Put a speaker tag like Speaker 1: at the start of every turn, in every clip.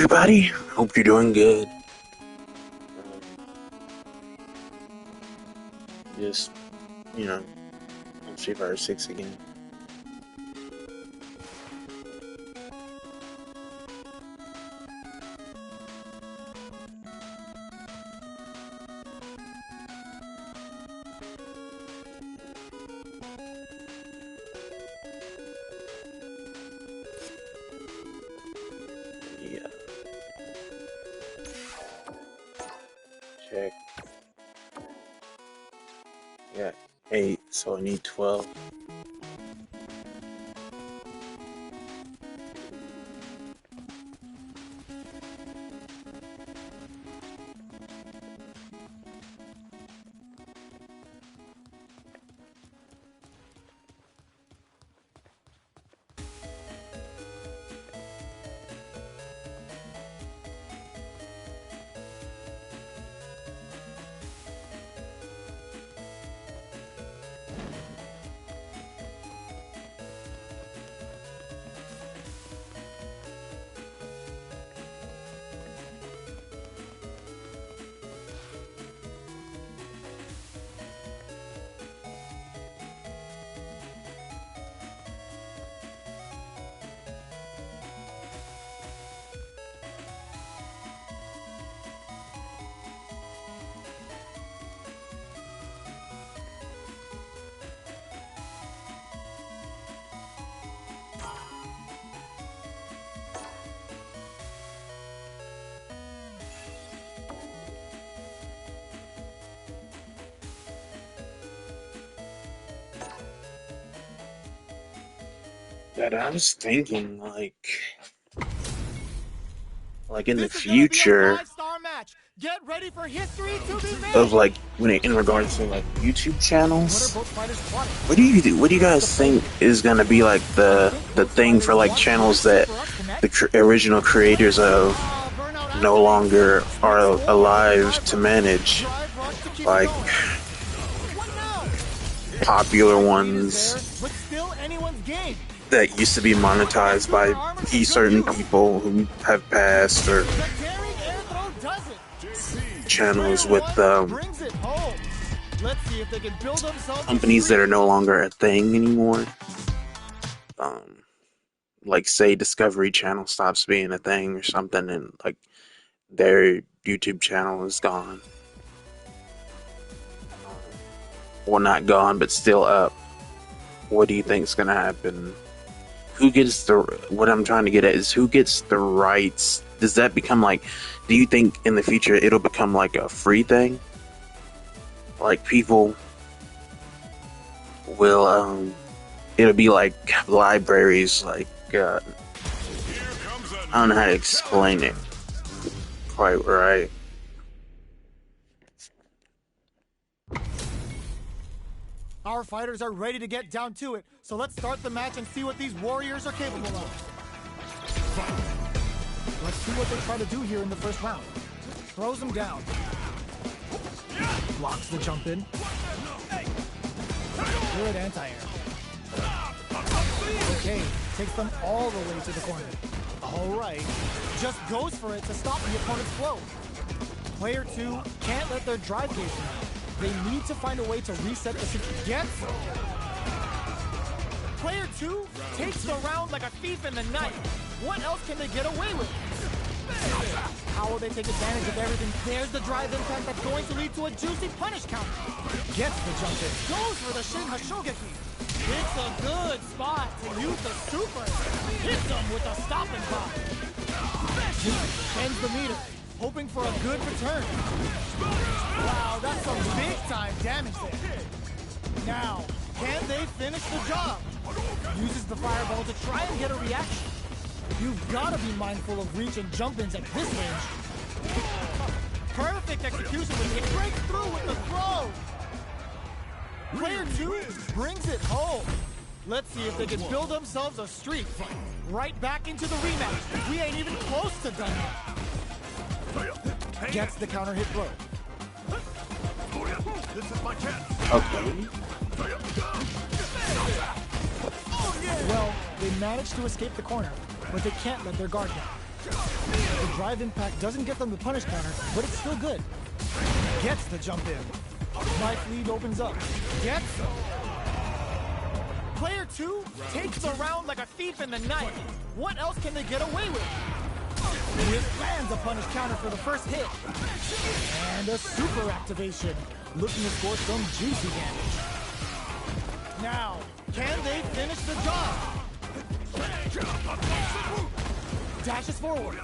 Speaker 1: Everybody, hope you're doing good. Just, you know, on Street Fighter 6 again. Yeah. Check. Yeah, 8, so I need 12. That I was thinking, like in the future
Speaker 2: Get ready for history to be made.
Speaker 1: of when in regards to like YouTube channels. What do you do? What do you guys think is gonna be like the thing for like channels that the original creators of no longer are alive to manage? Like popular ones that used to be monetized by certain people who have passed, or channels with companies that are no longer a thing anymore. Like say Discovery Channel stops being a thing or something, and like their YouTube channel is gone. Well, not gone, but still up. What do you think is gonna happen? Who gets what I'm trying to get at is who gets the rights? Does that become like, do you think in the future it'll become like a free thing? Like people will, it'll be like libraries, like, I don't know how to explain it quite right.
Speaker 2: Our fighters are ready to get down to it, so let's start the match and see what these warriors are capable of. Let's see what they try to do here in the first round. Throws them down. Blocks the jump in. Good anti-air. Okay, takes them all the way to the corner. Alright, just goes for it to stop the opponent's flow. Player 2 can't let their drive gauge down. They need to find a way to reset the situation. Gets it. Player 2 takes the round like a thief in the night. What else can they get away with? How will they take advantage of everything? There's the drive impact that's going to lead to a juicy punish counter. Gets the jump in. Goes for the Shin Hashogeki. It's a good spot to use the super. Hits them with a stopping block. Ends the meter, hoping for a good return. Wow, that's some big-time damage there. Now, can they finish the job? Uses the fireball to try and get a reaction. You've got to be mindful of reach and jump-ins at this range. Perfect execution with it. Breaks through with the throw. Player 2 brings it home. Let's see if they can build themselves a streak. Right back into the rematch. We ain't even close to done yet. Gets the counter hit throw. This is my chance.
Speaker 1: Okay.
Speaker 2: Well, they managed to escape the corner, but they can't let their guard down. The drive impact doesn't get them the punish counter, but it's still good. Gets the jump in. Life lead opens up. Gets them. Player 2 takes the round like a thief in the night. What else can they get away with? Whip lands a punish counter for the first hit. And a super activation, looking to score some juicy damage. Now, can they finish the job? Dashes forward.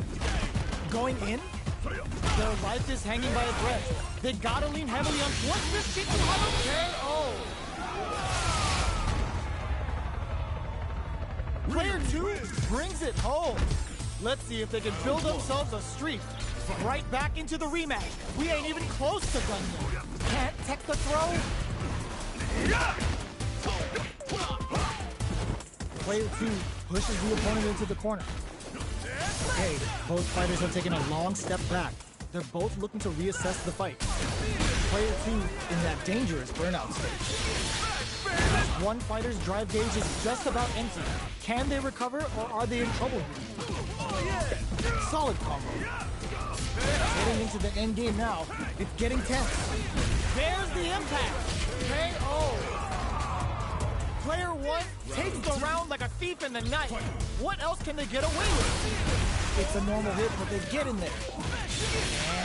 Speaker 2: Going in? Their life is hanging by a thread. They gotta lean heavily on what's this shit to have a KO. Player 2 brings it home. Let's see if they can build themselves a streak. Right back into the rematch. We ain't even close to done yet. Can't tech the throw. Player 2 pushes the opponent into the corner. Okay, both fighters have taken a long step back. They're both looking to reassess the fight. Player 2 in that dangerous burnout stage. One fighter's drive gauge is just about empty. Can they recover, or are they in trouble here? Solid combo. Getting into the end game now. It's getting tense. There's the impact. KO. Player 1 takes the round like a thief in the night. What else can they get away with? It's a normal hit, but they get in there.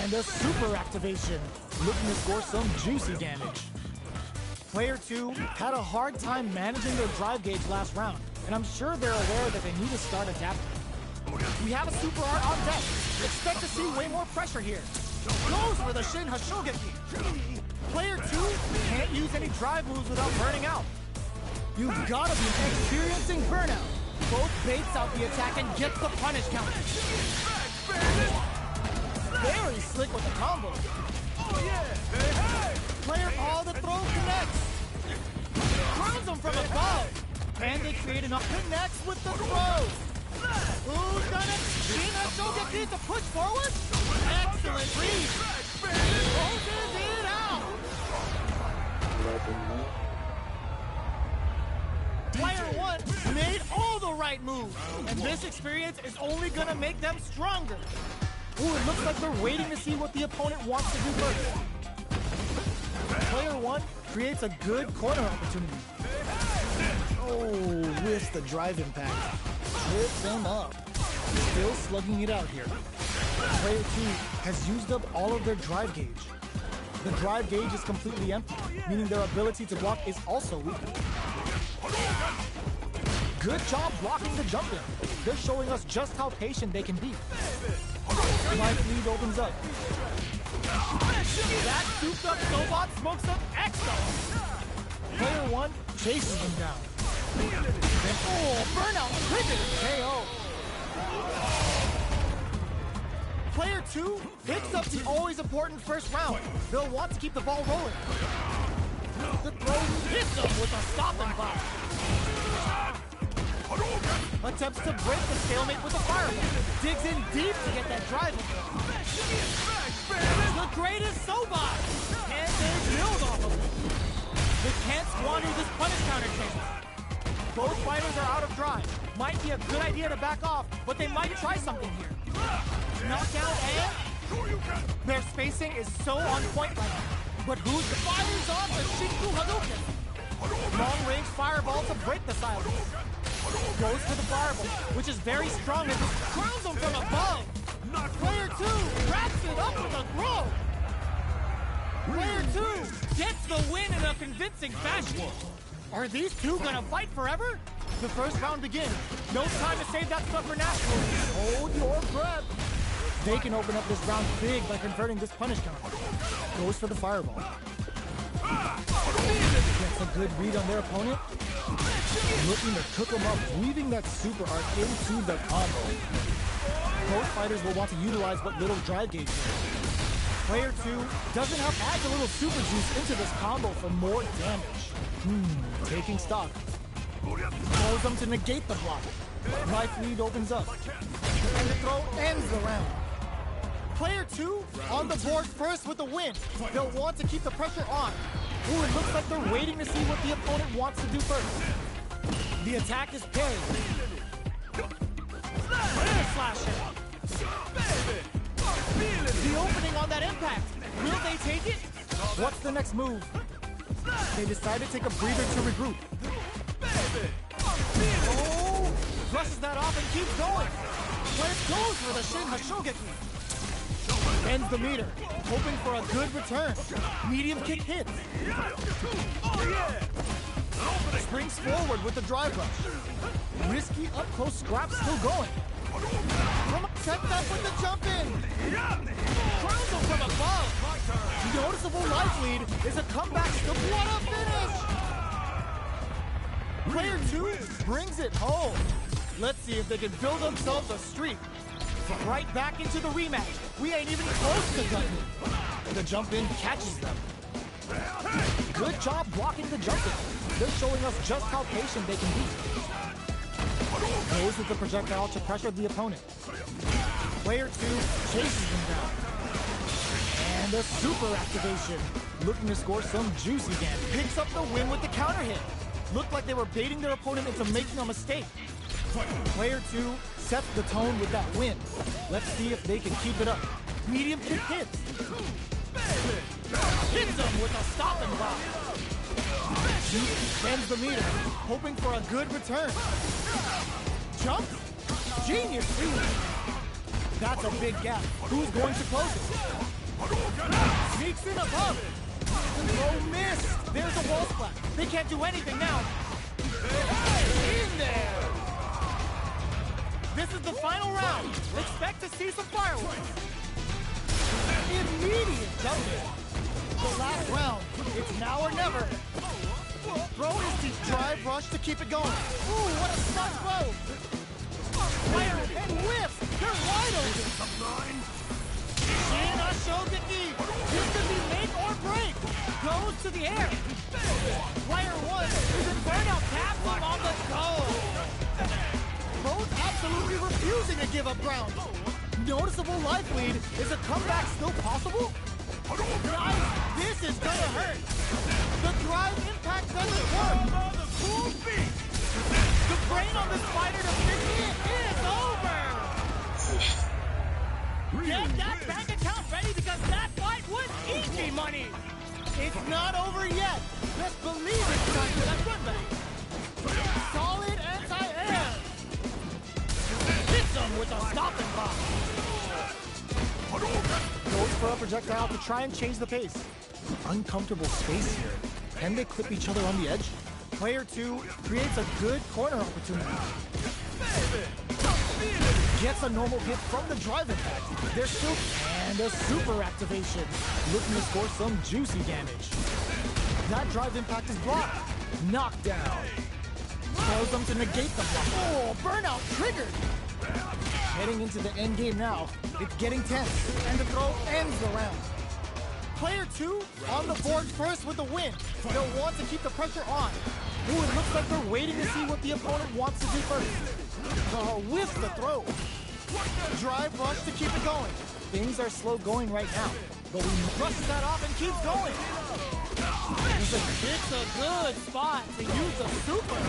Speaker 2: And a super activation, looking to score some juicy damage. Player 2 had a hard time managing their drive gauge last round, and I'm sure they're aware that they need to start adapting. We have a super art on deck. Expect to see way more pressure here. Goes for the Shin Hashogeki. Player 2 can't use any drive moves without burning out. You've gotta be experiencing burnout. Both baits out the attack and gets the punish counter. Very slick with the combo. Player all the throw connects. Throws him from above. And they create enough connects with the throw. Who's gonna Shin Hashogeki to push forward? Excellent read. Closes it out. Player 1 made all the right moves, and this experience is only gonna make them stronger. Ooh, it looks like they're waiting to see what the opponent wants to do first. Player 1 creates a good corner opportunity. Oh, missed the drive impact. Trips him up. Still slugging it out here. Player 2 has used up all of their drive gauge. The drive gauge is completely empty, meaning their ability to block is also weak. Good job blocking the jump in. They're showing us just how patient they can be. Life lead opens up. That souped up Sobot smokes up extra. Player 1 chases him down. Then, oh, burnout triggered KO. Player 2 picks up the always important first round. They'll want to keep the ball rolling. The throw hits them with a stopping block. Attempts to break the stalemate with a fireball. Digs in deep to get that drive in. The greatest Sobot! Can they build off of it? They can't squander this punish counter chance. Both fighters are out of drive. Might be a good idea to back off, but they might try something here. Knockdown and... their spacing is so on point right now. But who's the fires on the Shinku Hadouken? Long-range fireball to break the silence. Goes for the fireball, which is very strong as it crowns him from above. Player 2 wraps it up with a throw. Player 2 gets the win in a convincing fashion. Are these two gonna fight forever? The first round begins. No time to save that stuff for Nashville. Hold your breath. They can open up this round big by converting this punish counter. Goes for the fireball. Gets a good read on their opponent. Looking to cook them up, weaving that super art into the combo. Both fighters will want to utilize what little drive gauge there. Player 2 doesn't have adds a little super juice into this combo for more damage. Taking stock. Throws them to negate the block. Life lead opens up. And the throw ends the round. Player 2 on the board first with the win. They'll want to keep the pressure on. Ooh, it looks like they're waiting to see what the opponent wants to do first. The attack is parried. Slasher. impact. Will they take it? What's the next move? They decide to take a breather to regroup. Oh! Brushes that off and keeps going. Player goes for the Shin Hashogeki. Ends the meter, hoping for a good return. Medium kick hits. Springs forward with the drive rush. Risky up-close scrap still going. Check that with the jump in. Crowns him from above. Noticeable life lead is a comeback to what a finish. Player 2 brings it home. Let's see if they can build themselves a streak. Right back into the rematch. We ain't even close to done. The jump in catches them. Good job blocking the jump in. They're showing us just how patient they can be. Goes with the projectile to pressure the opponent. Player 2 chases them down. And a super activation. Looking to score some juicy damage. Picks up the win with the counter hit. Looked like they were baiting their opponent into making a mistake. Player 2 sets the tone with that win. Let's see if they can keep it up. Medium kick hits. Hits them with a stop and block. Bends the meter, hoping for a good return. Jump. Genius read. That's a big gap. Who's going to close it? Sneaks in above. Oh, miss. There's a wall splat. They can't do anything now. In there. This is the final round. Expect to see some fireworks. Immediate jump in. The last round. It's now or never. Throw is the drive rush to keep it going. Ooh, what a smart throw. Fire and whiff. They're wide open. Shin Hashogeki. This could be make or break. Goes to the air. Player 1 is in burnout capsule on the go. Both absolutely refusing to give up ground. Noticeable life lead. Is a comeback still possible? Guys, this is gonna hurt. The drive impact doesn't work. The brain on this fighter to finish it is over. Get that bank account ready because that fight would eat me money. It's not over yet. Let's believe it's time for that run back. Solid anti-air. Hits him with a stop and pop. Goes for a projectile to try and change the pace. Uncomfortable space here. Can they clip each other on the edge? Player 2 creates a good corner opportunity. Gets a normal hit from the drive impact. They're still... And a super activation. Looking to score some juicy damage. That drive impact is blocked. Knockdown. Tells them to negate the block. Oh, burnout triggered. Heading into the end game now. It's getting tense. And the throw ends the round. Player 2 on the board first with the win. They'll want to keep the pressure on. Ooh, it looks like they're waiting to see what the opponent wants to do first. Whiff the throw. Drive rush to keep it going. Things are slow going right now, but we brushes that off and keeps going. It's a good spot to use the super.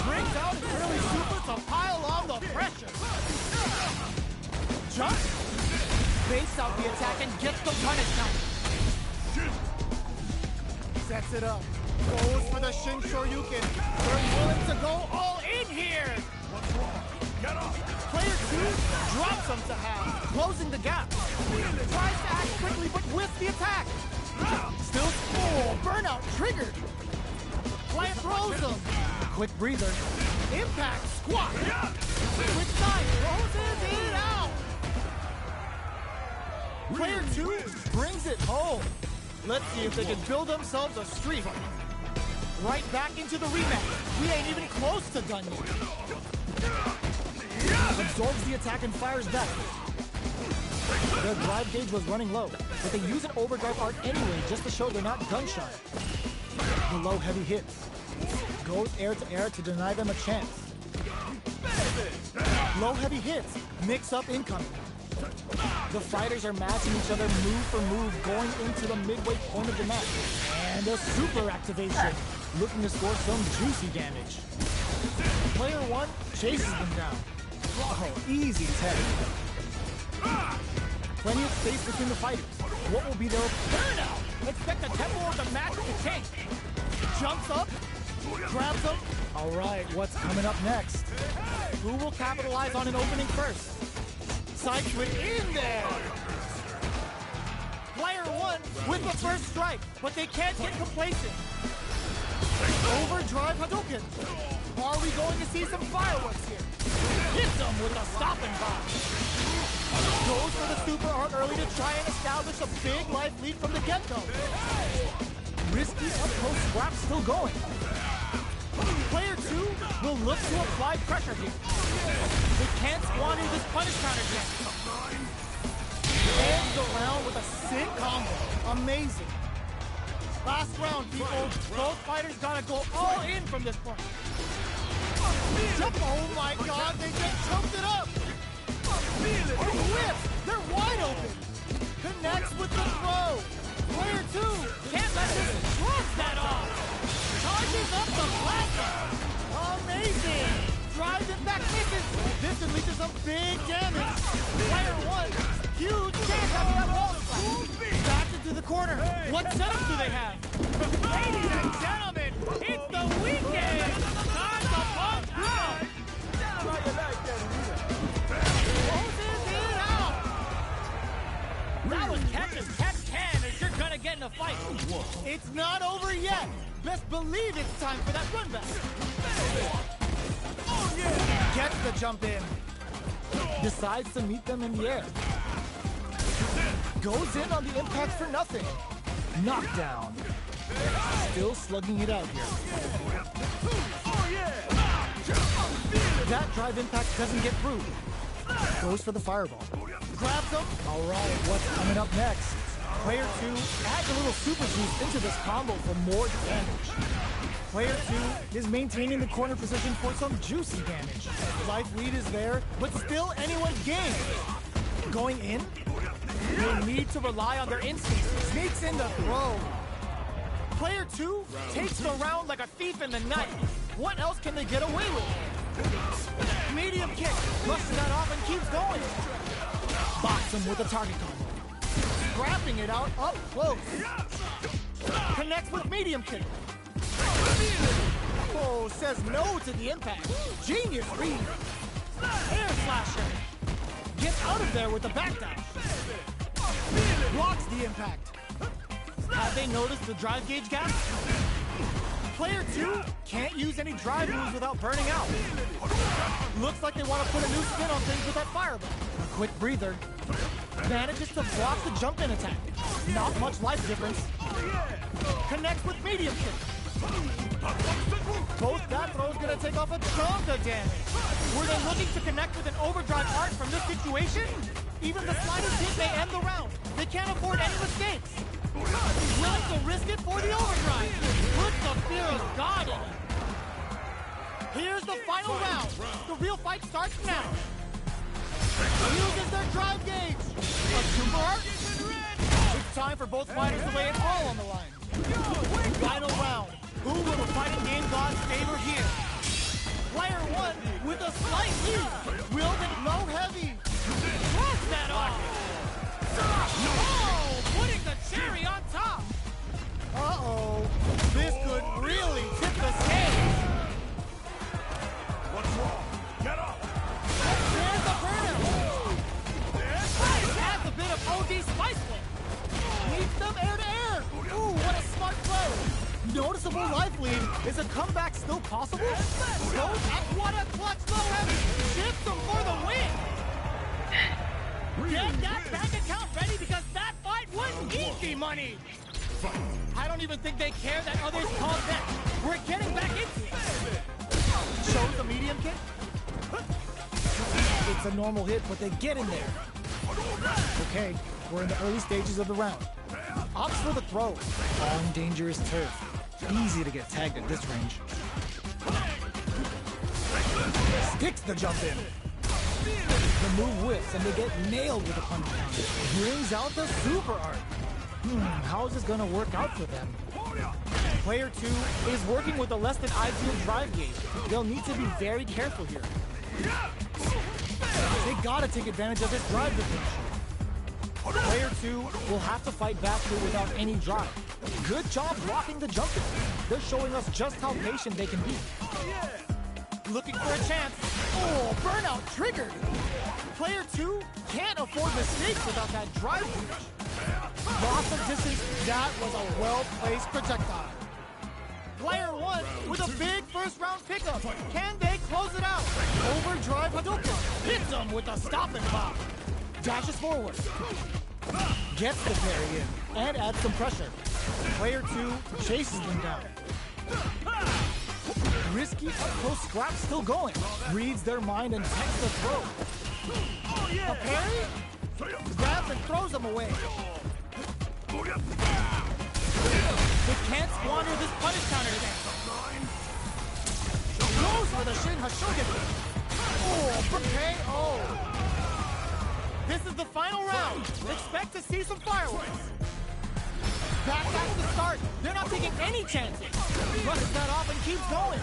Speaker 2: Brings out his early super to pile on the pressure. Jump. Baits out the attack and gets the punish count. Sets it up. Goes for the Shin Shoryuken. They're willing to go all in here. What's wrong? Get up. Player 2 drops him to half, closing the gap. Tries to act quickly, but whiffs the attack. Still, burnout triggered. Player throws him. Quick breather. Impact squat. Quick side closes it out. Player 2 brings it home. Let's see if they can build themselves a streak. Right back into the rematch. We ain't even close to done yet. Absorbs the attack and fires back. Their drive gauge was running low, but they use an overdrive art anyway just to show they're not gun-shy. The low heavy hits. Goes air to deny them a chance. Low heavy hits. Mix up incoming. The fighters are matching each other move for move going into the midway point of the match. And a super activation. Looking to score some juicy damage. Player 1 chases them down. Oh, easy tag. Plenty of space between the fighters. What will be their burnout? Expect the tempo of the match to change. Jumps up, grabs him. All right, what's coming up next? Who will capitalize on an opening first? Side switch in there. Player one with the first strike, but they can't get complacent. Overdrive Hadouken. Are we going to see some fireworks here? Hits them with a stopping bomb. Goes for the super art early to try and establish a big life lead from the get-go. Risky up-close scrap still going. Player two will look to apply pressure here. They can't squander this punish counter yet. Ends the round with a sick combo. Amazing. Last round, people. Both fighters gotta go all in from this point. Oh my god, they just choked it up! Whip! They're wide open! Connects with the throw! Player two can't let this drop that off! Charges up the platform! Amazing! Drive impact misses! This could lead to some big damage! Player one, huge chance having that wall splash! Back into the corner! What setup do they have? Ladies and gentlemen, it's the weekend! Time to punch out! Closes it out! That was catch as catch can as you're gonna get in a fight. It's not over yet. Best believe it's time for that run back. Oh yeah! Gets the jump in. Decides to meet them in the air. Goes in on the impact for nothing. Knockdown. Still slugging it out here. Oh yeah! That drive impact doesn't get through. Goes for the fireball. Grabs him. All right, what's coming up next? Player two adds a little super juice into this combo for more damage. Player two is maintaining the corner position for some juicy damage. Life lead is there, but still anyone's game. Going in, they need to rely on their instincts. Sneaks in the throw. Player two takes the round like a thief in the night. What else can they get away with? Medium kick, brushes that off and keeps going. Box him with a target combo. Scrapping it out up close. Connects with medium kick. Oh, says no to the impact. Genius read. Air slasher. Gets out of there with the back dash. Blocks the impact. Have they noticed the drive gauge gap? Player two can't use any drive moves without burning out. Looks like they want to put a new spin on things with that fireball. A quick breather. Manages to block the jump-in attack. Not much life difference. Connects with medium kick. Both that throw's gonna take off a chunk of damage. Were they looking to connect with an overdrive art from this situation? Even the slightest hit may end the round. They can't afford any mistakes. Willing to risk it for the overdrive. Puts the fear of God in it. Here's the final round. The real fight starts now. Uses their drive gauge. A super art. It's time for both fighters to lay it all on the line. Final round. Who will the fighting game gods favor here? Player one with a slight lead. Willed it low heavy. Cross that off. Oh, putting the cherry on top. Uh-oh. This could really tip the scales.
Speaker 3: What's wrong? Get up!
Speaker 2: There's the burnout. Adds a bit of OD spice there. Leads them air to air. Ooh, what a smart throw. Noticeable life lead. Is a comeback still possible? Goes up, what a clutch low heavy. Shifts them for the win. Get that bank account ready because that fight was easy money. I don't even think they care that others called that. We're getting back into it. Shows the medium kick. It's a normal hit, but they get in there. Okay, we're in the early stages of the round. Opts for the throw. On dangerous turf. Easy to get tagged at this range. Sticks the jump in. The move whiffs and they get nailed with a punch counter. Brings out the super art. How is this gonna work out for them? Player two is working with a less than ideal drive gauge. They'll need to be very careful here. They gotta take advantage of this drive differential. Player 2 will have to fight back here without any drive. Good job blocking the jump in. They're showing us just how patient they can be. Looking for a chance. Oh, burnout triggered. Player 2 can't afford mistakes without that drive reach. Loss of distance, that was a well-placed projectile. Player 1 with a big first round pickup. Can they close it out? Overdrive Hadouken. Hits him with a stop and pop. Dashes forward. Gets the parry in and adds some pressure. Player 2 chases them down. Risky close scrap still going. Reads their mind and takes the throw. A parry? Grabs and throws them away. They can't squander this punish counter today. Goes for the Shin Hashogen. Oh, for KO. This is the final round. Expect to see some fireworks. Backpacks to start. They're not taking any chances. Brushes that off and keeps going.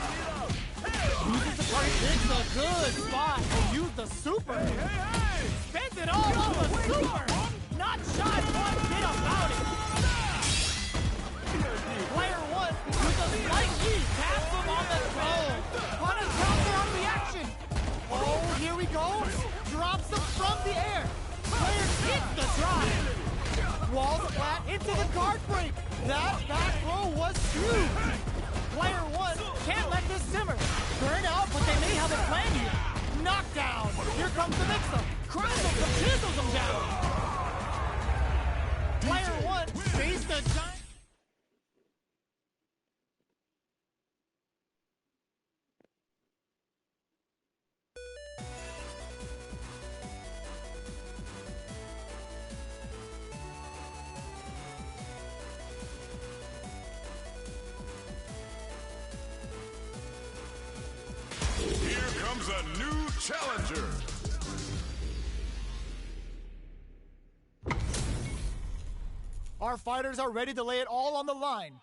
Speaker 2: Uses the party. It's a good spot. Use the super. Spends it all on the super. Not shy one bit about it. Player 1 with a slight lead. Taps him on the throw. Punish counter on reaction. Oh, here we go. Drops him from the air. Player hits the drive. Walls flat into the guard break. That back throw was huge. Player 1 can't let this simmer. Burn out, but they may have a plan here. Knockdown. Here comes the mix-up. Crumbles and chisels him down. Player 1 faced the giant.
Speaker 3: Comes a new challenger.
Speaker 2: Our fighters are ready to lay it all on the line.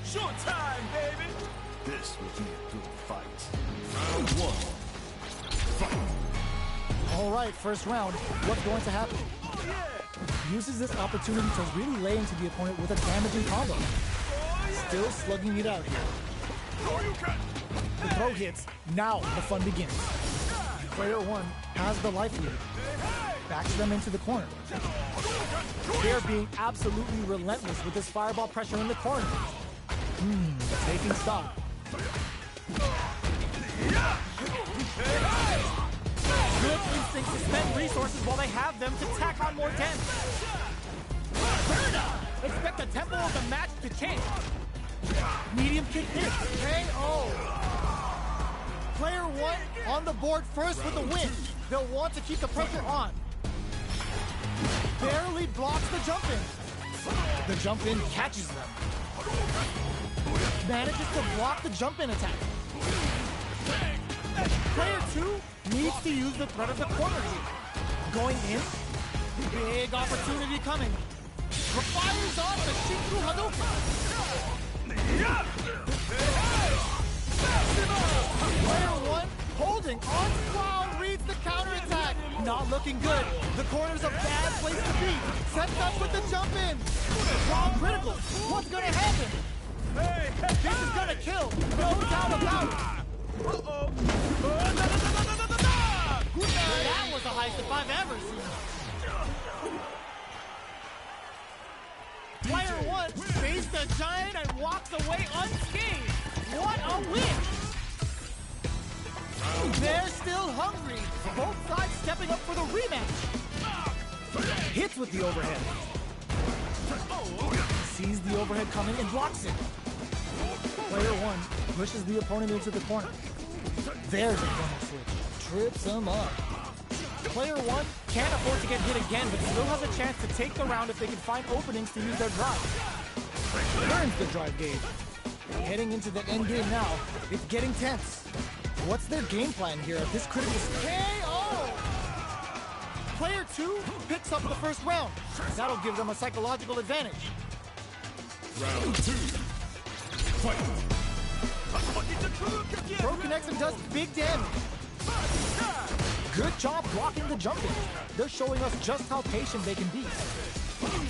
Speaker 3: Showtime, baby!
Speaker 4: This will be a good fight. Round 1. Fight!
Speaker 2: All right, first round. What's going to happen? Uses this opportunity to really lay into the opponent with a damaging combo. Still slugging it out here. The throw hits. Now the fun begins. Player 1 has the life lead. Backs them into the corner. They're being absolutely relentless with this fireball pressure in the corner. Taking stock. Good instinct to spend resources while they have them to tack on more damage. Expect the tempo of the match to change. Medium kick hit. KO. Player 1 on the board first with the win. They'll want to keep the pressure on. Barely blocks the jump in. The jump in catches them. Manages to block the jump in attack. Player 2 needs to use the threat of the corner kick. Going in. Big opportunity coming. Fires on the Shinku Hadouken. Player 1 holding on. Wow, reads the counterattack. Not looking good. The corner's a bad place to be. Sets up with the jump in. Wrong critical. What's gonna happen? This is gonna kill. No doubt about it. That was the highest if I've ever seen. Player 1 faced the giant and walked away unscathed. What a win! They're still hungry. Both sides stepping up for the rematch. Hits with the overhead. Sees the overhead coming and blocks it. Player 1 pushes the opponent into the corner. There's a corner switch. Trips him up. Player 1 can't afford to get hit again, but still has a chance to take the round if they can find openings to use their drive. Turns the drive gauge. Heading into the end game now. It's getting tense. What's their game plan here at this critical KO? Player 2 picks up the first round. That'll give them a psychological advantage.
Speaker 3: Round 2. Fight!
Speaker 2: Throw connects and does big damage. Good job blocking the jump in. they're showing us just how patient they can be.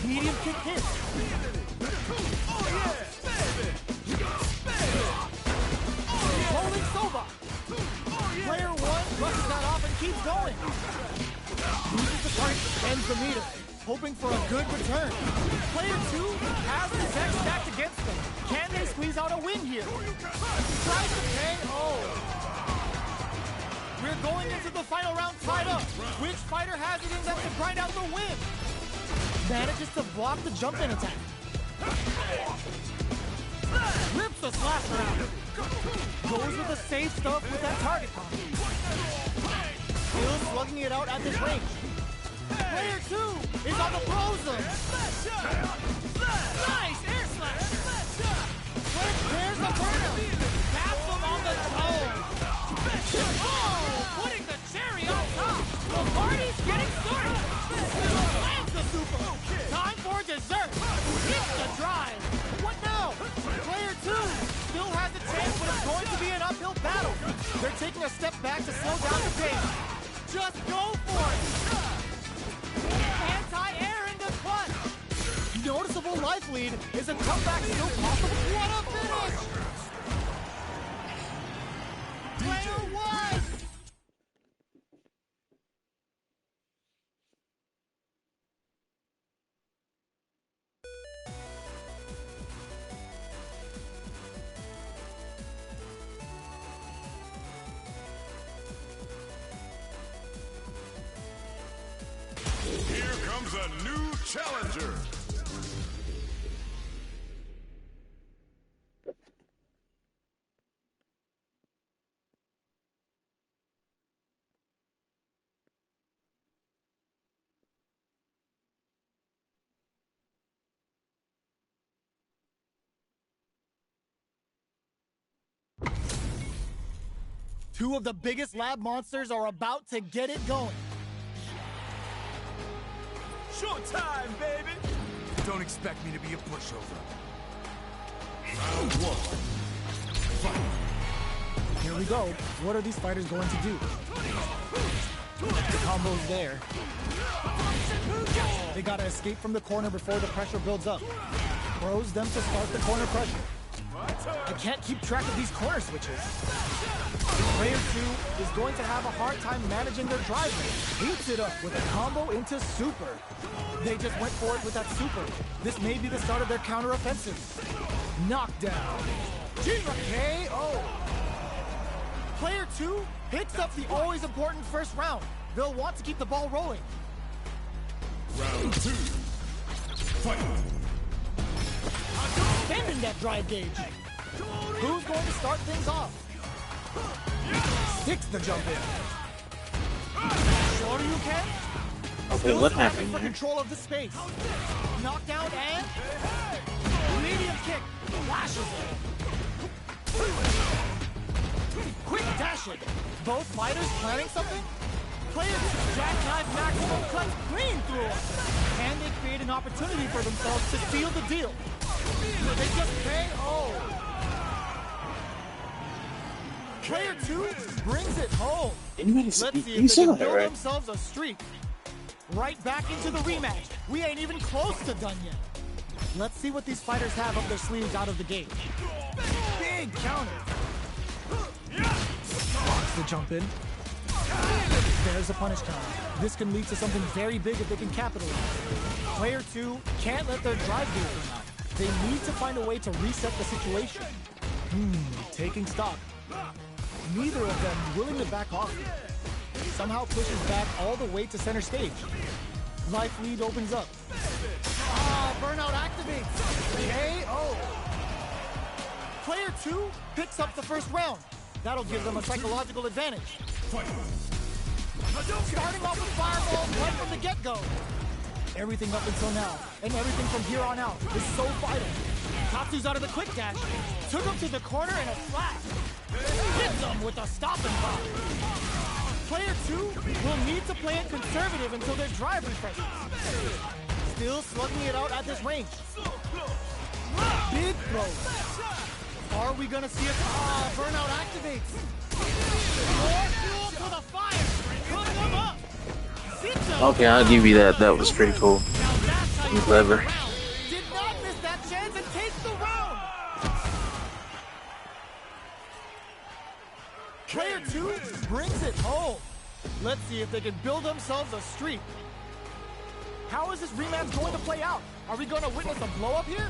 Speaker 2: Medium kick hit. Rolling soba. Player 1 brushes that off and keeps going. Loses the target, ends the meter, hoping for a good return. Player 2 has the deck stacked against them. Can they squeeze out a win here? Tries to pay. Oh. We're going into the final round tied up. Which fighter has it in them to grind out the win? Manages to block the jump-in attack. Rips the slasher out. Goes with the safe stuff with that target pop. Still slugging it out at this range. Player 2 is on the frozen. Nice air slash. There's the burnout. Taps him on the toe. Oh, putting the cherry on top. The party's getting started. Lands the super. Time for dessert. Hits the drive. What now? Player 2 still has a chance, but it's going to be an uphill battle. They're taking a step back to slow down the pace. Just go for it. Anti-air in the clutch. Noticeable life lead. Is a comeback still possible? What a finish! Player 1!
Speaker 3: Here comes a new challenger.
Speaker 2: Two of the biggest lab monsters are about to get it going.
Speaker 4: Showtime, baby! Don't expect me to be a pushover.
Speaker 3: Round 1. Fight.
Speaker 2: Here we go. What are these fighters going to do? The combo's there. They gotta escape from the corner before the pressure builds up. Throws them to start the corner pressure. I can't keep track of these corner switches. Player 2 is going to have a hard time managing their drive. Heats it up with a combo into super. They just went for it with that super. This may be the start of their counter-offensive. Knockdown. KO. Player 2 picks up the always important first round. They'll want to keep the ball rolling.
Speaker 3: Round 2. Fight.
Speaker 2: Bending that drive gauge. Who's going to start things off? Sticks the jump in. Sure you can.
Speaker 1: Okay, what happened
Speaker 2: For
Speaker 1: there?
Speaker 2: control of the space. Knockdown and medium kick. Flashes it. Quick dash it. Both fighters planning something? Players jackknife maximum cuts clean through it. Can they create an opportunity for themselves to seal the deal? They just KO. Player 2 brings it home. Let's see if they
Speaker 1: You said
Speaker 2: can
Speaker 1: that
Speaker 2: build
Speaker 1: right.
Speaker 2: themselves a streak. Right back into the rematch. We ain't even close to done yet. Let's see what these fighters have up their sleeves out of the gate. Big counter. Blocks the jump in. There's a punish counter. This can lead to something very big if they can capitalize. Player 2 can't let their drive gauge run out. They need to find a way to reset the situation. Taking stock. Neither of them willing to back off. Somehow pushes back all the way to center stage. Life lead opens up. Burnout activates. KO. Player 2 picks up the first round. That'll give them a psychological advantage. Starting off with fireballs right from the get-go. Everything up until now, and everything from here on out, is so vital. Tatsu's out of the quick dash. Took him to the corner in a slash. Hits him with a stop and pop. Player 2 will need to play it conservative until their drive refreshes. Still slugging it out at this range. Big throw. Are we gonna see it? Burnout activates. More fuel to the fire. Cook them up.
Speaker 1: Okay, I'll give you that. That was pretty cool and clever.
Speaker 2: Did not miss that chance and takes the round. Player 2 brings it home. Let's see if they can build themselves a streak. How is this rematch going to play out? Are we going to witness a blow up here?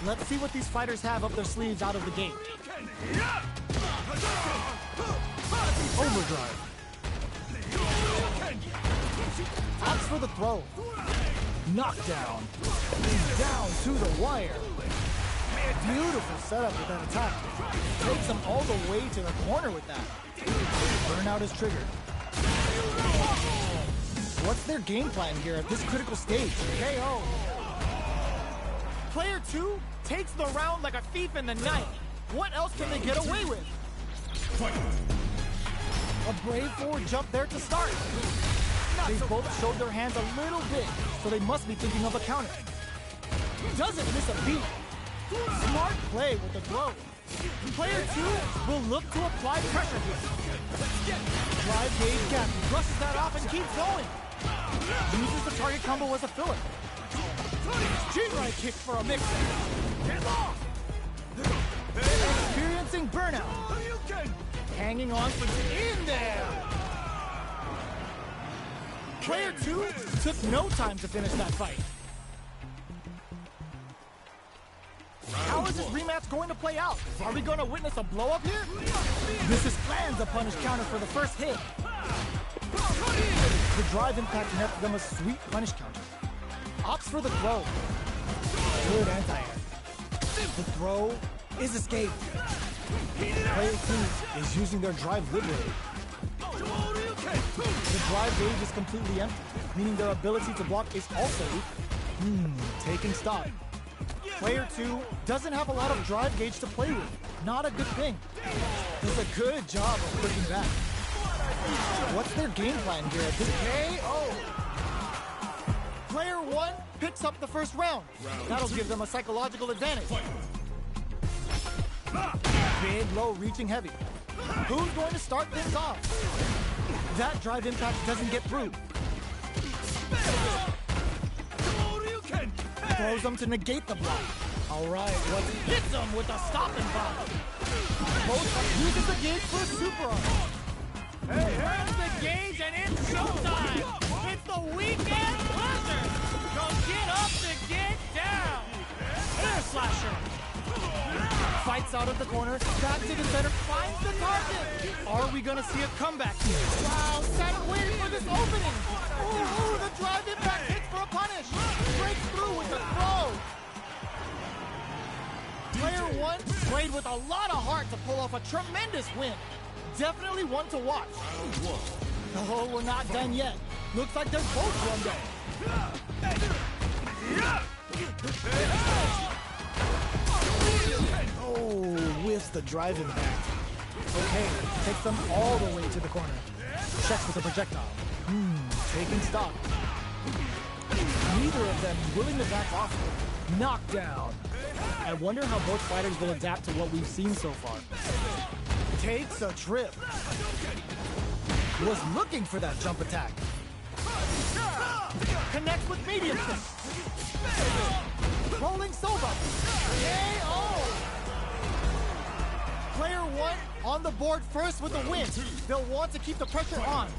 Speaker 2: Let's see what these fighters have up their sleeves out of the gate. Overdrive. Opts for the throw. Knockdown. Down to the wire. Beautiful setup with that attack. Takes them all the way to the corner with that. Burnout is triggered. What's their game plan here at this critical stage? KO. Player 2 takes the round like a thief in the night. What else can they get away with? A brave forward jump there to start. They both showed their hands a little bit, so they must be thinking of a counter. Doesn't miss a beat. Smart play with the throw. Player 2 will look to apply pressure here. Drive gauge gap, brushes that off and keeps going. Uses the target combo as a filler. G-right kick for a mix. Get off! Experiencing burnout. Hanging on for in there. Player 2 took no time to finish that fight. How is this rematch going to play out? Are we going to witness a blow up here? This is plans a punish counter for the first hit. The drive impact nets them a sweet punish counter. Opts for the throw. Good anti-air. The throw is escaped. Player 2 is using their drive liberally. The drive gauge is completely empty, meaning their ability to block is also weak. Taking stock. Player 2 doesn't have a lot of drive gauge to play with. Not a good thing. Does a good job of pushing back. What's their game plan here at this KO? Player 1 picks up the first round. That'll give them a psychological advantage. Big low reaching heavy. Who's going to start things off? That drive impact doesn't get through. Throws them to negate the block. Alright, hits them with a stopping block. Both uses the gauge for a super arm. Hey, here's the gauge and it's showtime! It's the weekend pleasure! So get up to get down! Air slasher! Fights out of the corner, back to the center, finds the target! Are we gonna see a comeback here? Wow, sat waiting for this opening! Ooh, the drive impact hits for a punish! Breaks through with the throw! Player 1 played with a lot of heart to pull off a tremendous win. Definitely one to watch. Oh, we're not done yet. Looks like they're both run down. Oh, whiffs the drive impact. Okay, takes them all the way to the corner. Checks with the projectile. Taking stock. Neither of them willing to back off. Knockdown. I wonder how both fighters will adapt to what we've seen so far. Takes a trip. Was looking for that jump attack. Connects with medium kick. Rolling Soba. KO. Player 1 on the board first with the win. They'll want to keep the pressure on.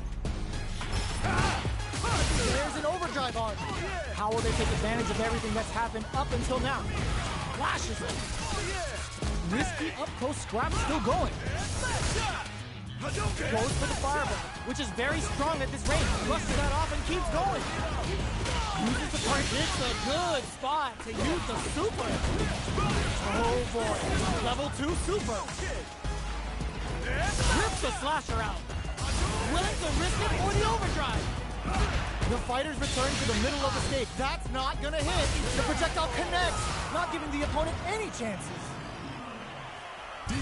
Speaker 2: There's an overdrive on. How will they take advantage of everything that's happened up until now? Flashes it. Risky up-close scrap still going. Goes for the fireball, which is very strong at this range. Brushes that off and keeps going. Uses the target. It's a good spot to use the super. Oh boy. Level 2 super. Rips the slasher out. Willing to risk it for the overdrive. The fighters return to the middle of the stage. That's not gonna hit. The projectile connects, not giving the opponent any chances.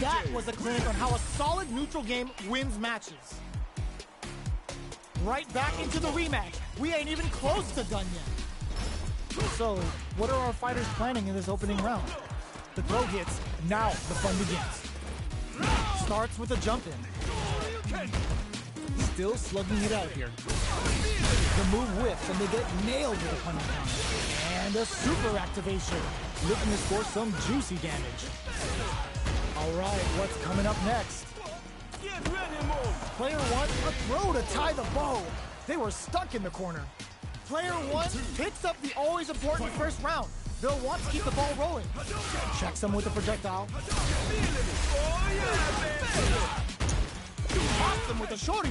Speaker 2: That was a clinic on how a solid neutral game wins matches. Right back into the rematch. We ain't even close to done yet. So, what are our fighters planning in this opening round? The throw hits, now the fun begins. Starts with a jump in. Still slugging it out here. The move whips and they get nailed with a punish counter. And a super activation. Looking to score some juicy damage. Alright, what's coming up next? Player 1, a throw to tie the bow. They were stuck in the corner. Player 1 picks up the always important first round. They'll want to keep the ball rolling. Checks them with a projectile. Toss them with a shorty.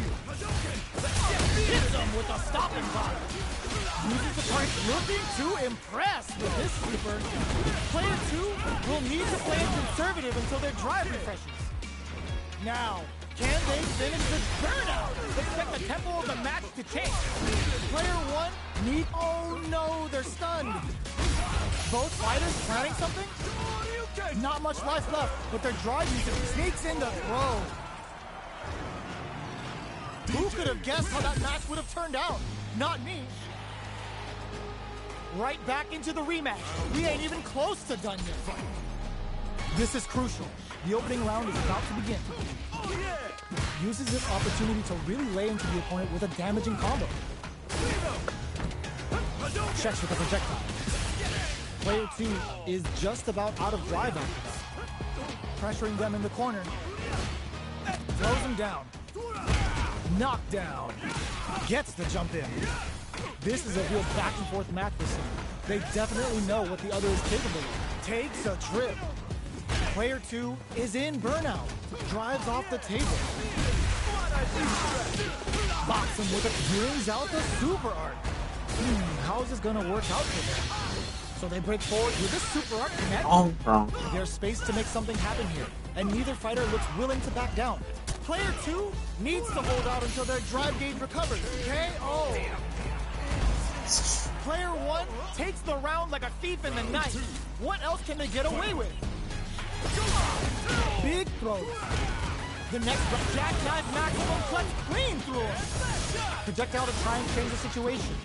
Speaker 2: Hits them with a stopping block. Uses the target looking to impress with this super. Player 2 will need to play it conservative until their drive refreshes. Now, can they finish the burnout? Expect the tempo of the match to change. Player 1 needs... Oh no, they're stunned. Both fighters planning something? Not much life left, but their drive music sneaks in the throw. Who could have guessed how that match would have turned out? Not me. Right back into the rematch. We ain't even close to done yet. This is crucial. The opening round is about to begin. Uses this opportunity to really lay into the opponent with a damaging combo. Checks with a projectile. Player 2 is just about out of drive after that. Pressuring them in the corner. Throws them down. Knockdown. Gets the jump in. This is a real back and forth match this year. They definitely know what the other is capable of. Takes a trip. Player 2 is in burnout. Drives off the table. Box him with it. Brings out the super art. How is this gonna work out for them? So they break forward with a super art connect.
Speaker 1: Oh, wrong.
Speaker 2: There's space to make something happen here, and neither fighter looks willing to back down. Player 2 needs to hold out until their drive gauge recovers. KO. Player 1 takes the round like a thief in the night. What else can they get away with? Big throw. The next jackknife maximum clutch clean through him. Projectile to try and change the situation.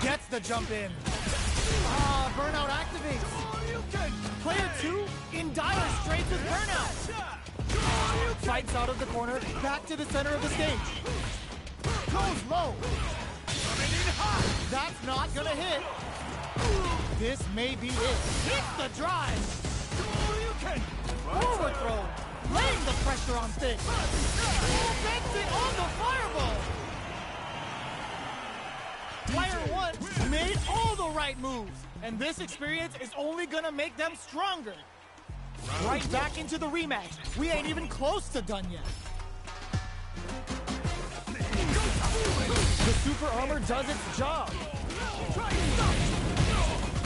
Speaker 2: Gets the jump in. Burnout activates. Player 2 in dire straits with burnout. Fights out of the corner, back to the center of the stage. Goes low. That's not gonna hit. This may be it. Hits the drive. Forward throw. Laying the pressure on Thick. Makes it on the fireball. Player 1 made all the right moves. And this experience is only gonna make them stronger. Right back into the rematch. We ain't even close to done yet. The super armor does its job.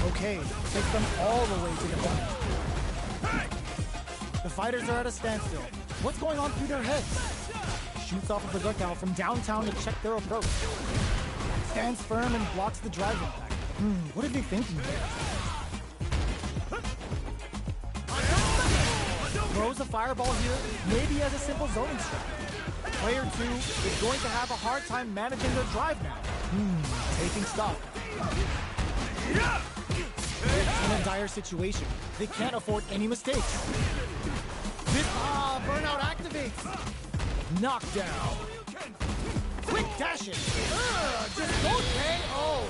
Speaker 2: Okay, takes them all the way to the bottom. The fighters are at a standstill. What's going on through their heads? Shoots off a projectile from downtown to check their approach. Stands firm and blocks the drive impact. What are they thinking here? Throws a fireball here, maybe as a simple zoning strat. Player 2 is going to have a hard time managing their drive now. Taking stock. In a dire situation, they can't afford any mistakes. This burnout activates. Knockdown. Quick dashing. Just don't KO.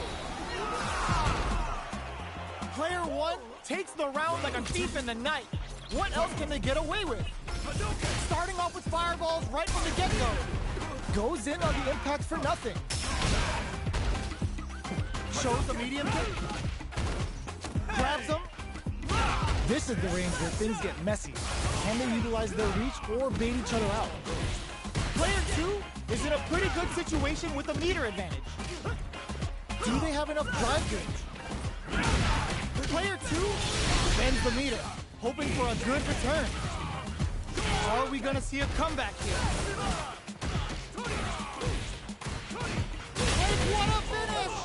Speaker 2: Player 1 takes the round like a thief in the night. What else can they get away with? Starting off with fireballs right from the get-go. Goes in on the impact for nothing. Shows the medium kick. Grabs them. This is the range where things get messy. Can they utilize their reach or bait each other out? Player 2 is in a pretty good situation with a meter advantage. Do they have enough drive gauge? Player 2 bends the meter, hoping for a good return. Are we gonna see a comeback here? And what a finish!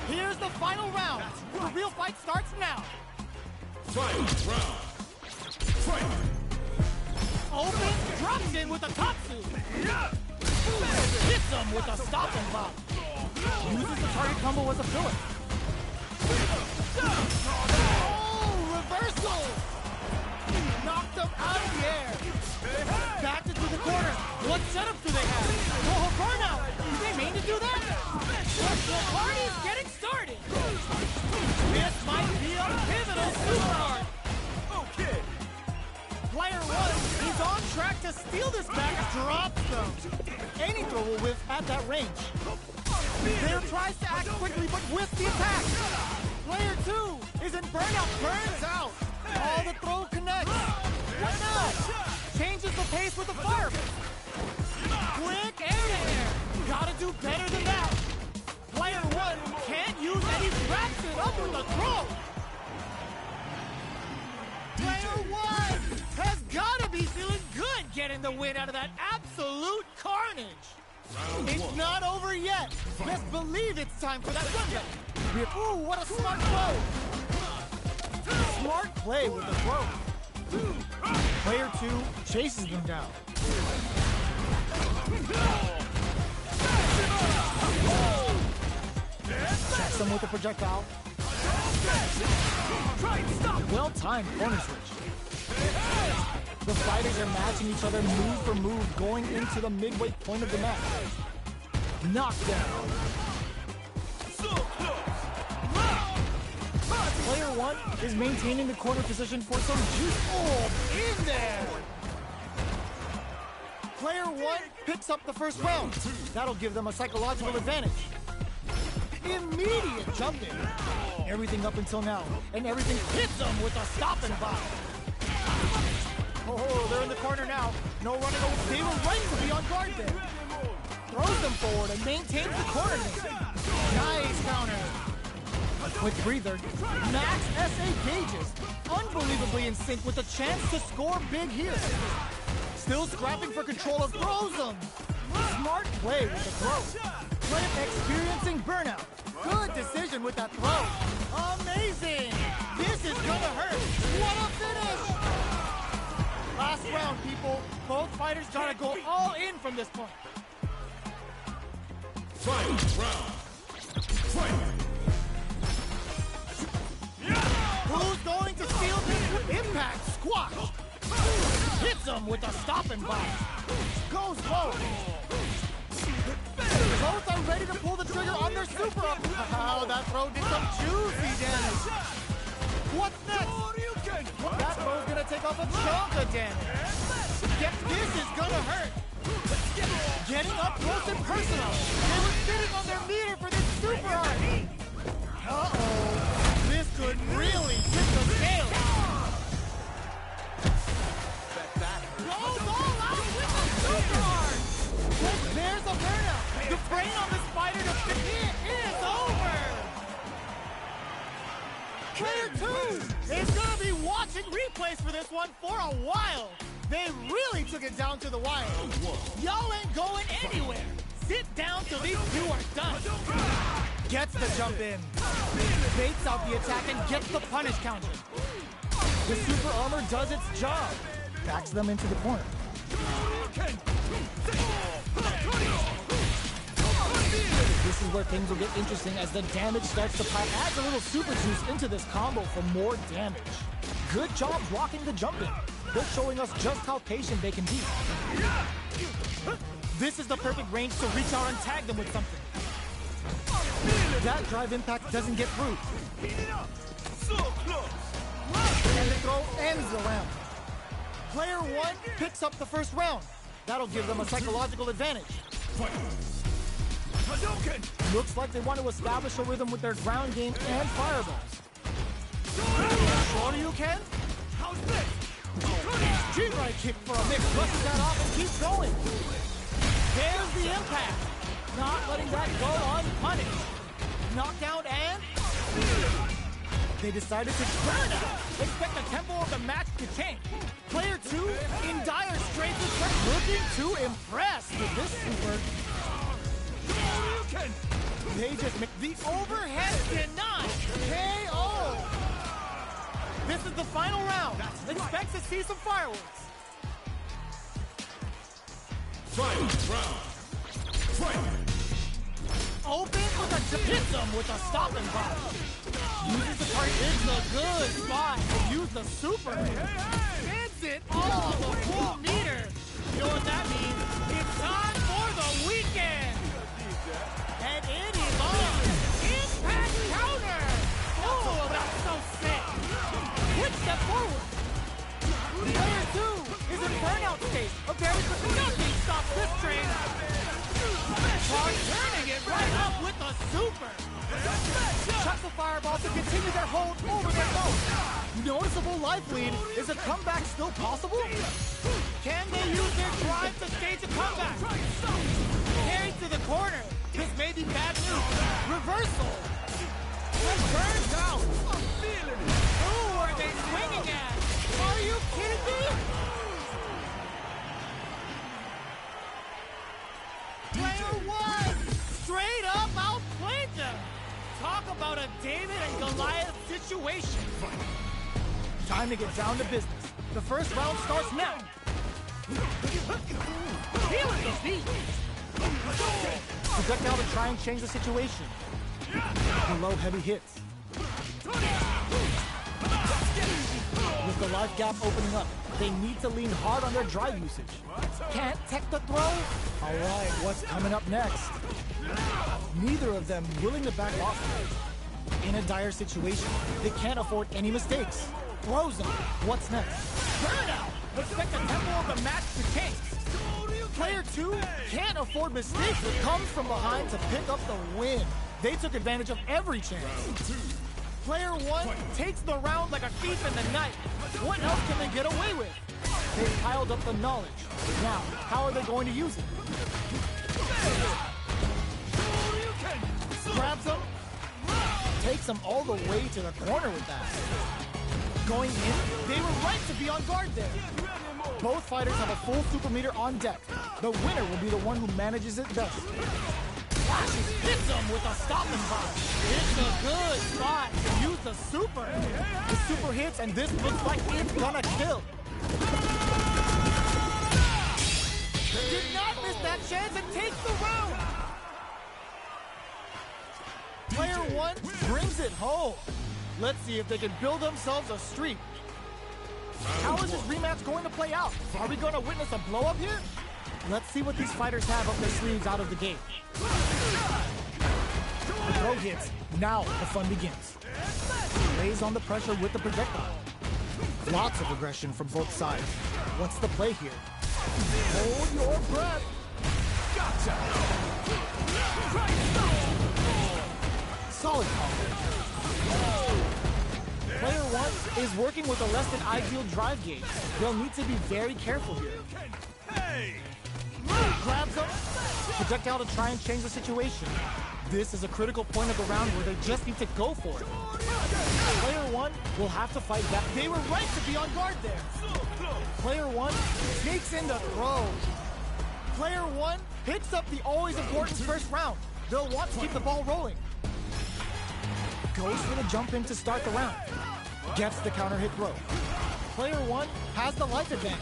Speaker 2: Here's the final round. The real fight starts now.
Speaker 3: Fight!
Speaker 2: Open, drops in with a Tatsu. Hits him with a stop and pop. Uses the target combo as a filler. Oh, reversal! Knocked him out of the air. Back into the corner. What setup do they have? Oh, burnout! Do they mean to do that? The party's getting started! This might be a pivotal super arc!
Speaker 3: Okay.
Speaker 2: Player 1, he's on track to steal this back, drops them. Any throw will whiff at that range. Player tries to act quickly, but whiffs the attack. Player 2 is in burnout, burns out. All the throw connects. What now? Changes the pace with the fire. Quick air. Gotta do better than that. Player 1 can't use and he wraps it up with a throw. Player 1 has gotta be feeling good getting the win out of that absolute carnage. It's not over yet. Best believe it's time for that run back. Ooh, what a smart throw. Smart play with the throw. Player 2 chases them down. Checks them with the projectile. Well-timed corner switch. The fighters are matching each other move for move going into the midway point of the match. Knockdown. Player 1 is maintaining the corner position for some juice. Oh, in there! Player 1 picks up the first round. That'll give them a psychological advantage. Immediate jump in. Everything up until now, and everything hits them with a stop and bop. Oh, they're in the corner now. No running over. They were right to be on guard there. Throws them forward and maintains the corner. Nice counter. Quick breather. Max SA gauges. Unbelievably in sync with a chance to score big here. Still scrapping for control of throws them. Smart play with the throw. Player experiencing burnout. Good decision with that throw. Amazing. This is gonna hurt. What a finish. Last round, people. Both fighters gotta go all in from this point.
Speaker 3: Fight round. Fight.
Speaker 2: Who's going to steal this with impact? Squash. Hits him with a stop and block. Goes low. Both are ready to pull the trigger on their super up. Wow, that throw did some juicy damage. What's next? That throw's gonna take off a chunk of damage. This is gonna hurt. Getting up close and personal. They were sitting on their meter for this super arc. Uh-oh. This could really tip the scale. Goes all out with the super arc. But there's a burnout. The brain on the spider to it is over. Player 2 is gonna be watching replays for this one for a while. They really took it down to the wire. Y'all ain't going anywhere. Sit down till these two are done. Gets the jump in. Baits out the attack and gets the punish counter. The super armor does its job. Backs them into the corner. This is where things will get interesting as the damage starts to pile. Adds a little super juice into this combo for more damage. Good job blocking the jump in. They're showing us just how patient they can be. This is the perfect range to reach out and tag them with something. That drive impact doesn't get through. And the throw ends the round. Player 1 picks up the first round. That'll give them a psychological advantage. Looks like they want to establish a rhythm with their ground game and fireballs. Sure you can? How's this? G-right kick for a mix. Brushes that off and keeps going. There's the impact. Not letting that go unpunished. Knockdown and... They decided to burn out. Expect the tempo of the match to change. Player 2 in dire straits is looking to impress with this super. They just make the overhead denied. KO. This is the final round. Expect to see some fireworks.
Speaker 3: Fight round. Fight.
Speaker 2: Open with a hits him with a stop and block. Uses the target. It's a good spot. Use the super. Hits it all the full meter. You know what that means? It's time for the weekend! And it is on! Impact counter! Oh, that's so sick! Quick step forward! Player 2 is in burnout state. A very quick nothing stops this train! Hard turning it right up with the super! Chucks the fireball to continue their hold over their boat. Noticeable life lead. Is a comeback still possible? Can they use their drive to stage a comeback? Carried to the corner. This may be bad news. Reversal. Burns out. Who are they swinging at? Are you kidding me? Player 1 straight up outplayed them. Talk about a David and Goliath situation. Time to get down to business. The first round starts now. Feeling the beat. Projectile to try and change the situation. Below heavy hits. With the life gap opening up, they need to lean hard on their drive usage. Can't tech the throw? Alright, what's coming up next? Neither of them willing to back off. In a dire situation, they can't afford any mistakes. Throws them. What's next? Burnout! Expect the tempo of the match to change. Player 2 can't afford mistakes that comes from behind to pick up the win. They took advantage of every chance. Player 1 takes the round like a thief in the night. What else can they get away with? They've piled up the knowledge. Now, how are they going to use it? Grabs him, takes him all the way to the corner with that. Going in, they were right to be on guard there. Both fighters have a full super meter on deck. The winner will be the one who manages it best. Flashes hits him with a stopping bomb. It's a good spot to use the super. The super hits, and this looks like it's gonna kill. Did not miss that chance and takes the round. Player 1 brings it home. Let's see if they can build themselves a streak. How is this rematch going to play out? Are we going to witness a blow-up here? Let's see what these fighters have up their sleeves out of the gate. The throw hits. Now the fun begins. Lays on the pressure with the projectile. Lots of aggression from both sides. What's the play here? Hold your breath. Gotcha. Solid combo. Player 1 is working with a less than ideal drive gauge. They'll need to be very careful here. Grabs him. Projectile to try and change the situation. This is a critical point of the round where they just need to go for it. Player 1 will have to fight back. They were right to be on guard there. Player 1 takes in the throw. Player 1 picks up the always important first round. They'll want to keep the ball rolling. Goes for the jump in to start the round. Gets the counter hit throw. Player 1 has the life advantage.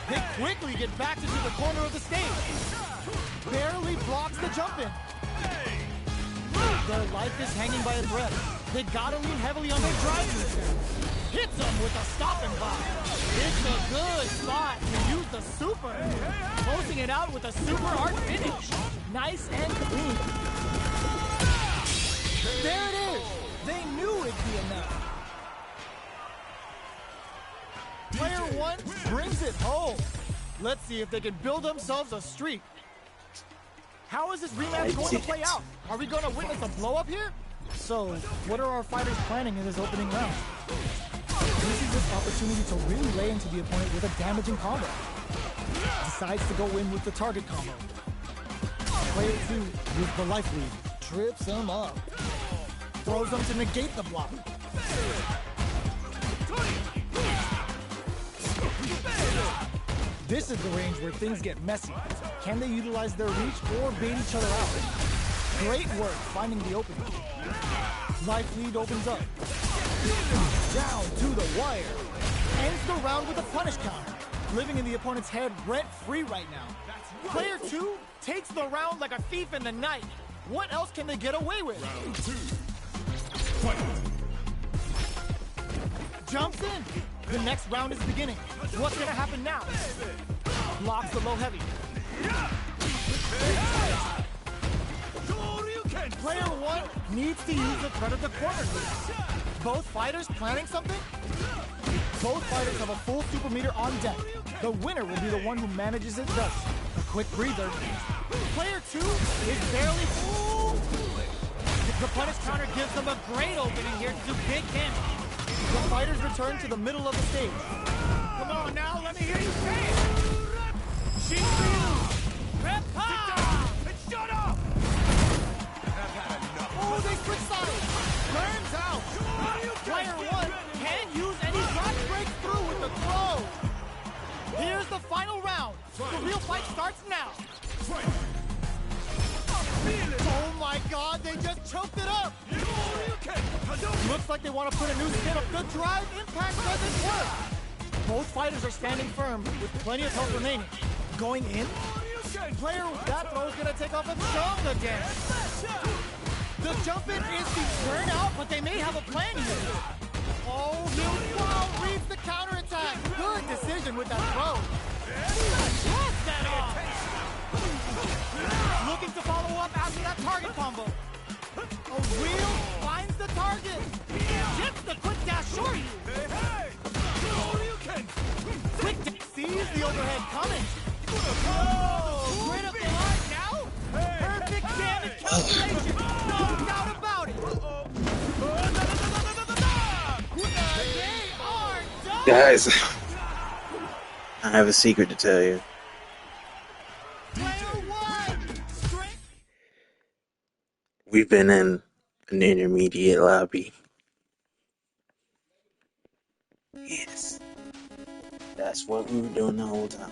Speaker 2: They quickly get back into the corner of the stage. Barely blocks the jump in. Their life is hanging by a thread. They gotta lean heavily on their drive defense. Hits them with a stopping block. It's a good spot to use the super. Closing it out with a super art finish. Nice and clean. There it is! They knew it'd be enough. Player 1 brings it home. Let's see if they can build themselves a streak. How is this rematch going to play out? Are we going to witness a blow-up here? So, what are our fighters planning in this opening round? This is this opportunity to really lay into the opponent with a damaging combo. Decides to go in with the target combo. Player 2 with the life lead. Trips him up. Throws them to negate the block. This is the range where things get messy. Can they utilize their reach or bait each other out? Great work finding the opening. Life lead opens up. Down to the wire. Ends the round with a punish counter. Living in the opponent's head rent-free right now. Player 2 takes the round like a thief in the night. What else can they get away with?
Speaker 3: Round 2. Fight.
Speaker 2: Jumps in. The next round is beginning. What's gonna happen now? Blocks the low heavy. Player one needs to use the threat of the corner. Both fighters planning something? Both fighters have a full super meter on deck. The winner will be the one who manages it best. A quick breather. Player two is barely full. The punish counter gives them a great opening here to do big damage. The fighters return to the middle of the stage. Come on now, let me hear you say it. Shut up! Oh, they switch sides. Learns out. Player one can't use any drop breaks through with the throw. Here's the final round. The real fight starts now. Oh my God, they just choked it up. Looks like they want to put a new spin up. The drive impact doesn't work. Both fighters are standing firm with plenty of health remaining. Going in, player that throw is going to take off a chunk of damage. The jump in is the turn out, but they may have a plan here. Oh, wow, reads the counterattack. Good decision with that throw. Lost that off. Looking to follow up after that target combo. A wheel finds the target. Tips the quick dash short you. Quick sees the overhead coming. Oh, right up the line now. Perfect damage calculation. No doubt about it. They are done.
Speaker 1: Guys, I have a secret to tell you.
Speaker 2: Player one.
Speaker 1: We've been in an intermediate lobby. Yes. That's what we were doing the whole time.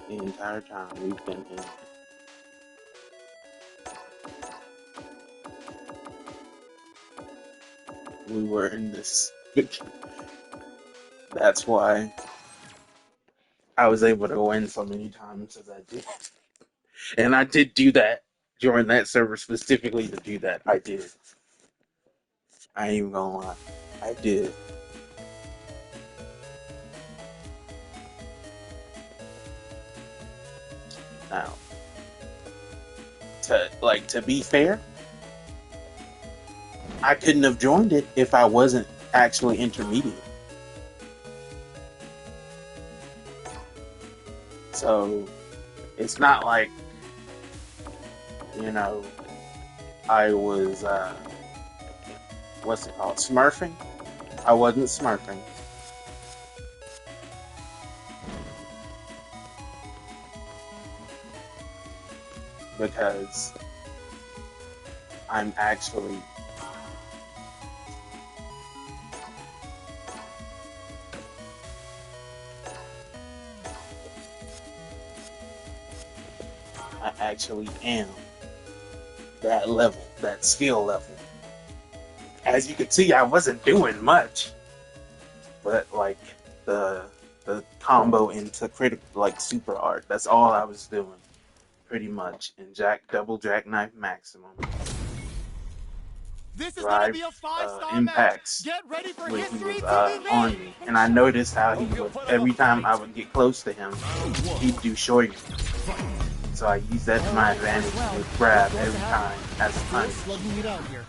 Speaker 1: The entire time we've been in. We were in this. That's why I was able to win so many times as I did. And I did do that during that server specifically to do that. I did. I ain't even gonna lie. I did. Now, to be fair, I couldn't have joined it if I wasn't actually intermediate. So, it's not like, I was, what's it called, smurfing? I wasn't smurfing. Because I'm actually am that level, that skill level. As you can see, I wasn't doing much, but like the combo into critical, like super art, that's all I was doing. Pretty much, and double jackknife maximum.
Speaker 2: This is
Speaker 1: Drive
Speaker 2: gonna be a 5-star
Speaker 1: impacts
Speaker 2: match. Get ready for
Speaker 1: when
Speaker 2: history
Speaker 1: he
Speaker 2: to
Speaker 1: was
Speaker 2: be
Speaker 1: on
Speaker 2: made.
Speaker 1: me, and I noticed how he would, every time I would get close to him, he'd do shorty. So I used that to my advantage with grab every time as a punch.
Speaker 2: Slugging it out here.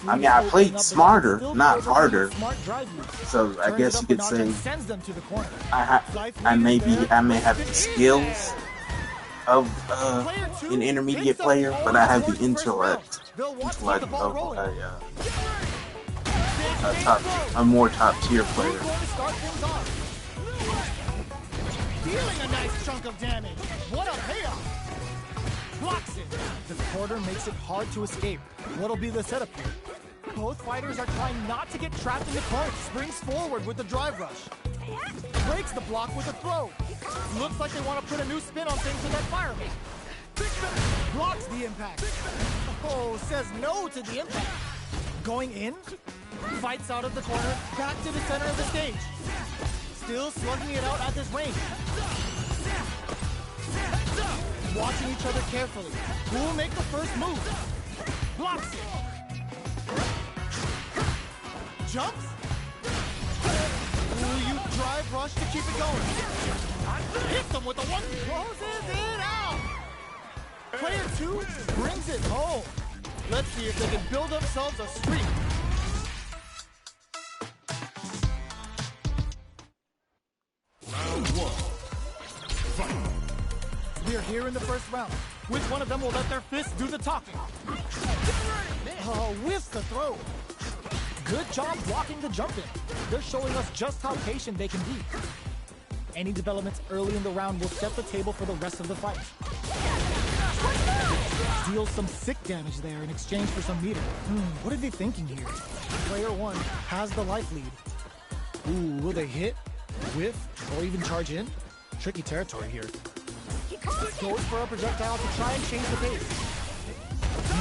Speaker 1: I mean, I played smarter, not harder.
Speaker 2: Smart drive use.
Speaker 1: So I
Speaker 2: Turns
Speaker 1: guess
Speaker 2: it
Speaker 1: you
Speaker 2: up a
Speaker 1: could
Speaker 2: notch
Speaker 1: say
Speaker 2: and sends them to the corner.
Speaker 1: I may have the skills of an intermediate player, but I have the intellect of a more top tier player.
Speaker 2: Dealing a nice chunk of damage. What a payoff! Blocks it. The quarter makes it hard to escape. What'll be the setup here? Both fighters are trying not to get trapped in the corner. Springs forward with the drive rush. Breaks the block with a throw. Looks like they want to put a new spin on things with that fireman. Blocks the impact. Oh, says no to the impact. Going in? Fights out of the corner, back to the center of the stage. Still slugging it out at this range. Watching each other carefully. Who will make the first move? Blocks it. Jumps. Will you drive rush to keep it going? Hits them with the one. Closes it out. Player 2 brings it home. Let's see if they can build themselves a streak.
Speaker 3: Round 1. Fight.
Speaker 2: We're here in the first round. Which one of them will let their fists do the talking? Oh, whiffs the throw. Good job blocking the jump in. They're showing us just how patient they can be. Any developments early in the round will set the table for the rest of the fight. Deals some sick damage there in exchange for some meter. What are they thinking here? Player 1 has the life lead. Ooh, will they hit, whiff, or even charge in? Tricky territory here. Goes for a projectile to try and change the pace.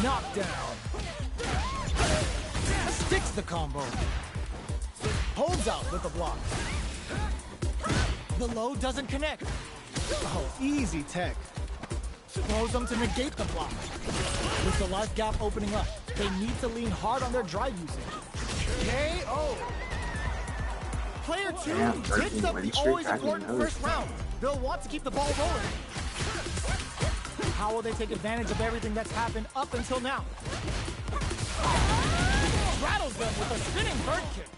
Speaker 2: Knockdown. Sticks the combo. Holds out with the block. The low doesn't connect. Oh, easy tech. Throws them to negate the block. With the life gap opening up, they need to lean hard on their drive usage. KO. Player 2 takes up the always important first round. They'll want to keep the ball rolling. How will they take advantage of everything that's happened up until now? Rattles them with a spinning bird kick.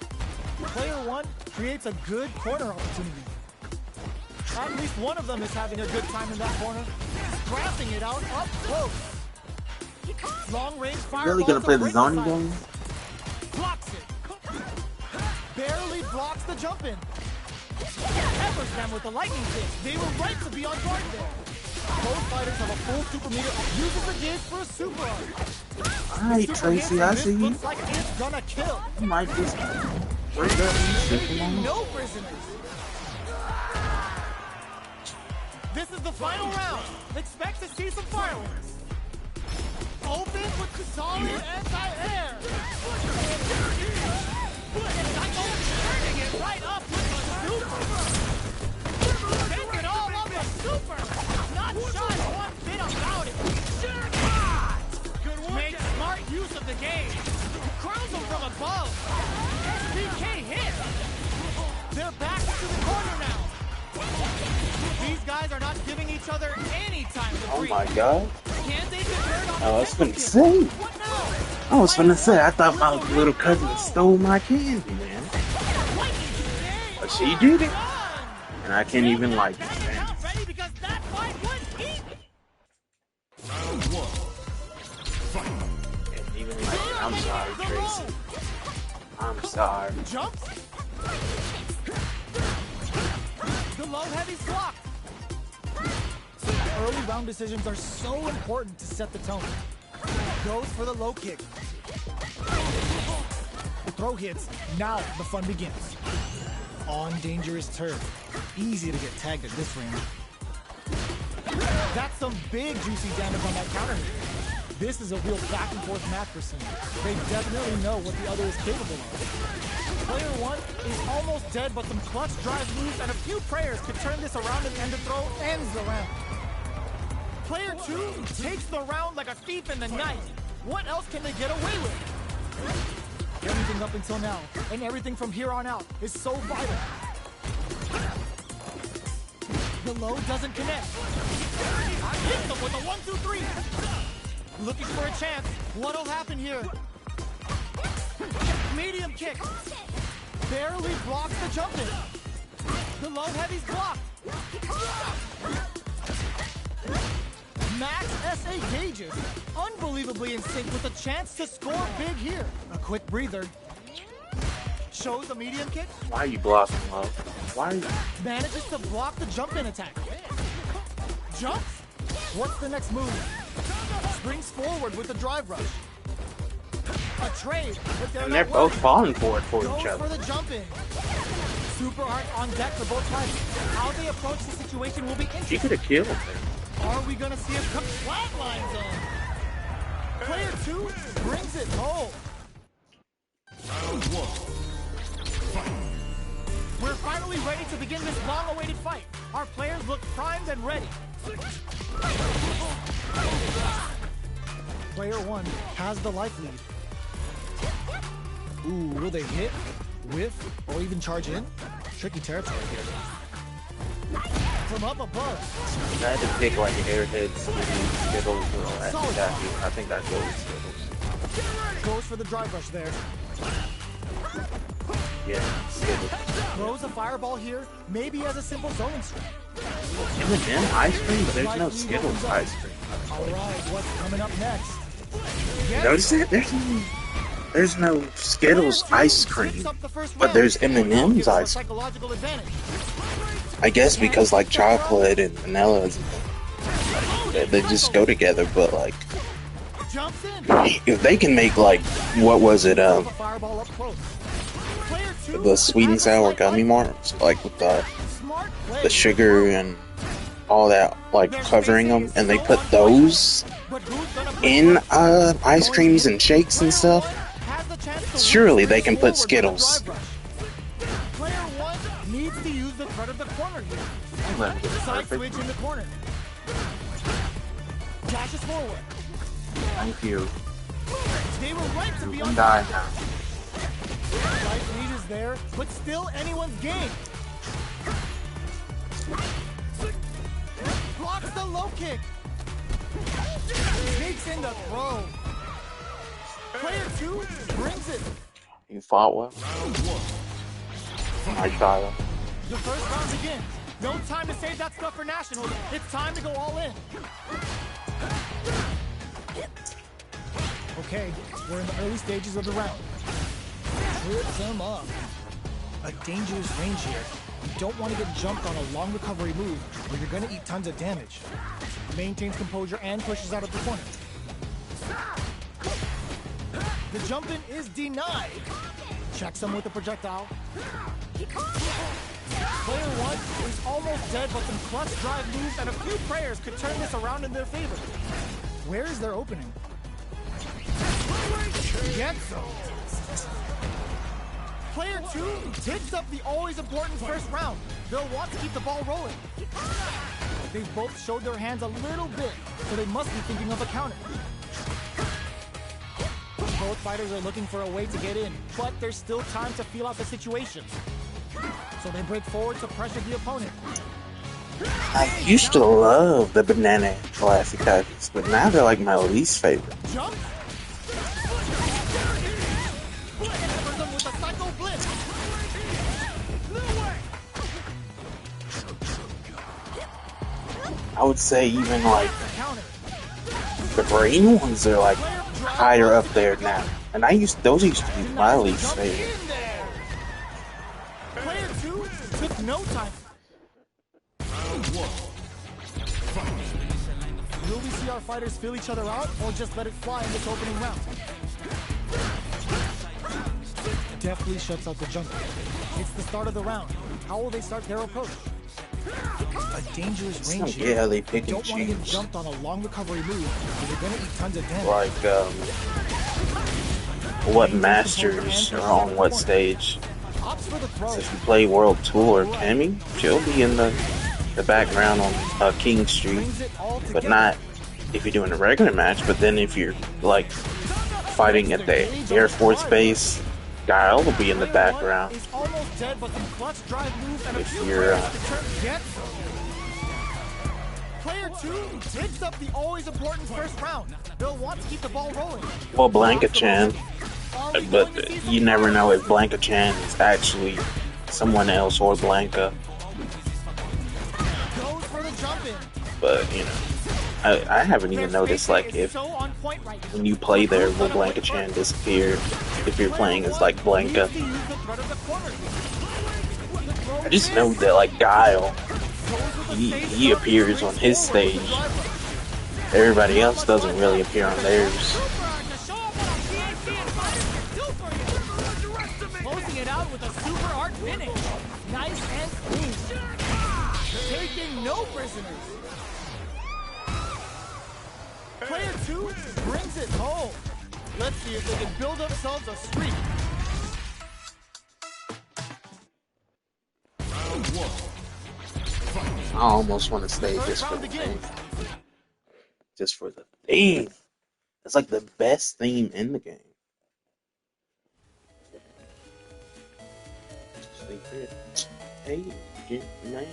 Speaker 2: Player 1 creates a good corner opportunity. At least one of them is having a good time in that corner. Grasping it out up close. Long range fire.
Speaker 1: Really gonna play the zoning game?
Speaker 2: Blocks it. Barely blocks the jump in. Peppers them with the lightning kick. They were right to be on guard there. Both fighters have a full super meter. Uses the gauge for a super arm.
Speaker 1: Alright, Tracy, I see you.
Speaker 2: Looks like it's gonna kill.
Speaker 1: You might just break up
Speaker 2: No prisoners. This is the final round. Expect to see some fireworks. Open with solid anti-air. Turning it right up with the super. Taking all of the super. Not shy one bit about it. Good work. Make smart use of the game. Crowns them from above. SBK hit. They're back to the corner now. These guys are not giving each other any time to breathe.
Speaker 1: Oh my god.
Speaker 2: Can they convert on
Speaker 1: I was finna say.
Speaker 2: What now?
Speaker 1: I was finna say, I thought my little cousin stole my candy, man. But she did it. And I can't even like it, man.
Speaker 2: Ready because that fight was even.
Speaker 3: Round 1. Fight.
Speaker 1: And even like it. I'm sorry, Tracy. I'm sorry.
Speaker 2: Jumps. The low heavy's blocked. Early round decisions are so important to set the tone. Goes for the low kick. The throw hits. Now the fun begins. On dangerous turf. Easy to get tagged at this range. That's some big juicy damage on that counter hit. This is a real back and forth match for Cena. They definitely know what the other is capable of. Player 1 is almost dead, but some clutch drive moves and a few prayers could turn this around and the throw ends the round. Player 2 takes the round like a thief in the night. What else can they get away with? Everything up until now, and everything from here on out, is so vital. The low doesn't connect. Hit them with a 1-2-3. Looking for a chance. What'll happen here? Medium kick. Barely blocks the jump in. The low heavy's blocked. Max SA gauges. Unbelievably in sync with a chance to score big here. A quick breather. Shows a medium kick.
Speaker 1: Why are you blocking, love? Why are you?
Speaker 2: Manages to block the jump in attack. Jumps. What's the next move? Springs forward with the drive rush. A trade, but
Speaker 1: And they're both falling for it for each
Speaker 2: goes
Speaker 1: other.
Speaker 2: for the jump in. Super art on deck for both sides. How they approach the situation will be
Speaker 1: She
Speaker 2: interesting.
Speaker 1: could have killed him.
Speaker 2: Are we gonna see him come flatlines on? Player 2 brings it home.
Speaker 3: Round Round one. Fight.
Speaker 2: We're finally ready to begin this long-awaited fight. Our players look primed and ready. Player 1 has the life lead. Ooh, will they hit, whiff, or even charge in? Tricky territory here. From up above.
Speaker 1: I had to pick like Airheads, Skittles, I think that goes Skittles.
Speaker 2: Goes for the dry brush there.
Speaker 1: Yeah, Skittles.
Speaker 2: Throws a fireball here, maybe as a simple zoning string.
Speaker 1: M&M ice cream, but there's no Skittles ice cream.
Speaker 2: Alright, what's coming up next?
Speaker 1: Notice that? There's no Skittles ice cream, but there's M&M's ice cream. I guess because like chocolate and vanilla, they just go together. But like, if they can make like, what was it? The sweet and sour gummy marks, like with the sugar and all that, like covering them, and they put those in ice creams and shakes and stuff. Surely they can put Skittles.
Speaker 2: Player 1 needs to use the threat of the corner here. Side switch in the corner. Dashes forward.
Speaker 1: Thank you.
Speaker 2: They were right to be on
Speaker 1: Die
Speaker 2: top.
Speaker 1: now.
Speaker 2: Light lead is there, but still anyone's game. Blocks the low kick. Takes in the throw. Player 2 brings it.
Speaker 1: You fought well. I tried.
Speaker 2: The first round begins. No time to save that stuff for nationals. It's time to go all in. Okay, we're in the early stages of the round. Trips him up. A dangerous range here. You don't want to get jumped on a long recovery move where you're going to eat tons of damage. Maintains composure and pushes out of the corner. The jump in is denied. Checks him with a projectile. Player 1 is almost dead, but some clutch drive moves and a few prayers could turn this around in their favor. Where is their opening? Gets him. Player 2 takes up the always important first round. They'll want to keep the ball rolling. They've both showed their hands a little bit, so they must be thinking of a counter. Both fighters are looking for a way to get in, but there's still time to feel out the situation. So they break forward to pressure the opponent.
Speaker 1: I used to love the banana classic tactics, but now they're like my least favorite.
Speaker 2: Jump. With a psycho blitz.
Speaker 1: I would say even like the brain ones are like higher up there now, and those used to be my least favorite.
Speaker 2: Player 2 took no time. Will we see our fighters feel each other out, or just let it fly in this opening round? Deftly shuts out the jungle. It's the start of the round. How will they start their approach? A dangerous range here.
Speaker 1: Yeah, they pick and
Speaker 2: don't want to get
Speaker 1: choose.
Speaker 2: jumped on a long recovery move, or they're going to eat tons of damage.
Speaker 1: Like what masters are on what stage.
Speaker 2: Opts for the throw.
Speaker 1: So if you play World Tour, Cammy, she'll be in the background on King Street,
Speaker 2: Brings it all
Speaker 1: but
Speaker 2: together.
Speaker 1: not if you're doing a regular match. But then if you're like fighting at the Air Force Base, Guile will be in the background.
Speaker 2: Is almost dead, but some clutch drive moves and a
Speaker 1: If
Speaker 2: few
Speaker 1: you're,
Speaker 2: prayers to turn gets him. Player 2 takes up the always important first round. They'll want to keep the ball rolling.
Speaker 1: Well, Blanca-chan, but you never know if Blanca-chan is actually someone else or Blanca.
Speaker 2: Goes for the jump in.
Speaker 1: But you know, I haven't even noticed like if
Speaker 2: So on point right now.
Speaker 1: when you play there will Blanca-chan disappear if you're playing as like Blanca.
Speaker 2: Needs to use the threat of the corner.
Speaker 1: I just know that like Guile, he appears on his stage. Everybody else doesn't really appear on theirs.
Speaker 2: Closing it out with a super art finish. Nice and clean. Taking no prisoners. Player 2 brings it home. Let's see if they can build themselves a streak.
Speaker 1: I almost want to stay just for the theme. Just for the theme. It's like the best theme in the game. Secret agent man.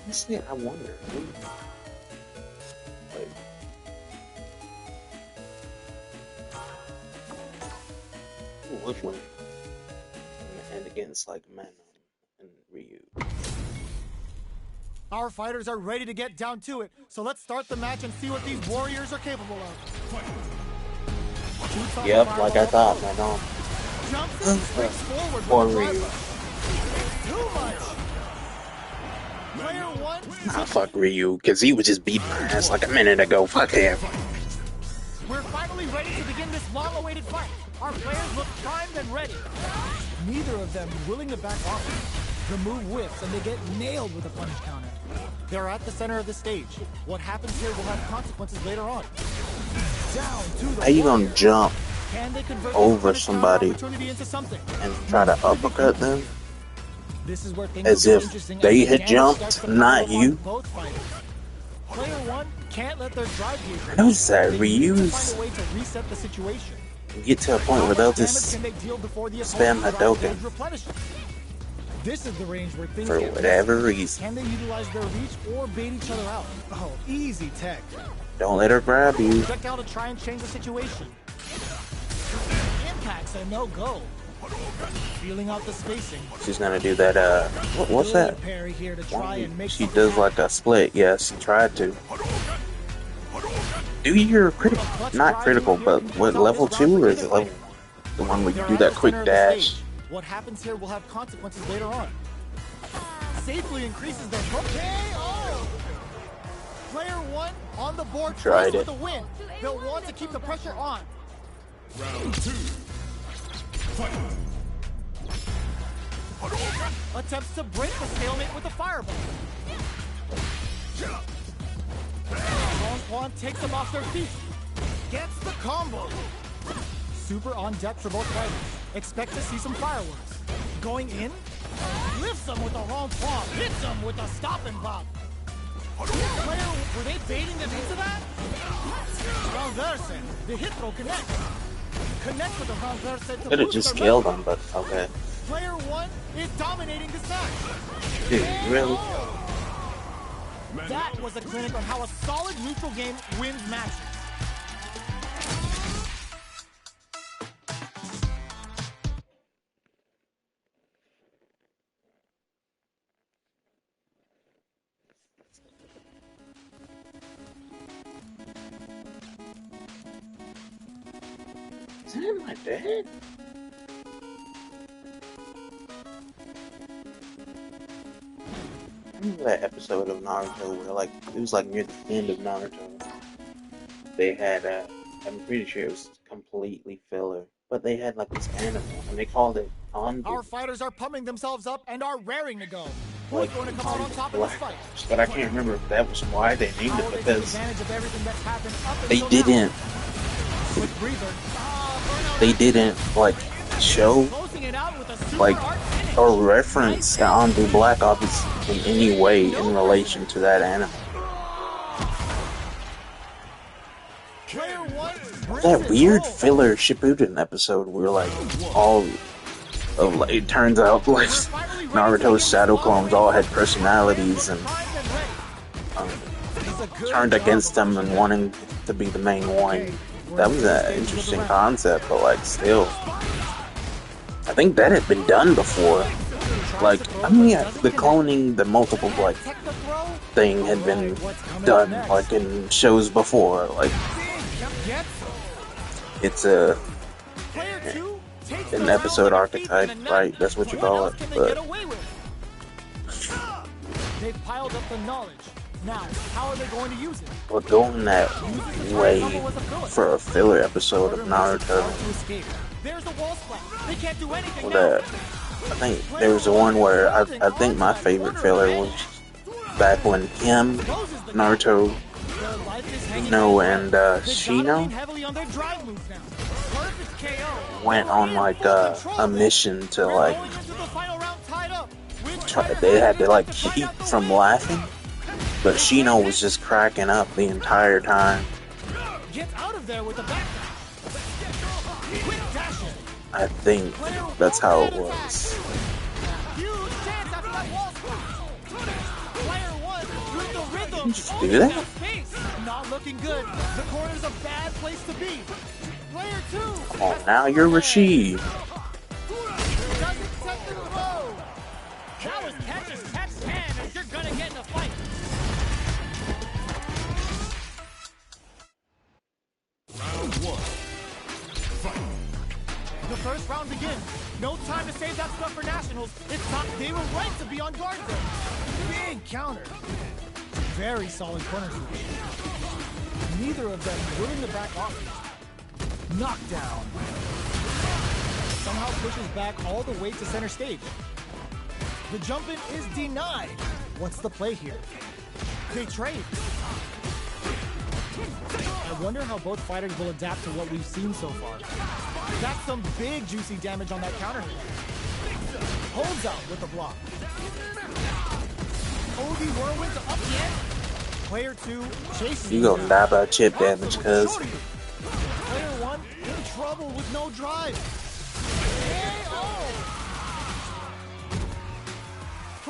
Speaker 1: Honestly, I wonder. Like, who would win? And against like Manon and Ryu.
Speaker 2: Our fighters are ready to get down to it, so let's start the match and see what these warriors are capable of.
Speaker 1: Yep, like I thought, Manon.
Speaker 2: Jumps and swings forward
Speaker 1: Or
Speaker 2: with the
Speaker 1: Ryu.
Speaker 2: driver. Too much. Player one.
Speaker 1: Nah, fuck Ryu, because he was just beating my ass like a minute ago. Fuck him.
Speaker 2: We're finally ready to begin this long-awaited fight. Our players look primed and ready. Neither of them willing to back off. The move whips and they get nailed with a punish counter. They're at the center of the stage. What happens here will have consequences later on. Down to the
Speaker 1: How you gonna
Speaker 2: warrior.
Speaker 1: jump
Speaker 2: Can they convert
Speaker 1: over
Speaker 2: this punish counter
Speaker 1: somebody
Speaker 2: opportunity into something?
Speaker 1: and try to uppercut them?
Speaker 2: This is where things
Speaker 1: As
Speaker 2: will get
Speaker 1: if
Speaker 2: interesting
Speaker 1: they
Speaker 2: as the
Speaker 1: had
Speaker 2: damage
Speaker 1: jumped,
Speaker 2: starts to
Speaker 1: not
Speaker 2: pile up
Speaker 1: you.
Speaker 2: on both fighters. Player one can't let their drive
Speaker 1: I noticed that
Speaker 2: They need to
Speaker 1: Ryu's
Speaker 2: find a way to reset the situation.
Speaker 1: get to a point where they'll
Speaker 2: How much
Speaker 1: just
Speaker 2: damage can they deal before the
Speaker 1: spam
Speaker 2: opponent's
Speaker 1: Hadouken.
Speaker 2: drive gauge replenishes? This is the range where things
Speaker 1: for
Speaker 2: get
Speaker 1: whatever
Speaker 2: risky.
Speaker 1: reason.
Speaker 2: Can they utilize their reach or bait each other out? Oh, easy tech.
Speaker 1: Don't let her grab you.
Speaker 2: Projectile to try and change the situation. Impact's a no-go. Feeling out the spacing.
Speaker 1: She's gonna do that, what's
Speaker 2: Good
Speaker 1: that?
Speaker 2: parry here to try and make
Speaker 1: She
Speaker 2: something
Speaker 1: does
Speaker 2: happen.
Speaker 1: like a split, yes, she tried to. Do your critical, not critical, but what, level 2 or is it level, the one where you do that quick dash?
Speaker 2: What happens here will have consequences later on. Safely increases their KO. Player one on the board
Speaker 1: Tried
Speaker 2: with
Speaker 1: it.
Speaker 2: the win. They'll want to keep the pressure on.
Speaker 3: Round 2. Fight.
Speaker 2: Attempts to break the stalemate with a fireball. Long Quan takes them off their feet. Gets the combo. Super on deck for both fighters. Expect to see some fireworks. Going in. Lifts them with the wrong palm. Hits them with a stop and pop. Player, were they baiting them into that? Renverse. The hit throw connects. Connect with the renverse to
Speaker 1: Could have
Speaker 2: boost
Speaker 1: just
Speaker 2: their
Speaker 1: killed
Speaker 2: rhythm.
Speaker 1: him, but okay.
Speaker 2: Player one is dominating this match.
Speaker 1: Dude, really?
Speaker 2: That was a clinic on how a solid neutral game wins matches.
Speaker 1: Is that my dad? Remember that episode of Naruto where, like, it was like near the end of Naruto. They had, I'm pretty sure it was completely filler, but they had like this animal and they called it Anbu.
Speaker 2: Our fighters are pumping themselves up and are raring to go. Who's
Speaker 1: Like,
Speaker 2: going to come out on top of this fight?
Speaker 1: but I can't remember if that was why they named
Speaker 2: How will
Speaker 1: it,
Speaker 2: they take
Speaker 1: because
Speaker 2: advantage of everything that's happened up
Speaker 1: they
Speaker 2: until
Speaker 1: didn't,
Speaker 2: now? Quick breather. Burnout
Speaker 1: they didn't, like, show,
Speaker 2: closing it out with a super
Speaker 1: like,
Speaker 2: art finish.
Speaker 1: or reference the Anbu Black Ops in any way in relation to that anime.
Speaker 2: Player one brings
Speaker 1: That
Speaker 2: it
Speaker 1: weird
Speaker 2: home.
Speaker 1: filler Shippuden episode where, like, all of, like, it turns out, like, Naruto's shadow clones all had personalities and turned against them and wanting to be the main one. That was an interesting concept, but, like, still, I think that had been done before. Like, I mean, yeah, the cloning, the multiple, like, thing had been done, like, in shows before. Like, it's a an episode archetype, right? That's what you call it. But
Speaker 2: they've piled up the knowledge. Now, how are they going to use it?
Speaker 1: But going that way for a filler episode of Naruto,
Speaker 2: There's the wall splat. They can't do anything
Speaker 1: that I think there was the one where I think my favorite filler was back when him, Naruto, and Shino
Speaker 2: Perfect KO.
Speaker 1: went on like a mission to like
Speaker 2: Going into the final round tied up.
Speaker 1: try. They had to like keep from laughing, but Shino was just cracking up the entire time.
Speaker 2: Gets out of there with a back. Quick dash in.
Speaker 1: I think that's how it was.
Speaker 2: Huge chance after that wall spot. Player one with the rhythm.
Speaker 1: Did you do that?
Speaker 2: Space. Not looking good. The corner's a bad place to be. Player two.
Speaker 1: Come on, now you're Rashid.
Speaker 2: Doesn't set the throw. Now his catch is catch can if you're gonna get in a fight.
Speaker 3: Round one. Fight.
Speaker 2: The first round begins. No time to save that stuff for Nationals. It's time. They were right to be on guard there. Big counter. Very solid corner switch. Neither of them winning the back off. Knockdown. Somehow pushes back all the way to center stage. The jump in is denied. What's the play here? They trade. I wonder how both fighters will adapt to what we've seen so far. That's some big juicy damage on that counter hit. Holds out with the block. Odie Whirlwind to up again. Player two chases.
Speaker 1: You gonna die by chip damage, cuz.
Speaker 2: Player one in trouble with no drive. KO.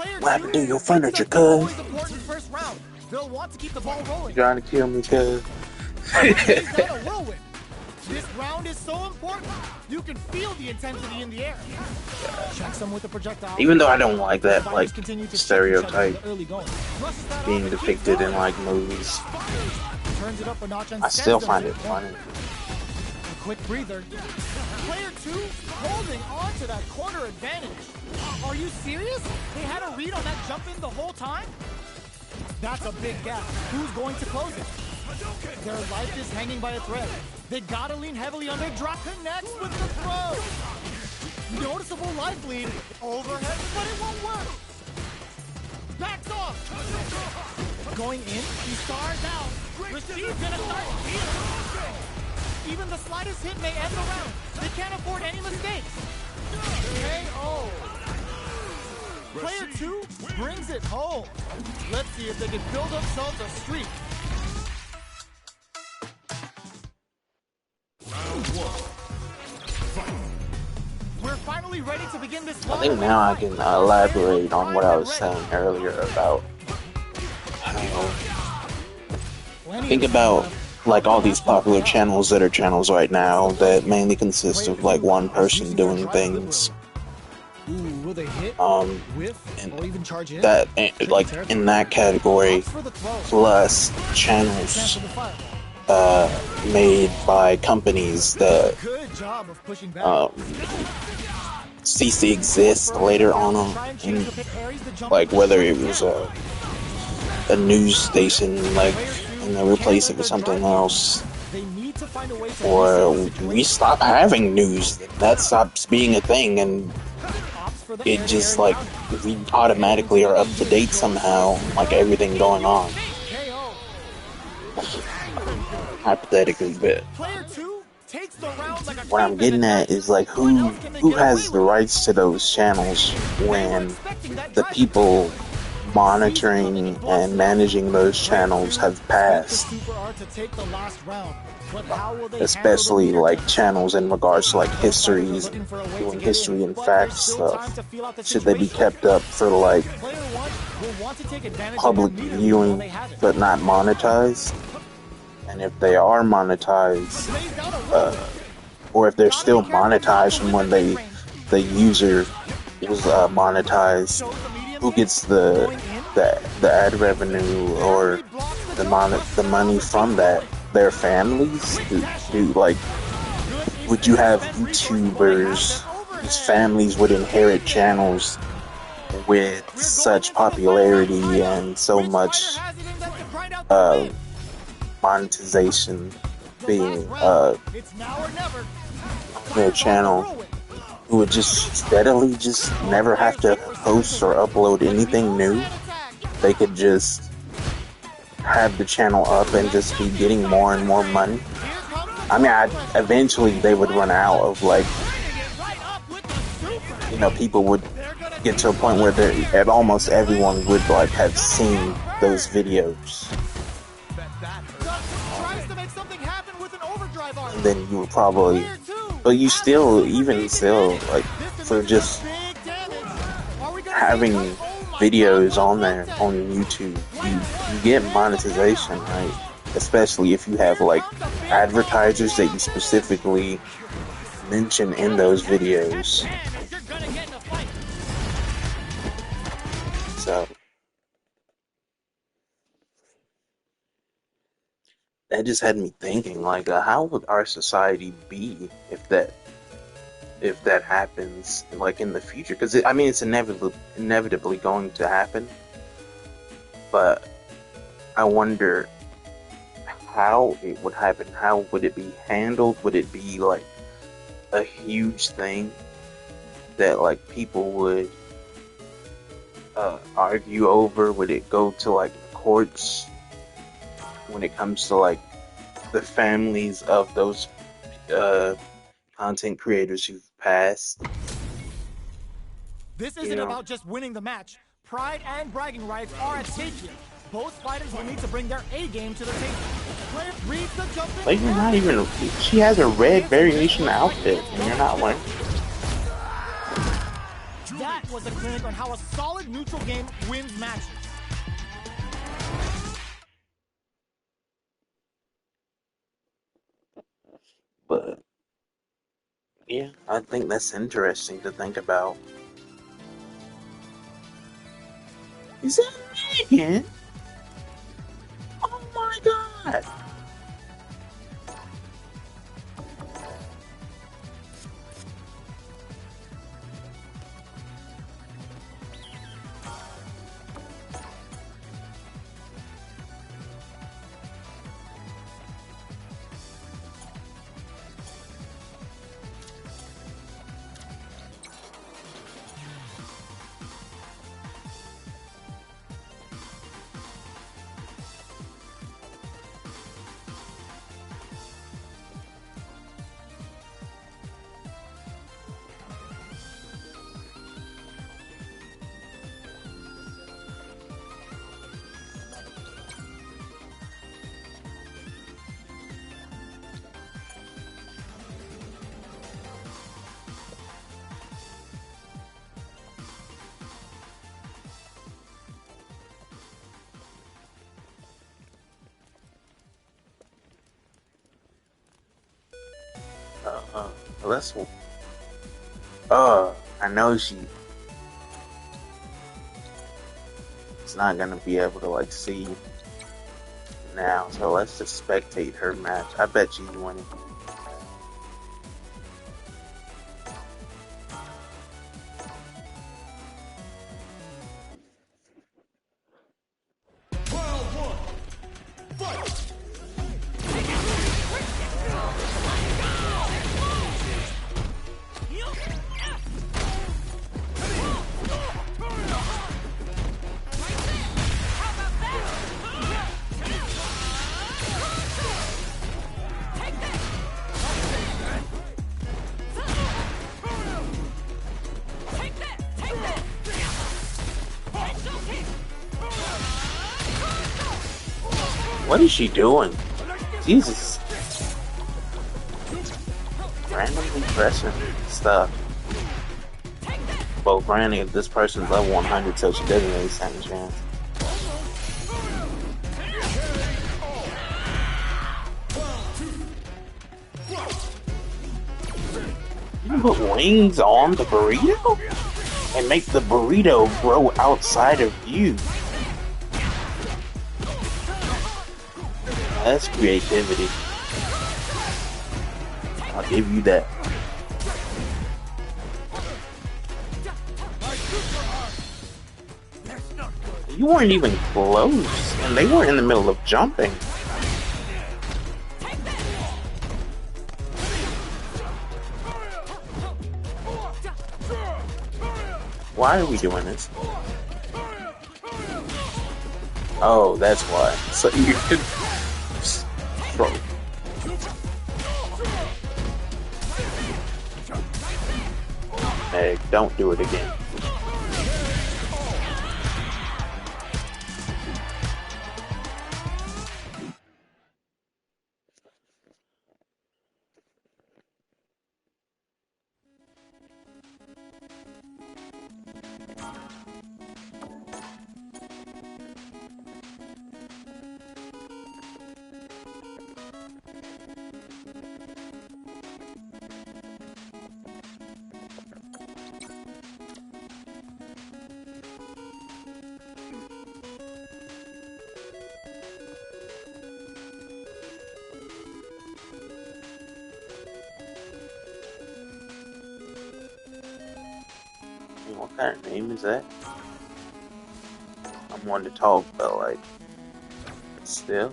Speaker 2: Player
Speaker 1: What happened
Speaker 2: two
Speaker 1: to your
Speaker 2: takes
Speaker 1: furniture,
Speaker 2: the
Speaker 1: cuz?
Speaker 2: always important first round. They'll want to keep the ball rolling.
Speaker 1: You trying to kill me, cuz?
Speaker 2: He's got a whirlwind. This round is so important. You can feel the intensity in the air. Checks him with a projectile.
Speaker 1: Even though I don't like that like
Speaker 2: Fighters continue to
Speaker 1: stereotype
Speaker 2: check each other early going. Rushes that
Speaker 1: being
Speaker 2: off,
Speaker 1: depicted
Speaker 2: keeps
Speaker 1: in
Speaker 2: going.
Speaker 1: like movies,
Speaker 2: Turns it up a notch and
Speaker 1: I still
Speaker 2: sends
Speaker 1: find
Speaker 2: them
Speaker 1: it
Speaker 2: to the corner.
Speaker 1: funny.
Speaker 2: A quick breather. Player two holding on to that corner advantage. Are you serious? They had a read on that jump in the whole time? That's a big gap. Who's going to close it? Their life is hanging by a thread. They gotta lean heavily on their drop. Connects with the throw. Noticeable life lead. Overhead, but it won't work. Backs off. Going in, he stars out. Rashid's gonna start healing. Even the slightest hit may end the round. They can't afford any mistakes. KO. Player two brings it home. Let's see if they can build themselves a streak.
Speaker 3: Round one. Fight.
Speaker 2: We're finally ready to begin this.
Speaker 1: I think now I can elaborate on what I was saying earlier about how think about like all these popular channels that are channels right now that mainly consist of like one person doing things.
Speaker 2: Ooh, will they hit? Whiff,
Speaker 1: And
Speaker 2: or even charge in?
Speaker 1: that like in that category, plus channels made by companies that
Speaker 2: Good job of pushing back.
Speaker 1: cease to exist later on, and like whether it was a news station, like, and they replace it with something else,
Speaker 2: They need to find a way to
Speaker 1: or
Speaker 2: reset the
Speaker 1: we
Speaker 2: situation.
Speaker 1: stop having news, that stops being a thing, and
Speaker 2: Opts for the
Speaker 1: it
Speaker 2: air
Speaker 1: just
Speaker 2: carry
Speaker 1: like
Speaker 2: down.
Speaker 1: we automatically are up to date somehow, like everything going on,
Speaker 2: KO.
Speaker 1: hypothetically. But
Speaker 2: Player two takes the round like a
Speaker 1: what I'm getting at is like who has the rights to those channels when the people monitoring and managing those channels have passed, especially like channels in regards to like histories, doing history and fact stuff. Should they be kept up for like public viewing but not monetized? And if they are monetized, or if they're still monetized from when the user was monetized, who gets the ad revenue or the money from that? Their families? Like, would you have YouTubers whose families would inherit channels with such popularity and so much monetization being their channel, who would just steadily just never have to post or upload anything new? They could just have the channel up and just be getting more and more money. I mean, eventually they would run out of like, you know, people would get to a point where almost everyone would like have seen those videos. And then you would probably, but you still, even still, like, for just having videos on there on YouTube, you get monetization, right? Especially if you have like advertisers that you specifically mention in those videos. So that just had me thinking, like, how would our society be if that happens, like, in the future? Because I mean, it's inevitably going to happen, but I wonder how it would happen. How would it be handled? Would it be like a huge thing that like people would argue over? Would it go to like the courts when it comes to like the families of those content creators who've passed?
Speaker 2: This isn't about just winning the match. Pride and bragging rights are at stake here. Both fighters will need to bring their A game to the table. Player reads the jumping.
Speaker 1: Like, you're not even. She has a red variation outfit, and you're not wearing.
Speaker 2: That was a clinic on how a solid neutral game wins matches.
Speaker 1: But yeah, I think that's interesting to think about. Is that Megan? Oh my god! Let's. I know she's not gonna be able to like see now, so let's just spectate her match. I bet she's winning. What is she doing? Jesus. Randomly pressing stuff. Well, granted, this person's level 100, so she doesn't really stand a chance. You can put wings on the burrito? And make the burrito grow outside of you. That's creativity. I'll give you that. You weren't even close, and they were in the middle of jumping. Why are we doing this? Oh, that's why. So you could throw. Meg. Don't do it again. What kind of name is that? I'm one to talk, but like, still.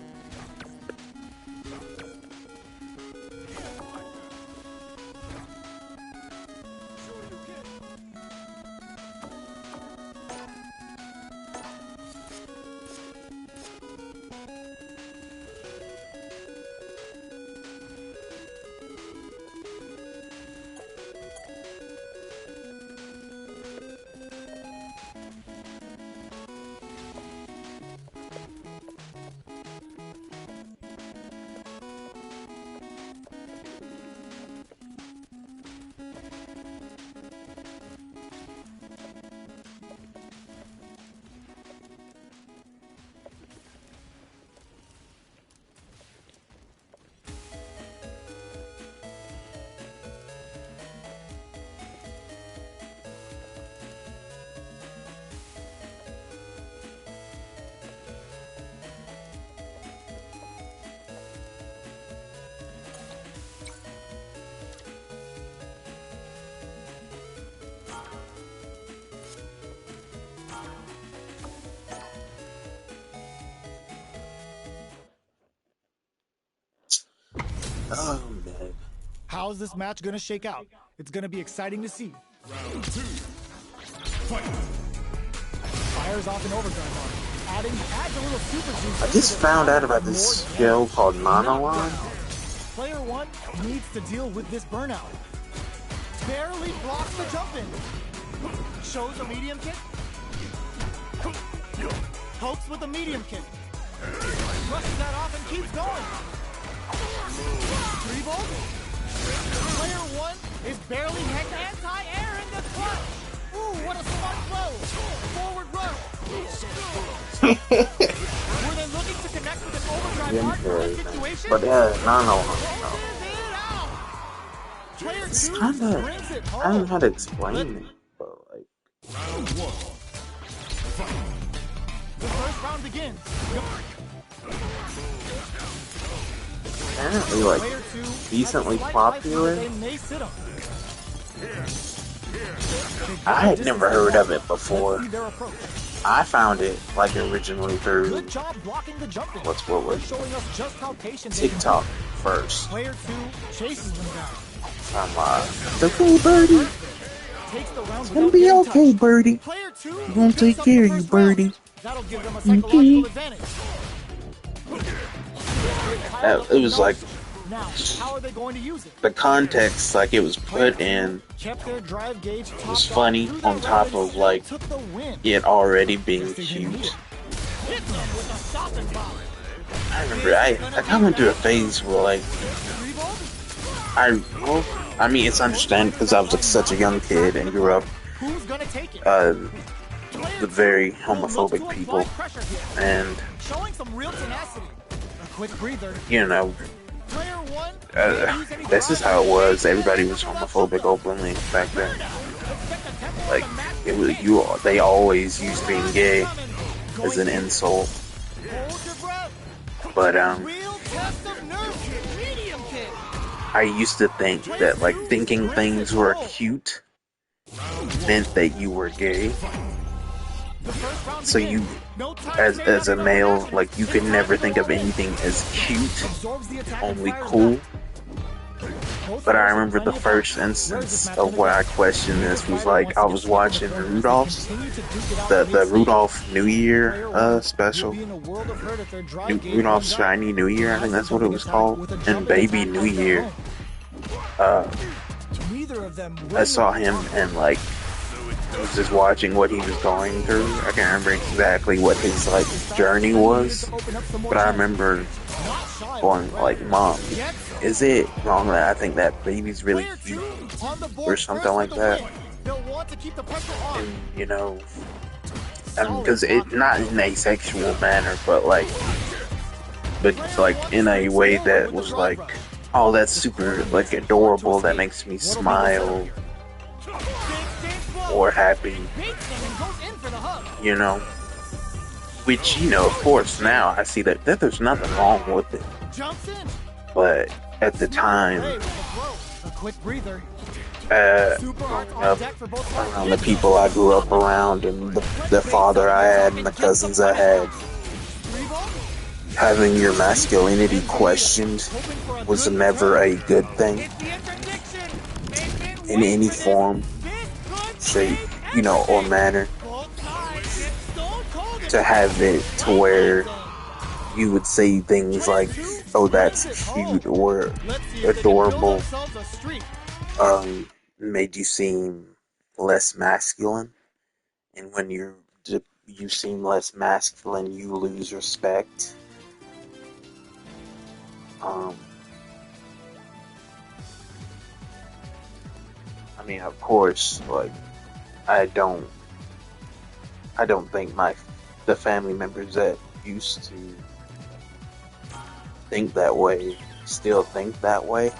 Speaker 1: Oh, man.
Speaker 2: How's this match gonna shake out? It's gonna be exciting to see.
Speaker 3: Round 2. Fight.
Speaker 2: Fires off an overdrive arm. Adds a little super juice.
Speaker 1: I just found out about this skill called Monoline.
Speaker 2: Player 1 needs to deal with this burnout. Barely blocks the jump in. Shows a medium kick. Pokes with a medium kick. Brushes that off and keeps going. Dribble. Player 1 is barely anti-air in the clutch. Ooh, what a smart throw. Forward rush. Were they looking to connect with an overdrive arc in this situation?
Speaker 1: But no.
Speaker 2: Player
Speaker 1: It's
Speaker 2: 2
Speaker 1: kind of,
Speaker 2: brings it
Speaker 1: I don't know
Speaker 2: home.
Speaker 1: how to explain it, but like,
Speaker 3: Round 1. Fight.
Speaker 2: The first round begins.
Speaker 1: apparently like
Speaker 2: Player 2
Speaker 1: decently
Speaker 2: has a slight
Speaker 1: popular.
Speaker 2: life lead, they may sit 'em.
Speaker 1: I had never heard of it
Speaker 2: Let's
Speaker 1: before.
Speaker 2: see their approach.
Speaker 1: I found it like originally through
Speaker 2: Good job blocking the jump in.
Speaker 1: what
Speaker 2: They're
Speaker 1: was
Speaker 2: showing us just how patient they can
Speaker 1: TikTok
Speaker 2: be.
Speaker 1: first.
Speaker 2: Player 2 chases them down.
Speaker 1: From it's okay, birdie.
Speaker 2: Takes the round
Speaker 1: It's gonna
Speaker 2: without
Speaker 1: be
Speaker 2: getting
Speaker 1: okay,
Speaker 2: touched.
Speaker 1: birdie.
Speaker 2: Player 2
Speaker 1: I'm gonna
Speaker 2: picks
Speaker 1: take
Speaker 2: up
Speaker 1: care
Speaker 2: the
Speaker 1: of you,
Speaker 2: first round.
Speaker 1: birdie.
Speaker 2: That'll give them a psychological advantage.
Speaker 1: It was like
Speaker 2: Now, how are they going to use it?
Speaker 1: the context, like it was put in,
Speaker 2: Kept their drive gauge
Speaker 1: was
Speaker 2: topped
Speaker 1: funny
Speaker 2: off through
Speaker 1: on
Speaker 2: that
Speaker 1: top
Speaker 2: round and
Speaker 1: of
Speaker 2: still
Speaker 1: like
Speaker 2: took the win.
Speaker 1: it already being
Speaker 2: Guess they didn't need
Speaker 1: cute.
Speaker 2: it. Hit them with a stop and bomb.
Speaker 1: I remember I kind of went through a phase where like I mean it's understandable because I was like such a young kid and grew up
Speaker 2: Who's gonna take it?
Speaker 1: the very homophobic people, and
Speaker 2: Showing some real tenacity. A quick breather.
Speaker 1: you know
Speaker 2: Player 1.
Speaker 1: this is how it was. Everybody was homophobic openly back then. Like it was they always used being gay as an insult.
Speaker 2: Hold your breath.
Speaker 1: But
Speaker 2: Real test of nerve kick. Medium kick.
Speaker 1: I used to think that like thinking things were cute meant that you were gay.
Speaker 2: The first round
Speaker 1: So
Speaker 2: begins.
Speaker 1: you,
Speaker 2: No time
Speaker 1: as
Speaker 2: to
Speaker 1: a
Speaker 2: save up
Speaker 1: male,
Speaker 2: for
Speaker 1: like you could never think of anything as cute,
Speaker 2: Absorbs the attack and
Speaker 1: only
Speaker 2: fires
Speaker 1: cool.
Speaker 2: back. Both
Speaker 1: But I
Speaker 2: players
Speaker 1: remember
Speaker 2: have
Speaker 1: the
Speaker 2: plenty of
Speaker 1: first
Speaker 2: time. Where's
Speaker 1: instance
Speaker 2: this match
Speaker 1: of
Speaker 2: gonna
Speaker 1: where
Speaker 2: go?
Speaker 1: I questioned this was like I was watching Rudolph's
Speaker 2: Continue to duke it out
Speaker 1: the
Speaker 2: for lead.
Speaker 1: Rudolph New Year
Speaker 2: Player 1 will
Speaker 1: special.
Speaker 2: be in a world of hurt if their drive gauge
Speaker 1: Rudolph's
Speaker 2: runs out.
Speaker 1: Shiny New Year, I think that's what it was
Speaker 2: Attack
Speaker 1: called,
Speaker 2: with a
Speaker 1: and
Speaker 2: jumping
Speaker 1: Baby
Speaker 2: attack
Speaker 1: New
Speaker 2: comes back
Speaker 1: Year.
Speaker 2: home. To me, neither of them
Speaker 1: I saw him and like I was just watching what he was going through. I can't remember exactly what his like journey was, but I remember going like, "Mom, is it wrong that I think that baby's really cute or something like that?" And you know, I mean, because it not in a sexual manner, but like in a way that was like, "Oh, that's super like adorable. That makes me smile or happy," you know. Which, you know, of course, now I see that there's nothing wrong with it. But at the time, growing up around the people I grew up around and the father I had and the cousins I had, having your masculinity questioned was never a good thing in any form, shape, you know, or manner. To have it to where you would say things like, "Oh, that's cute" or "adorable," made you seem less masculine. And when you seem less masculine, you lose respect. I mean, of course, like I don't think the family members that used to think that way still think that way,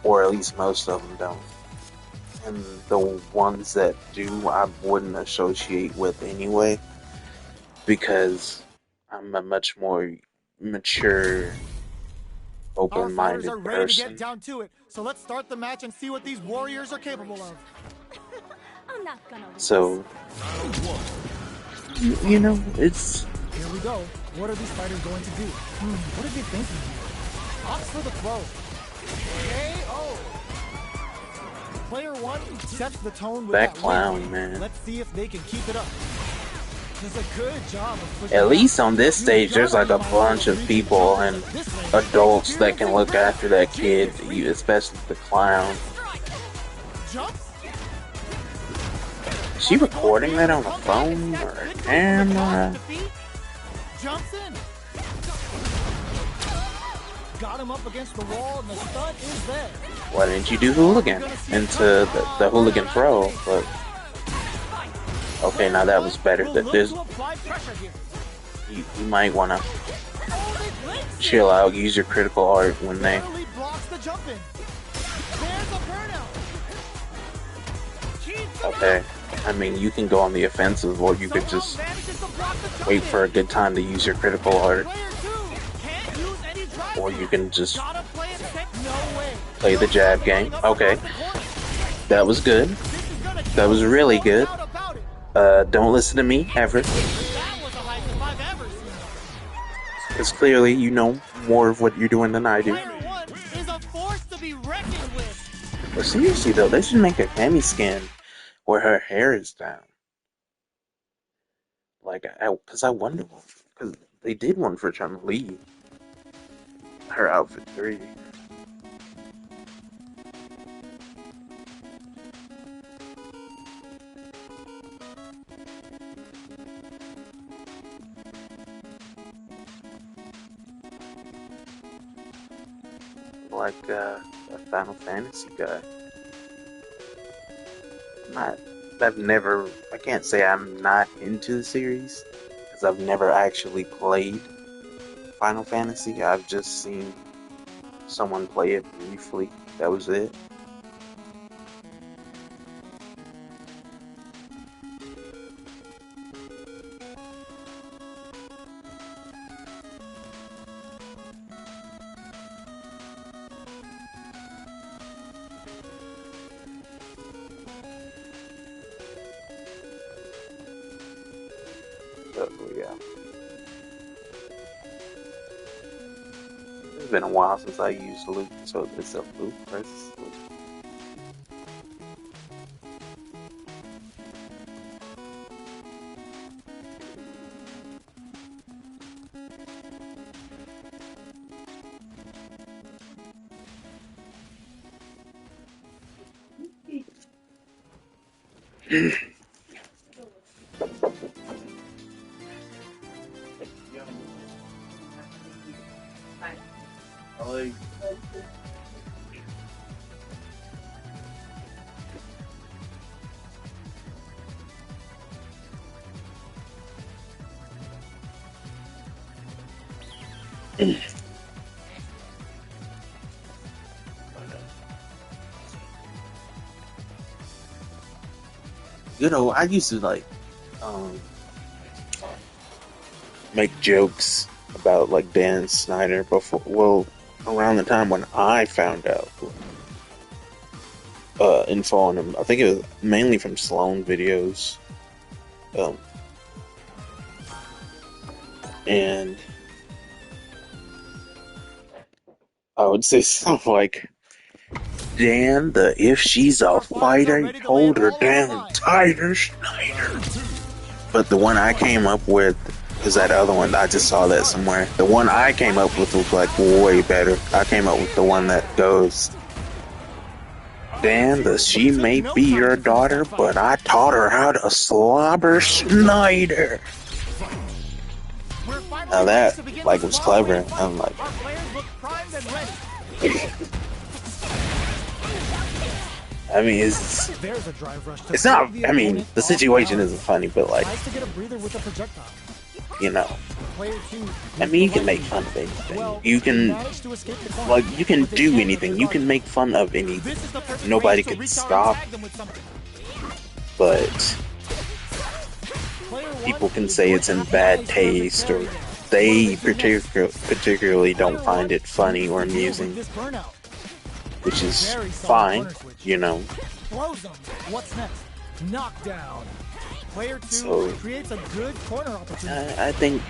Speaker 1: or at least most of them don't. And the ones that do, I wouldn't associate with anyway, because I'm a much more mature, open-minded
Speaker 2: are ready to
Speaker 1: person.
Speaker 2: get down to it. So let's start the match and see what these warriors are capable of.
Speaker 5: I'm not gonna lose.
Speaker 1: So, you know, it's...
Speaker 2: Here we go. What are these fighters going to do? What are they thinking here? Ops for the throw. KO. Player one sets the tone with
Speaker 1: that
Speaker 2: that
Speaker 1: clown,
Speaker 2: win.
Speaker 1: man.
Speaker 2: Let's see if they can keep it up. Does a good job of
Speaker 1: At least on this stage, there's like a bunch of people and adults that can look after that kid, especially the clown. Is she recording that on a phone or a camera?
Speaker 2: Jumps in. Got him up against the wall, and the stud is there.
Speaker 1: Why didn't you do hooligan into the hooligan throw? But okay, now that was better. That there's you might want to chill out, use your critical art when they. Okay, I mean you can go on the offensive, or you could just wait for a good time to use your critical art, or you can just play the jab game. Okay, that was good. That was really good. Don't listen to me ever, because clearly you know more of what you're doing than I do. But seriously though, they should make a Cammy skin where her hair is down. Like, because I wonder, because they did one for Chun-Li. Her outfit 3. Like a Final Fantasy guy. I can't say I'm not into the series, because I've never actually played Final Fantasy. I've just seen someone play it briefly. That was it. So, yeah. It's been a while since I used loot, so it's a loot versus loot. You know, I used to like make jokes about like Dan Snyder before. Well, around the time when I found out info on him, I think it was mainly from Sloan videos. And I would say stuff like, Dan, if she's a fighter, hold her down tighter, Snyder. But the one I came up with is that other one. I just saw that somewhere. The one I came up with was like way better. I came up with the one that goes, Dan, she may be your daughter, but I taught her how to slobber Snyder. Now that like was clever. I'm like, I mean, it's not. I mean, the situation isn't funny, but like, you know, I mean, you can make fun of anything. You can, like, you can do anything. You can make fun of anything. Nobody can stop. But people can say it's in bad taste, or they particularly don't find it funny or amusing, which is fine, you know.
Speaker 2: What's next? Knockdown. Player 2
Speaker 1: So,
Speaker 2: creates a good corner opportunity.
Speaker 1: I think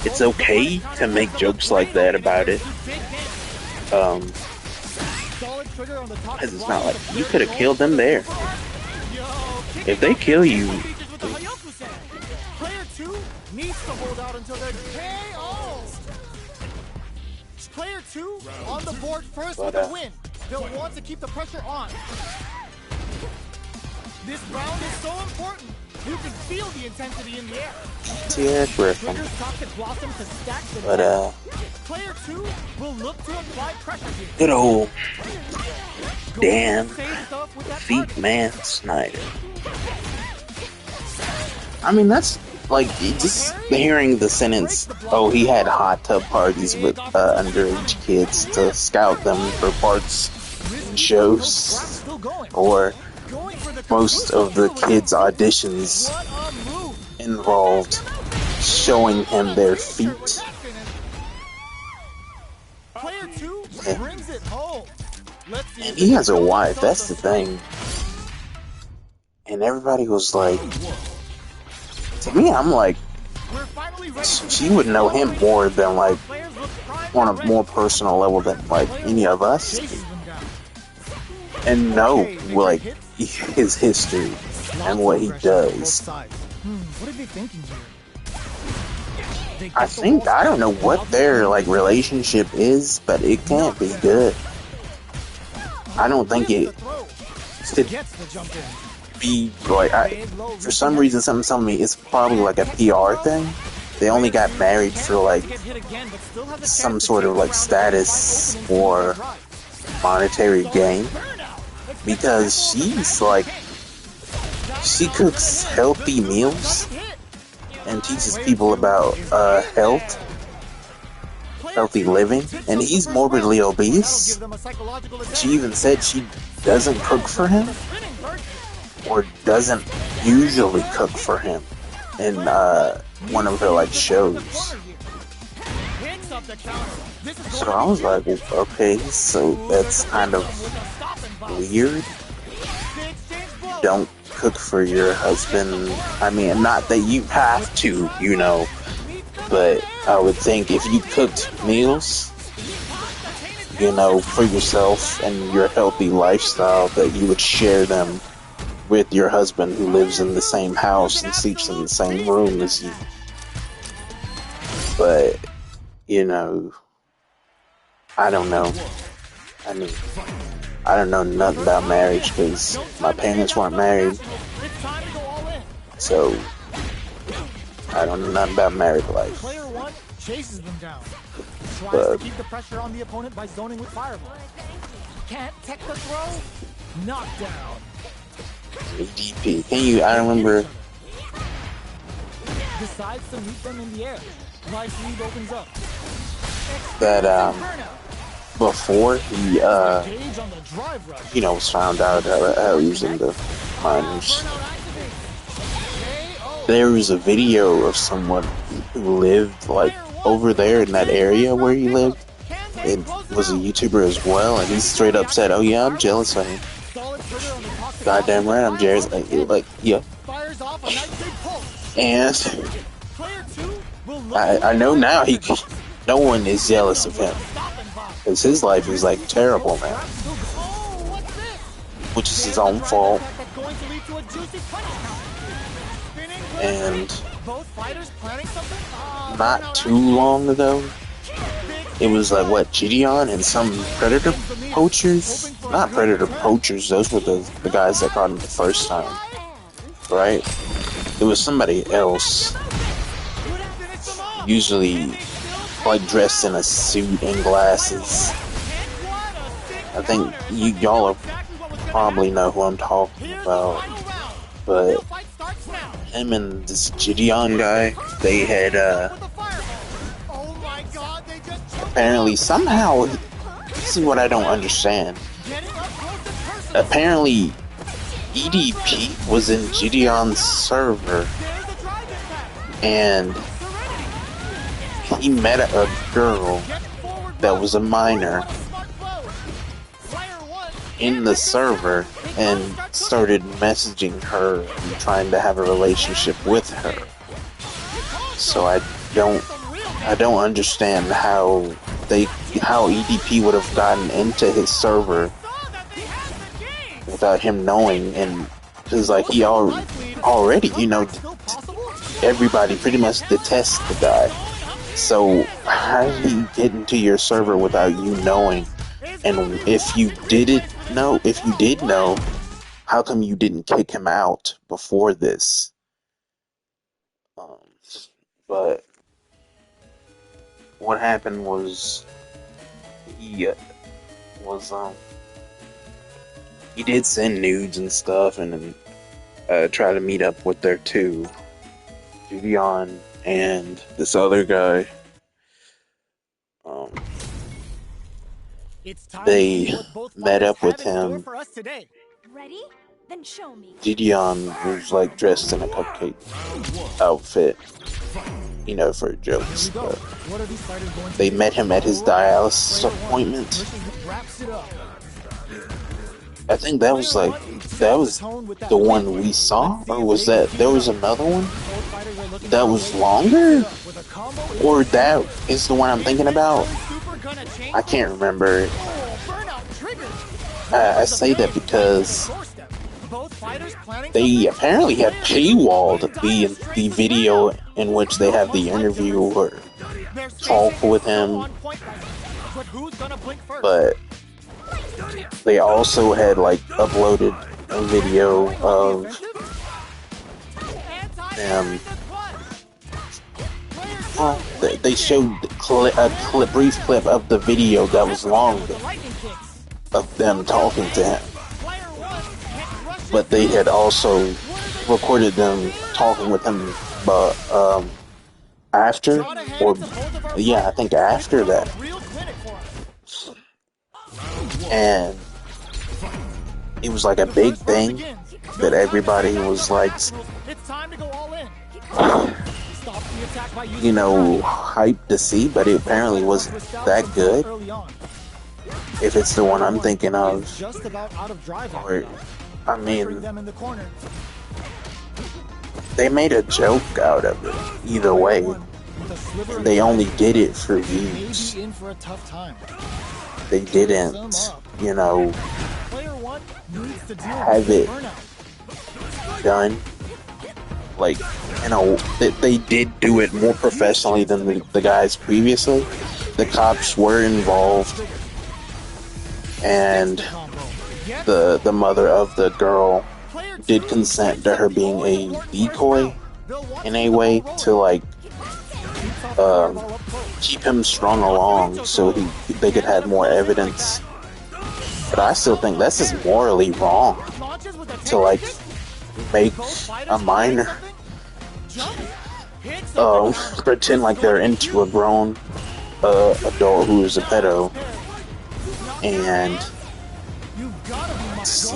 Speaker 1: it's okay to make jokes like that about it. Because it's not like you could have killed them there. If they kill you,
Speaker 2: Player 2 needs to hold out until they're KO. Player 2 on the board first with a win. They'll want to keep the pressure on. This round is so important. You can feel the intensity in the air.
Speaker 1: yeah, Griffin. But
Speaker 2: Player 2 will look to apply pressure here.
Speaker 1: good old Dan Feet Man Snyder. I mean, that's like just hearing the sentence. Oh, he had hot tub parties with underage kids to scout them for parts in shows, or most of the kids' auditions involved showing him their feet. And he has a wife, that's the thing. And everybody was like, to me, I'm like, she would know him more than like on a more personal level than like any of us, and know like his history and what he does. I don't know what their like relationship is, but it can't be good. I don't think it should be like, for some reason something's telling me it's probably like a PR thing. They only got married for like some sort of like status or monetary gain, because she's like, she cooks healthy meals and teaches people about healthy living, and he's morbidly obese. She even said she doesn't cook for him, or doesn't usually cook for him in one of her like shows. So I was like, okay, so that's kind of weird. Don't cook for your husband. I mean, not that you have to, you know, but I would think if you cooked meals, you know, for yourself and your healthy lifestyle, that you would share them with your husband who lives in the same house and sleeps in the same room as you. But, you know, I don't know. I mean, I don't know nothing about marriage because my parents weren't married. So I don't know nothing about married life.
Speaker 2: Player 1 chases them down. Tries
Speaker 1: But
Speaker 2: to keep the pressure on the opponent by zoning with Fireball. Can't tech the throw. Knockdown.
Speaker 1: ADP. Can you? I remember
Speaker 2: Decides to meet them in the air. Life lead opens up.
Speaker 1: that before he
Speaker 2: Gauge on the drive rush.
Speaker 1: was found out how he was into minors. There was a video of someone who lived like over there in that area where he lived. It was a YouTuber as well, and he straight up said, "Oh yeah, I'm jealous of him." Goddamn right, I'm jealous. Like yeah. And I know now no one is jealous of him, because his life is like terrible now, which is his own fault. And not too long ago, it was like what, Gideon and some predator poachers? Not predator poachers, those were the guys that caught him the first time, right? It was somebody else, usually like dressed in a suit and glasses. I think y'all probably know who I'm talking about, but him and this Gideon guy, they had apparently somehow, this is what I don't understand. Apparently EDP was in Gideon's server, and he met a girl that was a minor in the server and started messaging her and trying to have a relationship with her. So I don't understand how EDP would have gotten into his server without him knowing, and because like he already everybody pretty much detests the guy. So how did he get into your server without you knowing? And if you did know, how come you didn't kick him out before this? But what happened was he did send nudes and stuff, and try to meet up with their two, Gideon and this other guy. They met up with him.
Speaker 5: Ready? Then show me.
Speaker 1: Gideon was like dressed in a cupcake outfit, for jokes. But they met him at his dialysis appointment. I think that was the one we saw, or was there was another one that was longer, or that is the one I'm thinking about? I can't remember. I say that because they apparently had paywalled the video in which they have the interview or talk with him, but they also had like uploaded a video of them. Well, they showed a brief clip of the video that was longer of them talking to him, but they had also recorded them talking with him, but after, or yeah, I think after that. And it was like a big thing that everybody was like, hyped to see, but it apparently wasn't that good. If it's the one I'm thinking of, or, I mean, they made a joke out of it. Either way, they only did it for views. They didn't, have it done. Like, they did do it more professionally than the guys previously. The cops were involved, and the mother of the girl did consent to her being a decoy in a way to like keep him strung along so they could have more evidence. But I still think that's just morally wrong to like make a minor pretend like they're into a grown adult who is a pedo and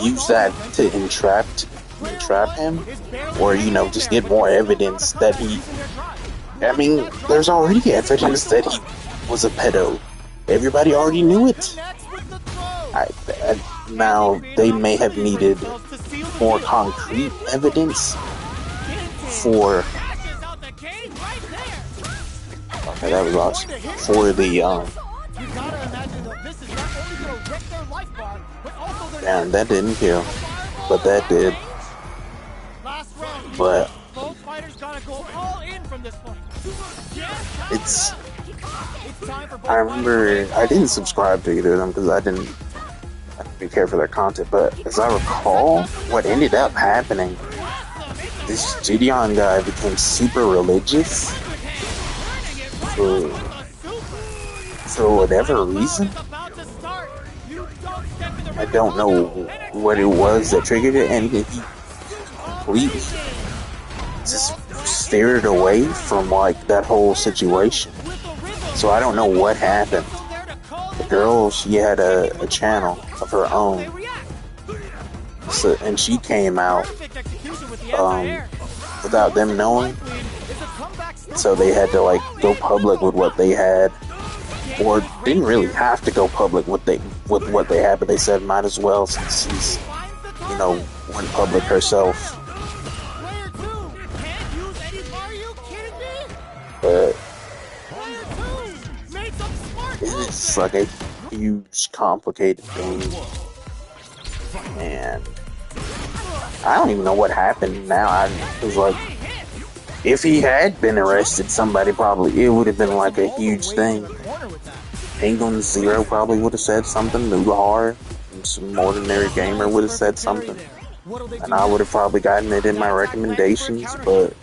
Speaker 1: use that to entrap him, or just get more evidence that he. I mean, there's already evidence that he was a pedo. Everybody already knew it. Now they may have needed more concrete evidence for. Okay, that was awesome. For the damn, that didn't kill, but that did. But I remember I didn't subscribe to either of them because I didn't really care for their content. But as I recall, what ended up happening, this Gideon guy became super religious for whatever reason. I don't know what it was that triggered it, and he completely just steered away from like that whole situation. So I don't know what happened. The girl, she had a channel of her own, and she came out without them knowing. So they had to like go public with what they had, or didn't really have to go public with what they had, but they said might as well since she's went public herself. But it's like a huge, complicated thing, and I don't even know what happened now. It was like, if he had been arrested, it would have been like a huge thing. England Zero probably would have said something. Noodlehar, some ordinary gamer would have said something, and I would have probably gotten it in my recommendations, but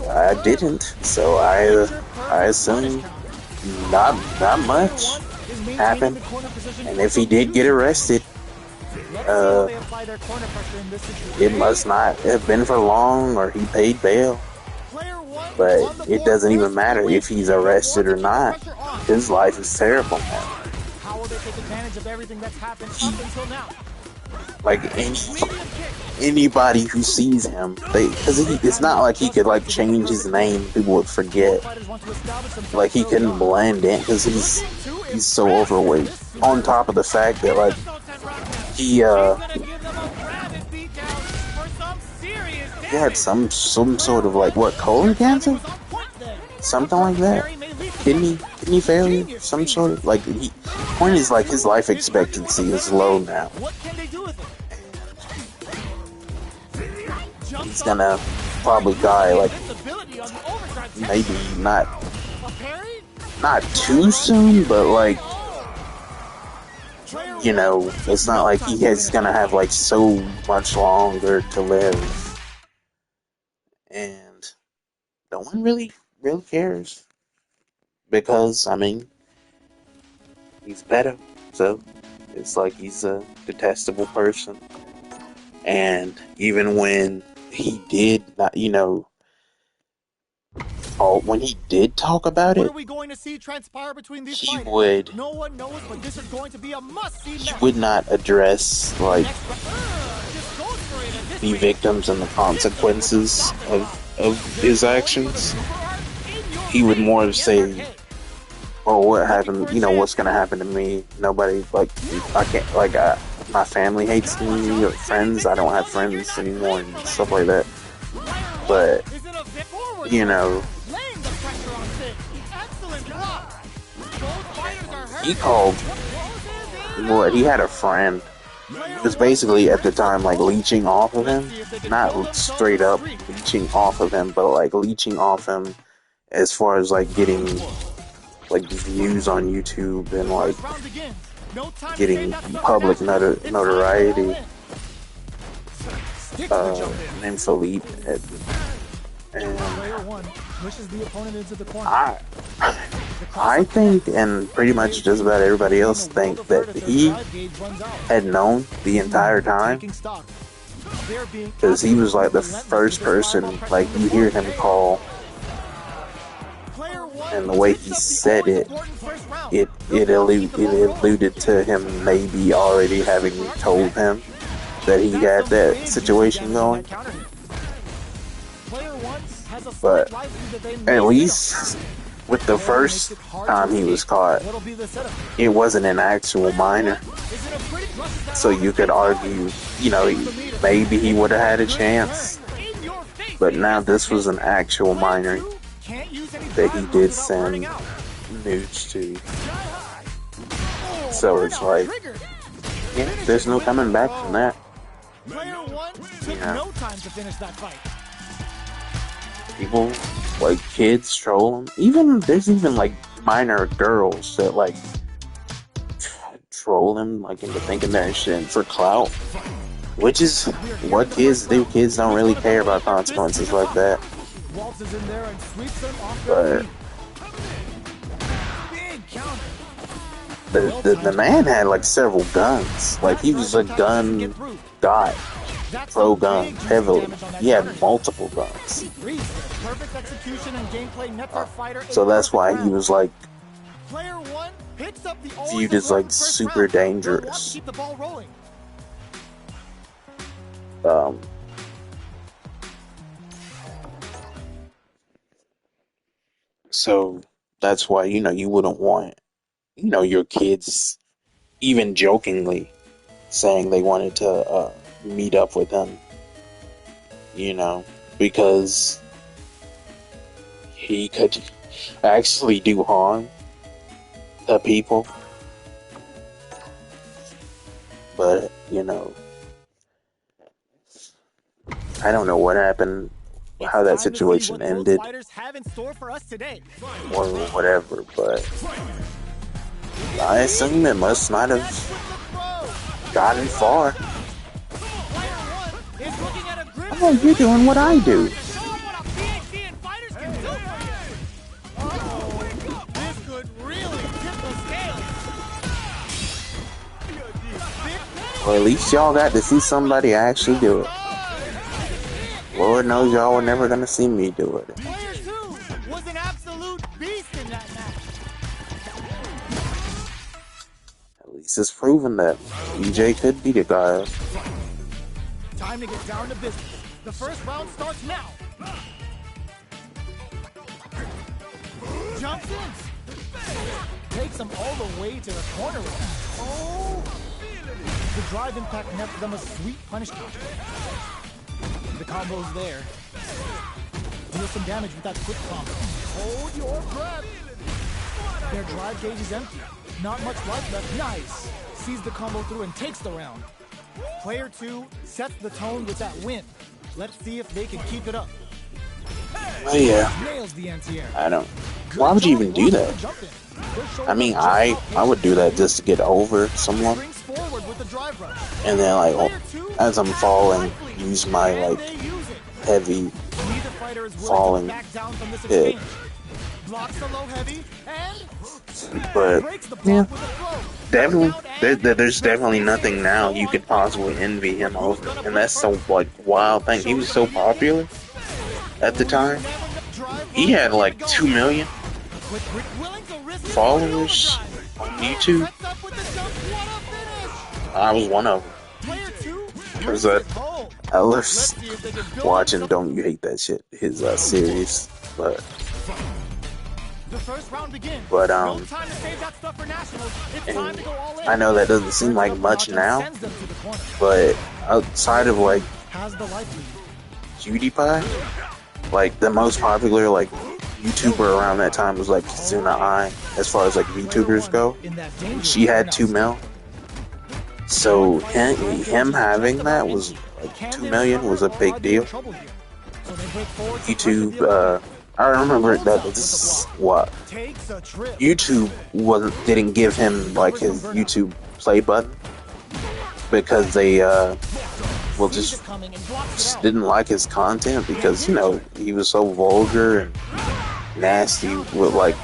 Speaker 1: I didn't. So I assume not much happened. And if he did get arrested, it must not have been for long, or he paid bail. But it doesn't even matter if he's arrested or not. His life is terrible now. Like anybody who sees him, because it's not like he could like change his name, people would forget. Like he couldn't blend in because he's so overweight. On top of the fact that like he had some sort of like colon cancer, something like that, kidney failure, some sort of like. Point is like his life expectancy is low now. He's gonna probably die like maybe not too soon, but like it's not like he's gonna have like so much longer to live. And no one really cares, because I mean he's better, so it's like he's a detestable person. And even when he did not, when he did talk about it,
Speaker 2: what are we going to see transpire between these
Speaker 1: he
Speaker 2: fighters?
Speaker 1: would
Speaker 2: No one knows, but this is going to be a must-see match.
Speaker 1: He would not address like the victims and the consequences of his actions. He would more say, "Oh, what happened? What's gonna happen to me? Nobody, like, I can't, like, my family hates me, or friends, I don't have friends anymore," and stuff like that. But he called he had a friend who was basically at the time like leeching off of him, not straight up leeching off of him, but like leeching off him as far as like getting like views on YouTube and like getting public notoriety. Named Philippe, and I think, and pretty much just about everybody else think, that he had known the entire time, because he was like the first person, like, you hear him call, and the way he said it, it alluded to him maybe already having told him that he had that situation going. But at least with the first time he was caught, it wasn't an actual minor. So you could argue, you know, maybe he would have had a chance. But now this was an actual minor that he did send nudes to. So it's like, yeah, there's no coming back from that.
Speaker 2: Player one took no time to finish that fight.
Speaker 1: People, like, kids troll him. There's even like minor girls that like troll him, like, into thinking that shit for clout, which is what kids do. Kids don't really care about consequences like that. But the man had like several guns. Like, he was a gun guy, pro gun heavily. He had multiple guns. So that's why he was like viewed as like super dangerous. So that's why, you know, you wouldn't want, you know, your kids even jokingly saying they wanted to meet up with him, you know, because he could actually do harm to people. But, you know, I don't know what happened, how that situation ended, or whatever, but I assume it must not have gotten far. Oh, you're doing what I do. Well, at least y'all got to see somebody actually do it. Lord knows y'all were never gonna see me do it.
Speaker 2: Player 2 was an absolute beast in that match.
Speaker 1: At least it's proven that EJ could be the guy.
Speaker 2: Time to get down to business. The first round starts now. Jumps in. Takes him all the way to the corner with that. Oh! The drive impact left them a sweet punish counter. The combo's there. Deal some damage with that quick combo. Hold your breath. Their drive gauge is empty. Not much life left. Nice. Sees the combo through and takes the round. Player 2 sets the tone with that win. Let's see if they can keep it up.
Speaker 1: Oh yeah.
Speaker 2: Nails the anti-air.
Speaker 1: I don't. Why would you even do that? I mean, I would do that just to get over someone. And then, like, as I'm falling, use my, like, heavy falling hit. But, yeah, definitely, there's definitely nothing now you could possibly envy him over. And that's the, like, wild thing. He was so popular at the time. He had, like, 2 million followers on YouTube. I was one of them. Because I love watching Don't You Hate That Shit, his series. But I know that doesn't seem like much now, but outside of like PewDiePie, like the most popular like YouTuber around that time was like Kizuna Ai, as far as like VTubers go. She had 2 mil. So him having that was like 2 million was a big deal. YouTube, I remember that this is what YouTube didn't give him like his YouTube play button because they just didn't like his content because, you know, he was so vulgar and nasty with like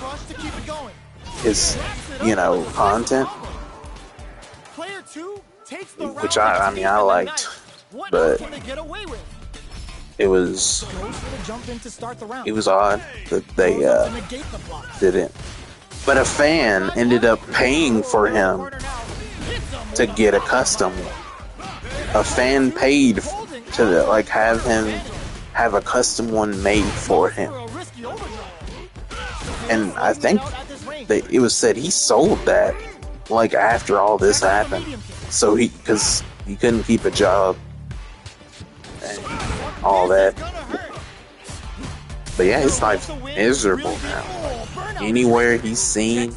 Speaker 1: his, you know, content, which I mean I liked, but it was odd that they didn't. But a fan ended up paying for him to get a custom. A fan paid to like have him have a custom one made for him, and I think that it was said he sold that like after all this happened, so because he couldn't keep a job and all that. But yeah, his life's miserable now. Anywhere he's seen,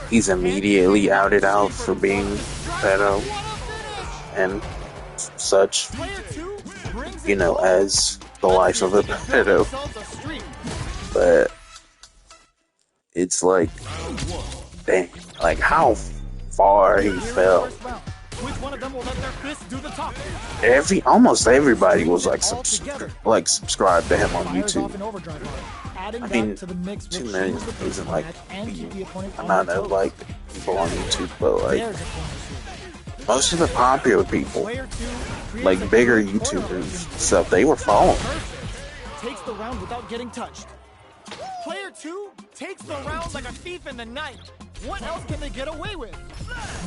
Speaker 1: he's immediately outed out for being pedo and such, you know, as the life of a pedo. But it's like, dang, like how far he fell. Almost everybody was like subscribed to him on YouTube. I mean, 2 million isn't like the amount of like people on YouTube, but like most of the popular people, like bigger YouTubers stuff, they were following.
Speaker 2: Takes the round without getting touched. Player 2 takes the round like a thief in the night. What else can they get away with?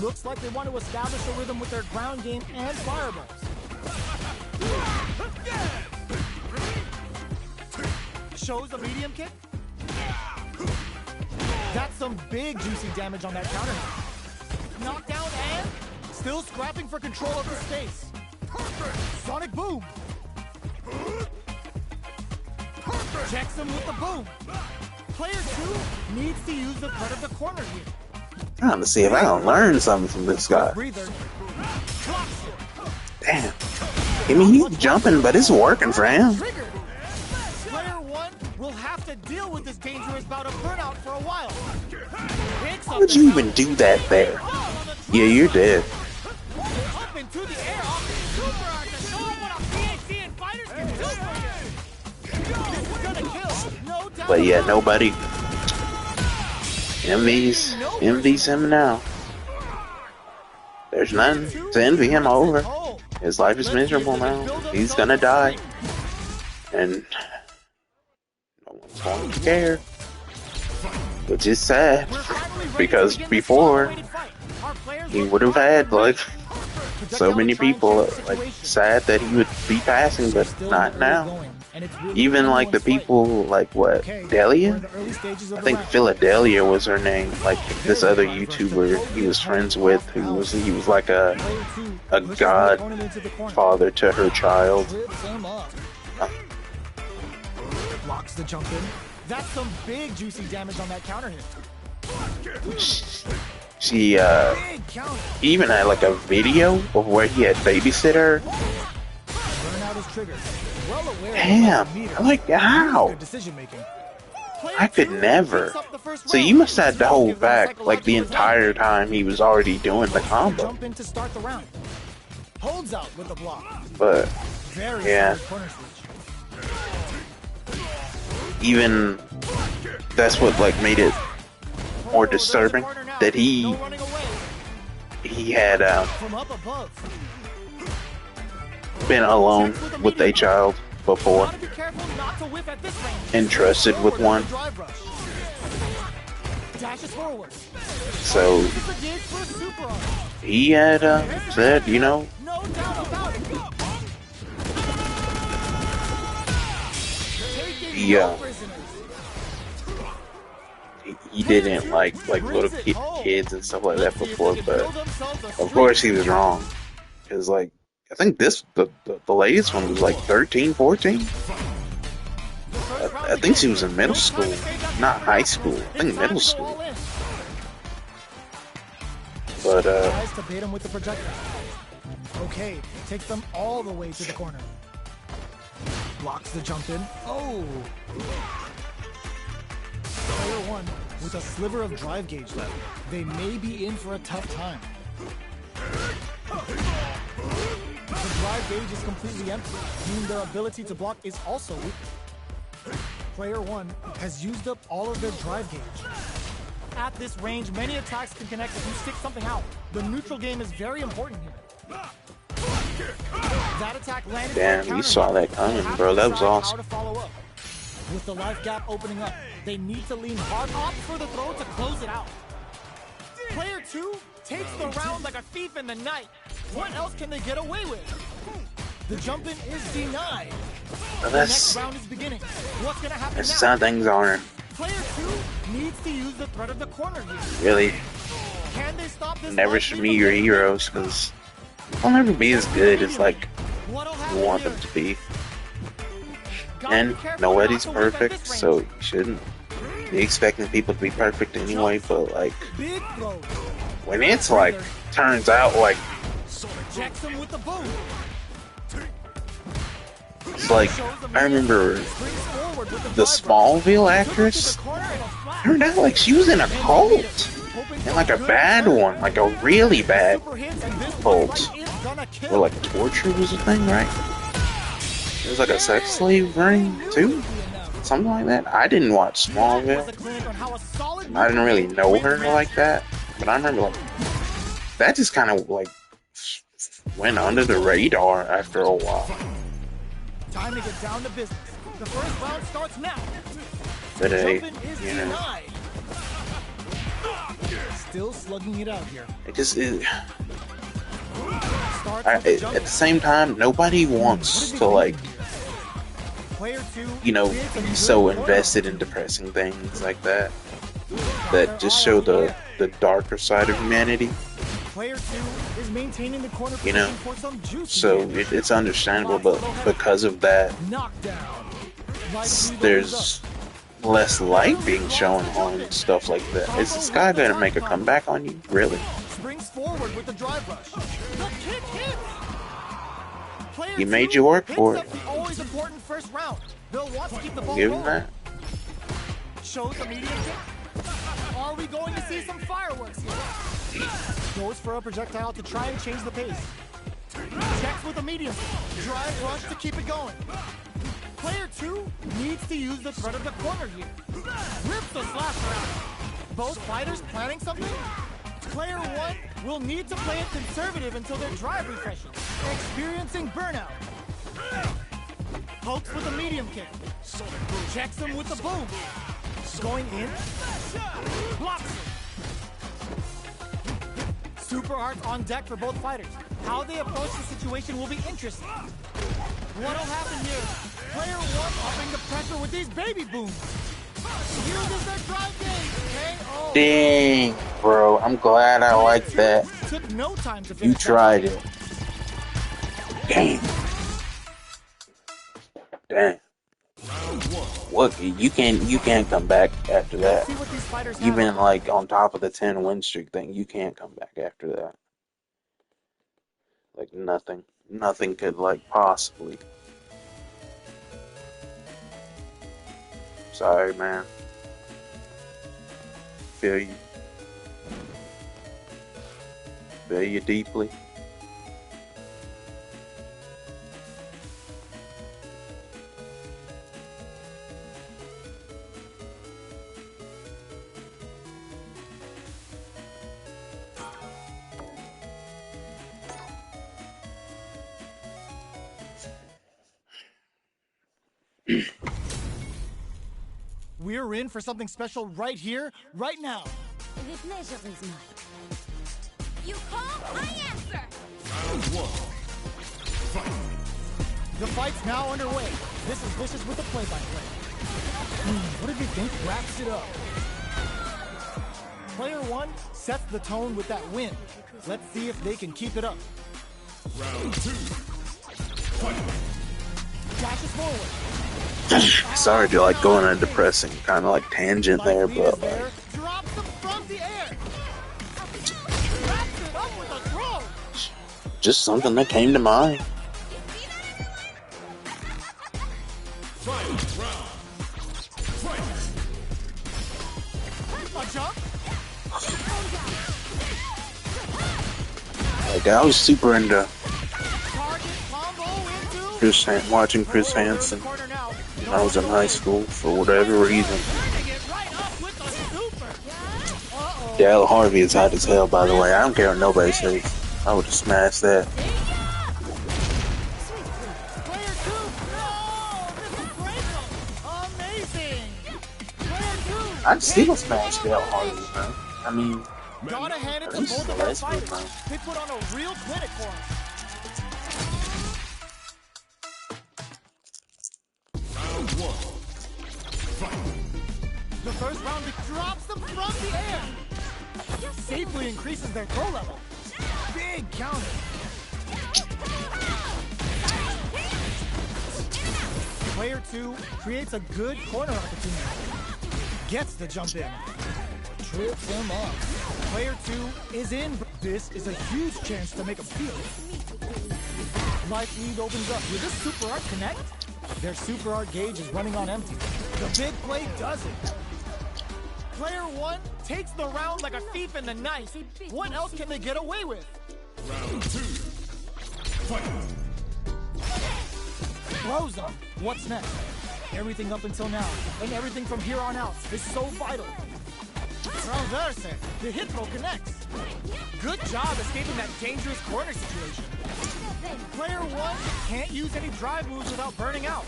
Speaker 2: Looks like they want to establish a rhythm with their ground game and fireballs. Shows a medium kick. That's some big juicy damage on that counter. Knockdown and still scrapping for control of the space. Sonic boom. Checks him with the boom. Player 2 needs to use the threat of the corner here.
Speaker 1: Trying to see if I can learn something from this guy. Damn. I mean, he's jumping, but it's working for him.
Speaker 2: Player 1 will have to deal with this dangerous bout of burnout for a while.
Speaker 1: Why would you even do that there? Yeah, you're dead.
Speaker 2: Up into the air off the super art to show what a PhD and fighters can do for you. This is gonna kill, no doubt.
Speaker 1: But yeah, nobody envies him now. There's none to envy him over. His life is miserable now. He's gonna die. And no one's going to care. Which is sad. Because before, he would have had like so many people like sad that he would be passing, but not now. Even like the people like what, Delia? I think Philadelia was her name. Like this other YouTuber he was friends with, he was like a godfather to her child.
Speaker 2: Blocks the jump in. That's some big juicy damage on that counter hit.
Speaker 1: She even had like a video of where he had babysit her. Damn, I'm like, how? I could never. So you must have had to hold back like the entire time he was already doing the combo. But yeah, even that's what like made it more disturbing, that he had been alone with a child before, entrusted with one. So he had said, you know, he didn't like little kids and stuff like that before, but of course he was wrong, because like I think the latest one was like 13, 14. I think she was in middle school, not high school. I think middle school. But
Speaker 2: okay, takes them all the way to the corner. Blocks the jump in. Oh. Player 1 with a sliver of drive gauge left. They may be in for a tough time. drive gauge is completely empty, meaning their ability to block is also weak. Player 1 has used up all of their drive gauge. At this range, many attacks can connect if you stick something out. The neutral game is very important here. That attack landed.
Speaker 1: Damn, you saw that coming, bro. That was awesome.
Speaker 2: To follow up. With the life gap opening up, they need to lean hard off for the throw to close it out. Player 2 takes the round like a thief in the night. What else can they get away with? The jump in is denied.
Speaker 1: Well,
Speaker 2: The next round is beginning. What's gonna happen
Speaker 1: that's
Speaker 2: now?
Speaker 1: some things on
Speaker 2: Player 2 needs to use the threat of the corner here.
Speaker 1: really.
Speaker 2: Can they stop this?
Speaker 1: Never should be your heroes, because they'll never be as good as like
Speaker 2: What'll
Speaker 1: you
Speaker 2: happen
Speaker 1: want
Speaker 2: here?
Speaker 1: them to be.
Speaker 2: Gotta
Speaker 1: And
Speaker 2: be careful
Speaker 1: nobody's
Speaker 2: not to whiff at
Speaker 1: perfect,
Speaker 2: this
Speaker 1: so
Speaker 2: range.
Speaker 1: you shouldn't be expecting people to be perfect anyway. But like
Speaker 2: Big throw.
Speaker 1: when it's like turns out like
Speaker 2: Jacks him with the boom.
Speaker 1: it's like I remember
Speaker 2: Springs forward with the
Speaker 1: the
Speaker 2: drive
Speaker 1: Smallville
Speaker 2: rush.
Speaker 1: actress
Speaker 2: To the corner and a flat.
Speaker 1: turned out like she was in a cult, and like a bad one, like a really bad
Speaker 2: Super hits, and this
Speaker 1: cult,
Speaker 2: fight is gonna kill.
Speaker 1: where like torture was a thing, right? It was like a sex slave ring too, something like that. I didn't watch Smallville. I didn't really know her like that, but I remember like that just kind of like went under the radar after a while.
Speaker 2: Time to get down to business. The first round starts now.
Speaker 1: Today,
Speaker 2: Jumping is
Speaker 1: you know,
Speaker 2: denied. Still slugging it out here.
Speaker 1: it just it,
Speaker 2: Starts
Speaker 1: I,
Speaker 2: with the
Speaker 1: at
Speaker 2: jump.
Speaker 1: the same time, nobody wants to like
Speaker 2: Player 2
Speaker 1: creates be so invested in depressing things like that that just show the darker side of humanity.
Speaker 2: Player 2 is maintaining the corner
Speaker 1: You know,
Speaker 2: position for some juicy
Speaker 1: So
Speaker 2: damage.
Speaker 1: it's understandable, but because of that,
Speaker 2: Knockdown. Life lead
Speaker 1: there's less light being shown on stuff like that. Is this guy gonna make a comeback on you? Really?
Speaker 2: springs forward with the drive rush. The kick hits. Player
Speaker 1: He made
Speaker 2: 2
Speaker 1: you work
Speaker 2: picks
Speaker 1: for
Speaker 2: up
Speaker 1: it.
Speaker 2: the always important first round. They'll want to keep the ball
Speaker 1: Give him
Speaker 2: rolling.
Speaker 1: that.
Speaker 2: Shows the medium kick. Are we going to see some fireworks here? Goes for a projectile to try and change the pace. Checks with a medium. Drive rush to keep it going. Player 2 needs to use the threat of the corner here. Rips the slasher out. Both fighters planning something? Player 1 will need to play it conservative until their drive refreshes. Experiencing burnout. Pokes with a medium kick. Checks him with the boom. Going in. Blocks it. Super arts on deck for both fighters. How they approach the situation will be interesting. What'll happen here? Player 1 upping the pressure with these baby booms. Uses their drive game. KO.
Speaker 1: Dang, bro. I'm glad I like that.
Speaker 2: Took no time to
Speaker 1: You
Speaker 2: finish that.
Speaker 1: tried it. Damn. Damn. What? You can't come back after that.
Speaker 2: See what these fighters have.
Speaker 1: Even like on top of the 10 win streak thing, you can't come back after that. Like nothing could like possibly. Sorry, man. Feel you. Feel you deeply.
Speaker 2: We're in for something special right here, right now.
Speaker 5: The pleasure is mine. You call, I answer.
Speaker 2: The fight's now underway. This is Vicious with the play-by-play. What did you think wraps it up? Player 1 sets the tone with that win. Let's see if they can keep it up.
Speaker 3: Round 2.
Speaker 2: Dashes forward.
Speaker 1: Sorry to like go on a depressing kind of like tangent there,
Speaker 2: Life lead is
Speaker 1: but like,
Speaker 2: there. Drops them from the air. Wraps it up with a throw.
Speaker 1: just something that came to mind.
Speaker 2: A jump.
Speaker 1: Like I was super into
Speaker 2: Target palm
Speaker 1: watching Chris Hansen when I was in high school for whatever reason. Dale Harvey is hot as hell, by the way. I don't care what nobody says. I would have smashed that. I'd still smash Dale Harvey, man. I mean,
Speaker 2: gotta hand it to both of our fighters. They put on a real clinic for us.
Speaker 3: Round 1. Fight.
Speaker 2: The first round drops them from the air. Safely increases their throw level. Big counter. Player 2 creates a good corner opportunity. Gets the jump in. Trips him up. Player 2 is in. This is a huge chance to make a feel. Life lead opens up. Will this Super Art connect? Their Super Art gauge is running on empty. The big play does it. Player 1 takes the round like a thief in the night. What else can they get away with?
Speaker 3: Round 2. Fight.
Speaker 2: Throws them. What's next? Everything up until now, and everything from here on out is so vital. Transverse. The hit throw connects. Good job escaping that dangerous corner situation. Player 1 can't use any drive moves without burning out.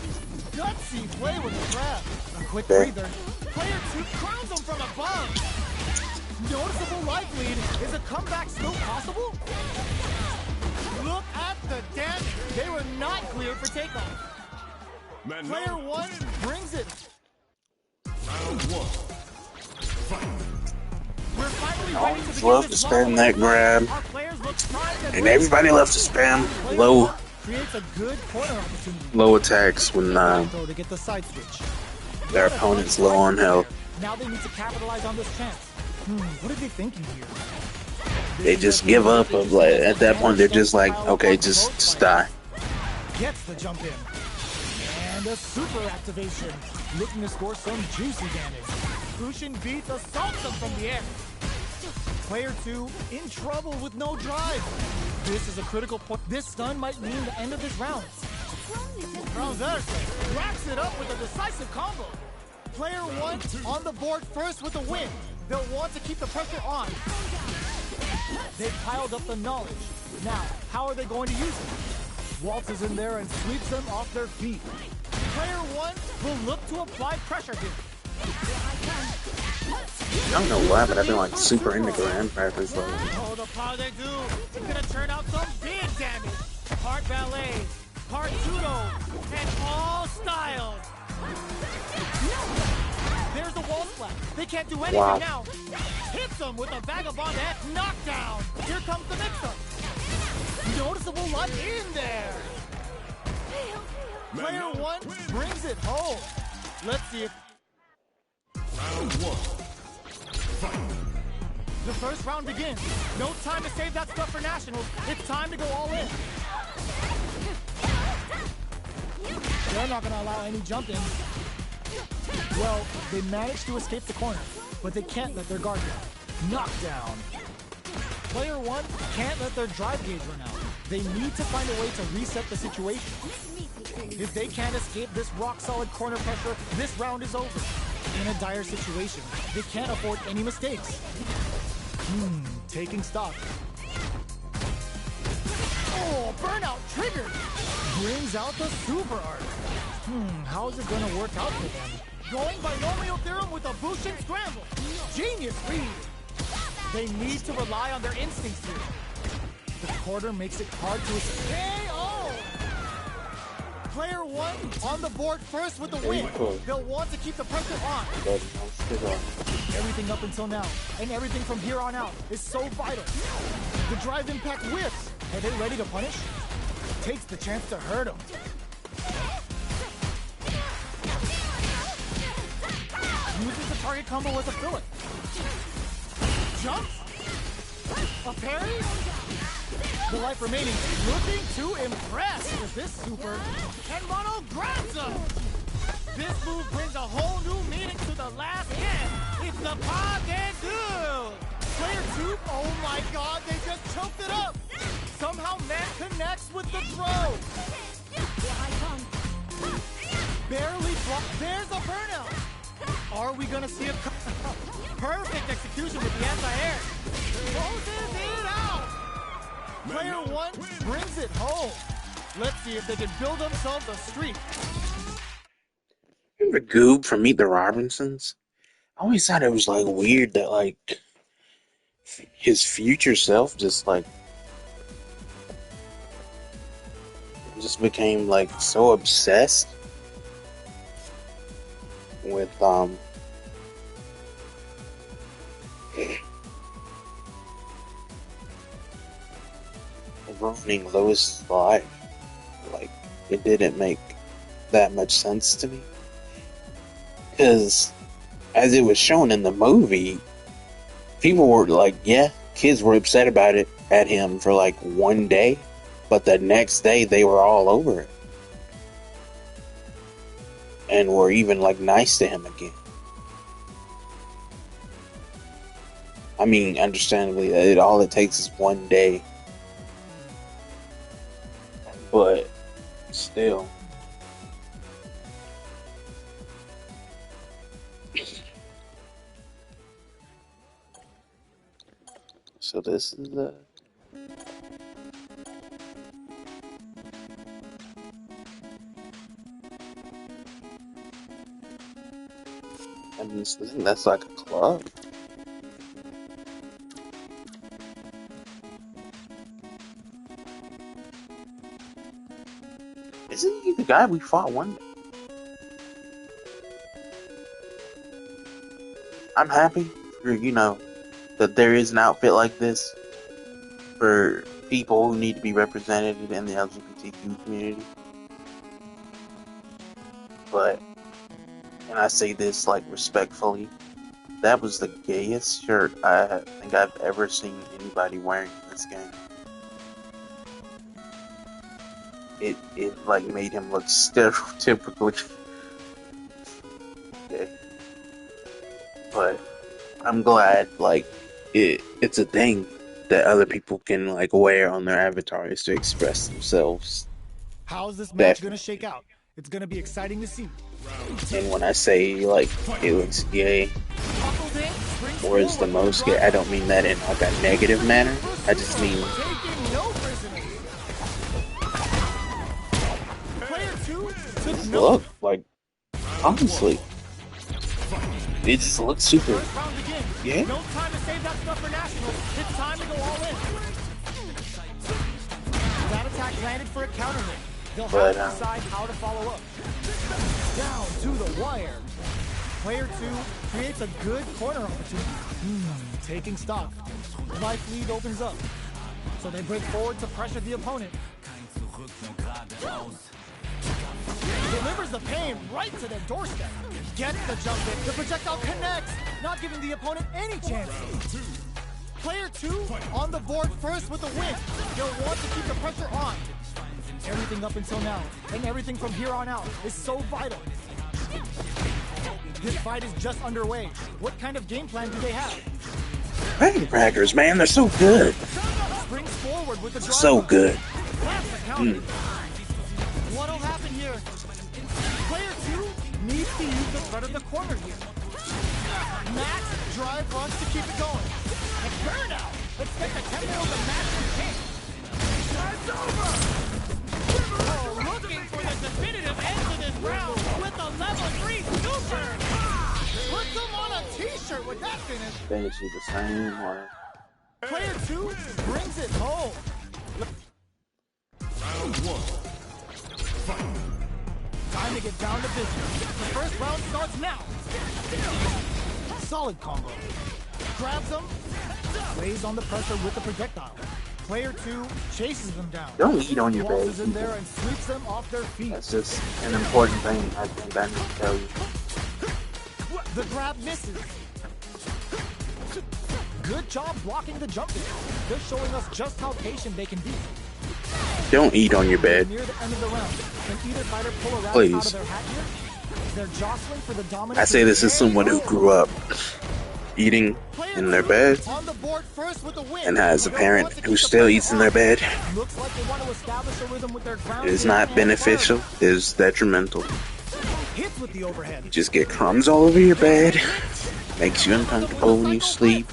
Speaker 2: Gutsy play with the grab. A quick breather. Player 2 crowns him from above. Noticeable life lead. Is a comeback still possible? Look at the damage. They were not cleared for takeoff. Player 1 brings it.
Speaker 3: Round 1. Fight.
Speaker 2: We're finally
Speaker 1: I
Speaker 2: ready
Speaker 1: always
Speaker 2: to
Speaker 1: love to spam that grab. And everybody loves to spam
Speaker 2: creates a good corner opportunity.
Speaker 1: low attacks when
Speaker 2: To get the side switch.
Speaker 1: their opponent's low on health.
Speaker 2: Now they need to capitalize on this chance. What are they thinking here?
Speaker 1: They just give up. Of like, at that point, they're just like, okay, just die.
Speaker 2: Gets the jump in. And a super activation. Looking to score some juicy damage. Bushin beats assaults them from the air. Player 2 in trouble with no drive. This is a critical point. This stun might mean the end of this round. Transverse racks it up with a decisive combo. Player 1 on the board first with a win. They'll want to keep the pressure on. They've piled up the knowledge. Now, how are they going to use it? Waltzes in there and sweeps them off their feet. Player 1 will look to apply pressure here.
Speaker 1: I don't know why, but I've been like super into grandpappers lately.
Speaker 2: Oh, the power they do. It's gonna turn out some big damage. Part ballet, part judo, and all styles. There's the wall splat. They can't do anything now. Hits them with a vagabond F knockdown. Here comes the mix-up. Noticeable luck in there. Player 1 brings it home. Let's see if...
Speaker 3: Round 1. Fight.
Speaker 2: The first round begins. No time to save that stuff for nationals. It's time to go all in. They're not going to allow any jump-ins. Well, they managed to escape the corner, but they can't let their guard down. Knockdown. Player 1 can't let their drive gauge run out. They need to find a way to reset the situation. If they can't escape this rock-solid corner pressure, this round is over. In a dire situation, they can't afford any mistakes. Taking stock. Oh, burnout triggered! Brings out the super art. How is it going to work out for them? Going binomial theorem with a Bushin scramble. Genius read. They need to rely on their instincts here. The quarter makes it hard to escape. KO! Player 1 on the board first with the win. They'll want to keep the pressure on. Everything up until now, and everything from here on out, is so vital. The drive impact whiffs. Are they ready to punish? Takes the chance to hurt them. Uses the target combo as a fillet. Jumps. A parry. The life remaining, looking to impress with this super. And Mono grabs him. This move brings a whole new meaning to the last hit. It's the Page. Player 2, oh my god, they just choked it up. Somehow man connects with the throw. Barely blocked. There's a burnout. Are we gonna see a perfect execution with the anti-air? Closes it out. Player one brings it home. Let's see if they can build themselves a streak.
Speaker 1: Remember Goob from Meet the Robinsons? I always thought it was like weird that like his future self just became like so obsessed with ruining Lois' life. Like, it didn't make that much sense to me. Because, as it was shown in the movie, people were like, yeah, kids were upset about it at him for like one day, but the next day they were all over it. And were even like nice to him again. I mean, understandably, all it takes is one day. But still. So this is the I think that's like a club. Isn't he the guy we fought one day? I'm happy for, that there is an outfit like this for people who need to be represented in the LGBTQ community. But, and I say this like respectfully, that was the gayest shirt I think I've ever seen anybody wearing in this game. It like made him look stereotypically gay. But I'm glad like it's a thing that other people can like wear on their avatars to express themselves.
Speaker 2: How's this match gonna shake out? It's gonna be exciting to see.
Speaker 1: And when I say like it looks gay or is the most gay, I don't mean that in like a negative manner. I just mean look like honestly, it just looks super. Yeah.
Speaker 2: No time to save that stuff for nationals. It's time to go all in. That attack landed for a counter hit. They'll have to decide how to follow up. Down to the wire. Player 2 creates a good corner opportunity. Taking stock. Life lead opens up. So they break forward to pressure the opponent. Delivers the pain right to their doorstep. Gets the jump hit. The projectile connects, not giving the opponent any chances. Player 2 on the board first with a win. They'll want to keep the pressure on. Everything up until now, and everything from here on out, is so vital. This fight is just underway. What kind of game plan do they have?
Speaker 1: Firecrackers, man, they're so good.
Speaker 2: Springs forward with the drive.
Speaker 1: So good.
Speaker 2: What'll happen here? Player 2 needs to use the threat of the corner here. Max drive runs to keep it going. And burnout. Expect the tempo of the match to change. It's over. Oh, looking for the definitive end to this round with a level 3 super. Puts him on a t-shirt with that finish.
Speaker 1: Finish is the same or
Speaker 2: Player 2 brings it home.
Speaker 3: Round 1. Fight.
Speaker 2: Time to get down to business. The first round starts now. Solid combo. Grabs him. Lays on the pressure with the projectile. Player 2 chases them down.
Speaker 1: don't eat on your bed.
Speaker 2: Waltzes in there and sweeps them off their feet.
Speaker 1: That's just an important thing I think I need to tell you.
Speaker 2: The grab misses. Good job blocking the jump in. They're showing us just how patient they can be.
Speaker 1: Don't eat on your bed.
Speaker 2: Near the end of the round, can either fighter pull a rabbit
Speaker 1: Please.
Speaker 2: out of their hat here? They're jostling for the dominant.
Speaker 1: I say this as someone who grew up, eating
Speaker 2: Player
Speaker 1: in their
Speaker 2: 2
Speaker 1: bed
Speaker 2: on the board first with the win.
Speaker 1: and has a
Speaker 2: They'll
Speaker 1: parent
Speaker 2: want to
Speaker 1: who
Speaker 2: keep the
Speaker 1: still
Speaker 2: pressure
Speaker 1: eats in
Speaker 2: on.
Speaker 1: their bed.
Speaker 2: Looks like they want to establish a rhythm with their ground
Speaker 1: It is
Speaker 2: game
Speaker 1: not
Speaker 2: and
Speaker 1: beneficial.
Speaker 2: burn.
Speaker 1: It is detrimental.
Speaker 2: Hits with the overhead.
Speaker 1: You just get crumbs all over your bed. Makes you uncomfortable when you sleep.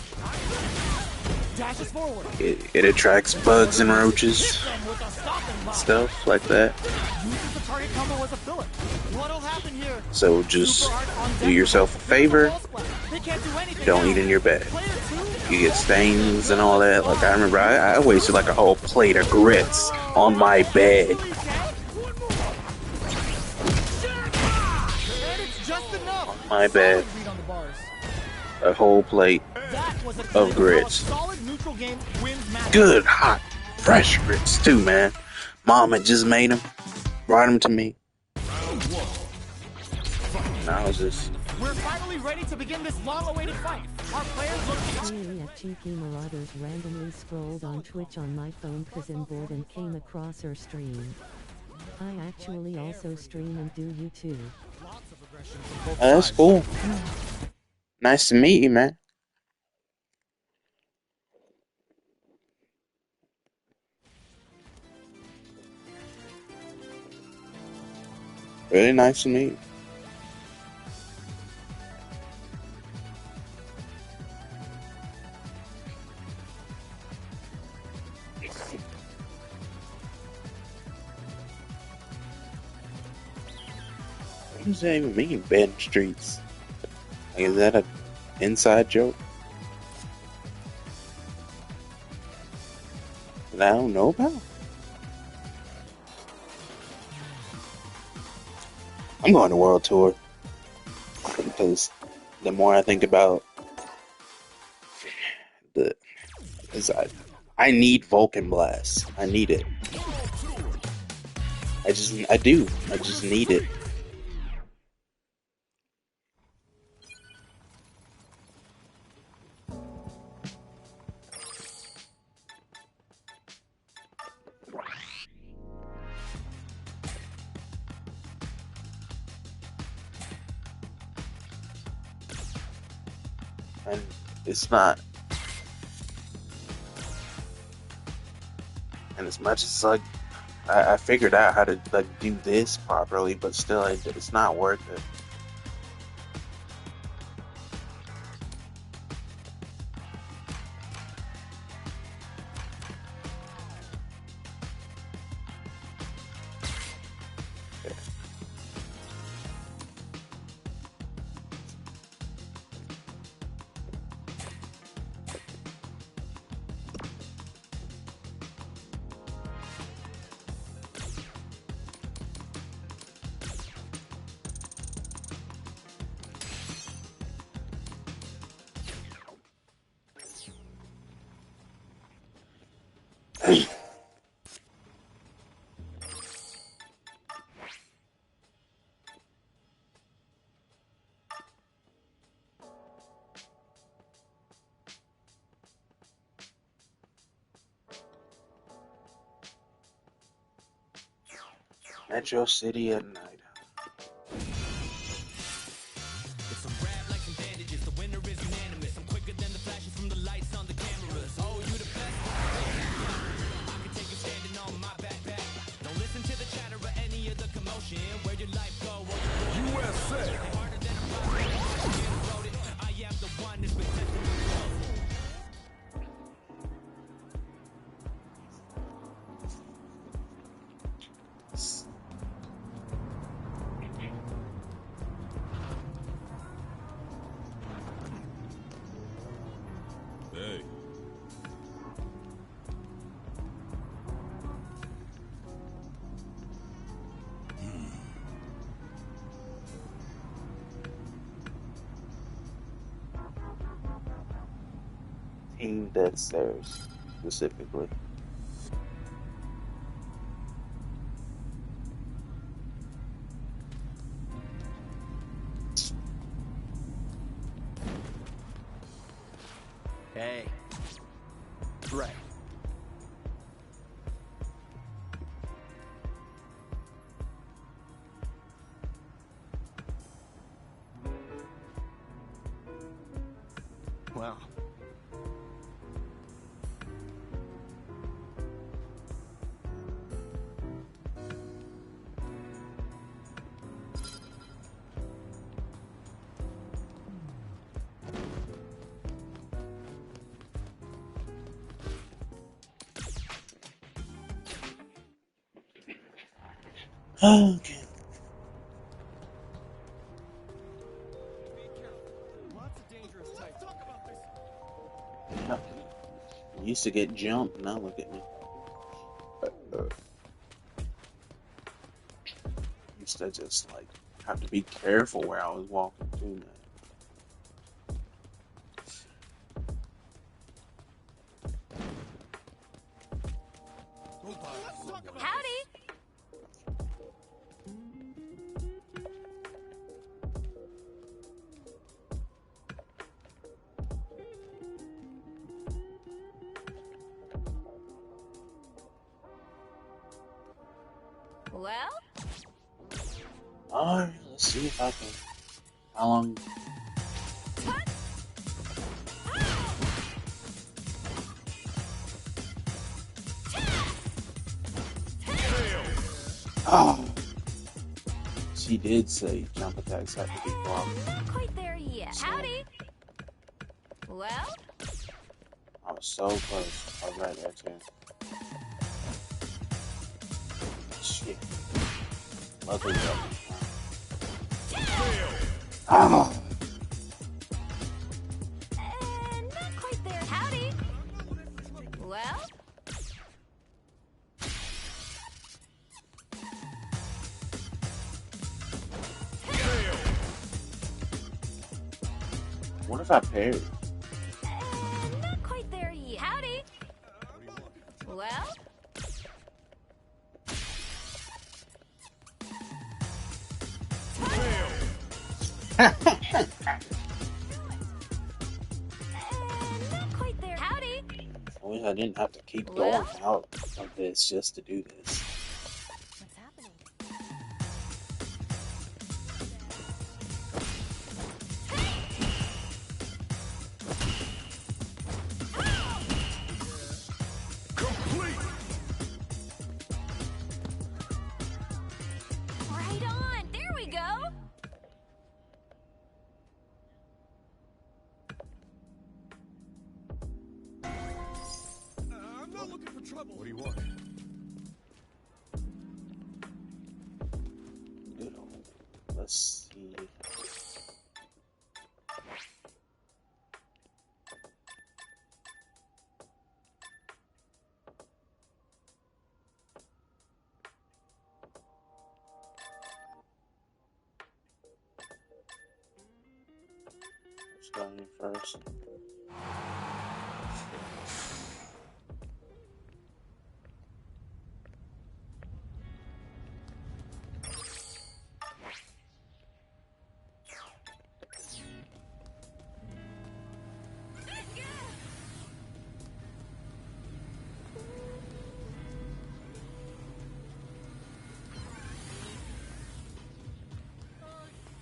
Speaker 2: Dashes forward.
Speaker 1: It attracts bugs and roaches,
Speaker 2: With a stopping block.
Speaker 1: stuff like that.
Speaker 2: Uses the target combo as a filler. What'll happen here?
Speaker 1: So just
Speaker 2: Super hard on
Speaker 1: do
Speaker 2: deck.
Speaker 1: yourself a
Speaker 2: There's
Speaker 1: favor.
Speaker 2: ball splash. They can't do anything
Speaker 1: Don't
Speaker 2: now.
Speaker 1: eat in your bed.
Speaker 2: Player 2.
Speaker 1: You get stains and all that. Like I remember, I wasted like a whole plate of grits on my bed.
Speaker 2: And it's just enough.
Speaker 1: My bed.
Speaker 2: Solid read on the bars.
Speaker 1: A whole plate.
Speaker 2: That was a
Speaker 1: Of
Speaker 2: clip how a
Speaker 1: grits.
Speaker 2: solid neutral game wins matches.
Speaker 1: Good, hot, fresh grits too, man. Mom had just made them, brought them to me. And I was just,
Speaker 2: We're finally ready to begin this long-awaited fight. Our players look
Speaker 6: Really at Cheeky Marauders randomly scrolled on Twitch on my phone cousin board and came across her stream. I actually also stream and do YouTube.
Speaker 1: oh, that's cool. Nice to meet you, man. Really nice to meet you. What does that even mean, bed streets? Like, is that an inside joke that I don't know about? I'm going to World Tour because the more I think about the, is I need Vulcan Blast. I need it. I just need it. And it's not. And as much as like I figured out how to like do this properly, but still it's not worth it. Metro City at night.
Speaker 3: It's a rap like some bandages. The winner is unanimous. I'm quicker than the flashes from the lights on the cameras. Oh, you the best. I can take you standing on my backpack. Don't listen to the chatter or any of the commotion. Where your life go?
Speaker 4: USA.
Speaker 3: Harder than a rock. I am the one that's been testing me.
Speaker 4: Hey.
Speaker 1: Team Death Stairs specifically.
Speaker 2: Hey. Right.
Speaker 4: Wow.
Speaker 1: Okay.
Speaker 2: Lots of dangerous types. Let's talk about this.
Speaker 1: Used to get jumped, now look at me. Used to just like have to be careful where I was walking to, man.
Speaker 5: Howdy! Well?
Speaker 1: Alright, let's see if I can. How long? Oh! She did say jump attacks have to be blocked.
Speaker 5: Not quite there yet. Howdy! Well?
Speaker 1: I was so close. I was right there too. Shit. Luckily, oh!
Speaker 5: Not quite there. Howdy! Well?
Speaker 1: What if I parried?
Speaker 5: Not quite there yet. Howdy! Well? Not quite there. Howdy!
Speaker 1: I wish I didn't have to keep going out of this just to do this.
Speaker 5: What's happening? Right on! There we go!
Speaker 2: I'm not looking for trouble.
Speaker 4: What do you want?
Speaker 1: Good old. Let's see. Let's go in first.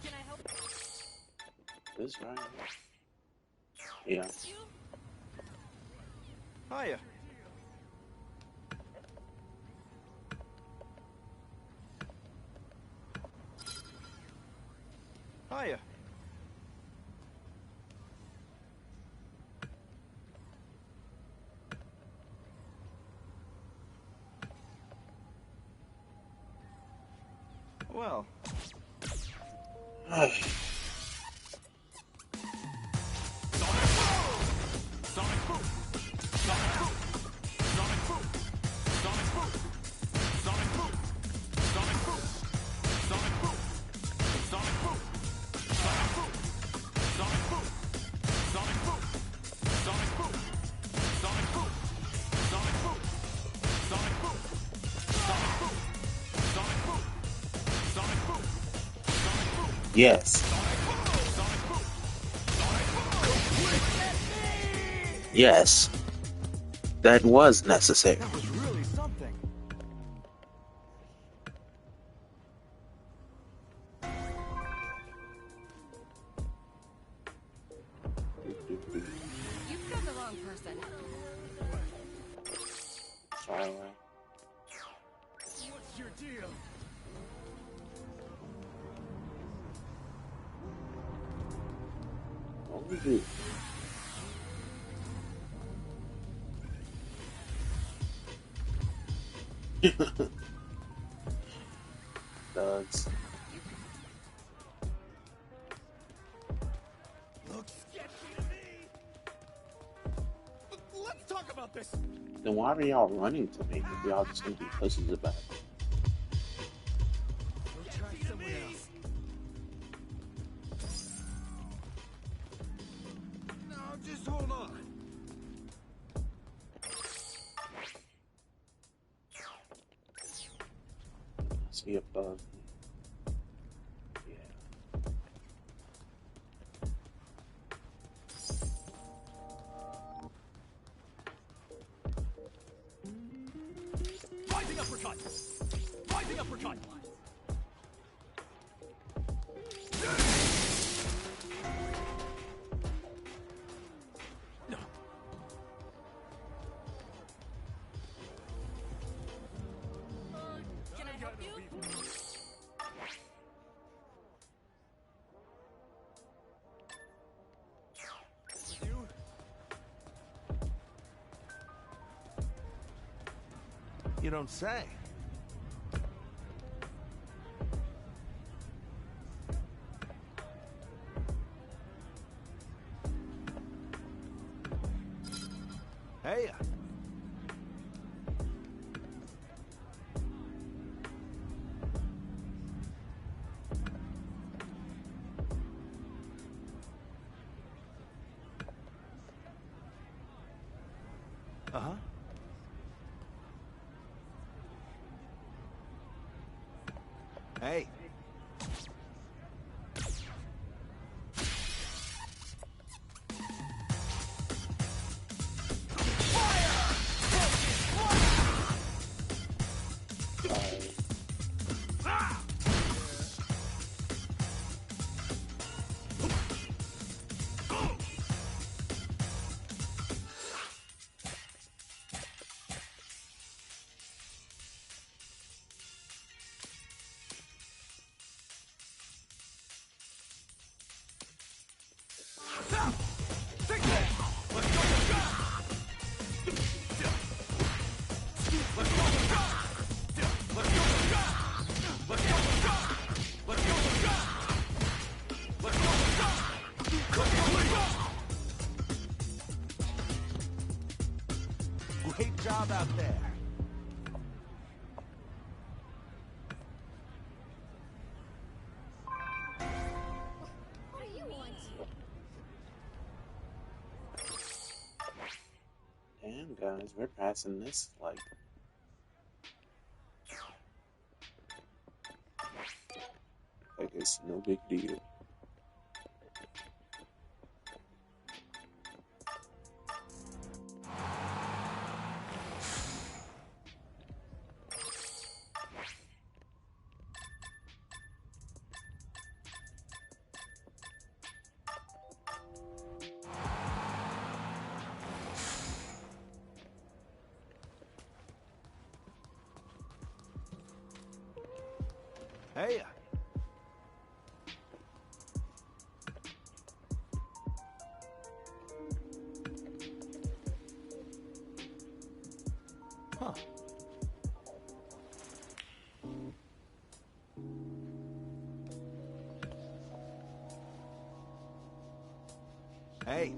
Speaker 5: Can I help?
Speaker 1: This right here. Yeah.
Speaker 4: Hiya. Hiya. Well,
Speaker 1: Yes. Yes. That was necessary.
Speaker 2: That was really something.
Speaker 5: wrong person.
Speaker 1: Sorry.
Speaker 4: What's your deal?
Speaker 1: What was it? Thugs.
Speaker 4: Looks sketchy to me. Let's talk about this.
Speaker 1: Then why are y'all running to me if y'all just gonna be pussies about it?
Speaker 4: We'll try someone else. No, just hold on.
Speaker 1: Must be above me. Yeah.
Speaker 4: Rising uppercut. Rising uppercut. No.
Speaker 5: Can I help you?
Speaker 4: You don't say. Hey. Uh-huh. Hey. Great job out there.
Speaker 5: What do you want?
Speaker 1: Damn, guys, we're passing this like it's no big deal.
Speaker 4: Hey. Huh. Hey.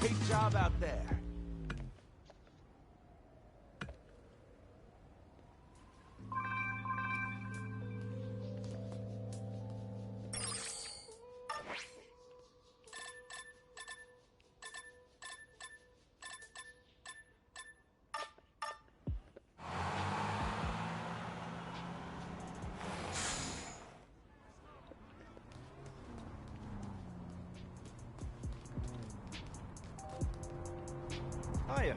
Speaker 4: Great job out there. Hiya.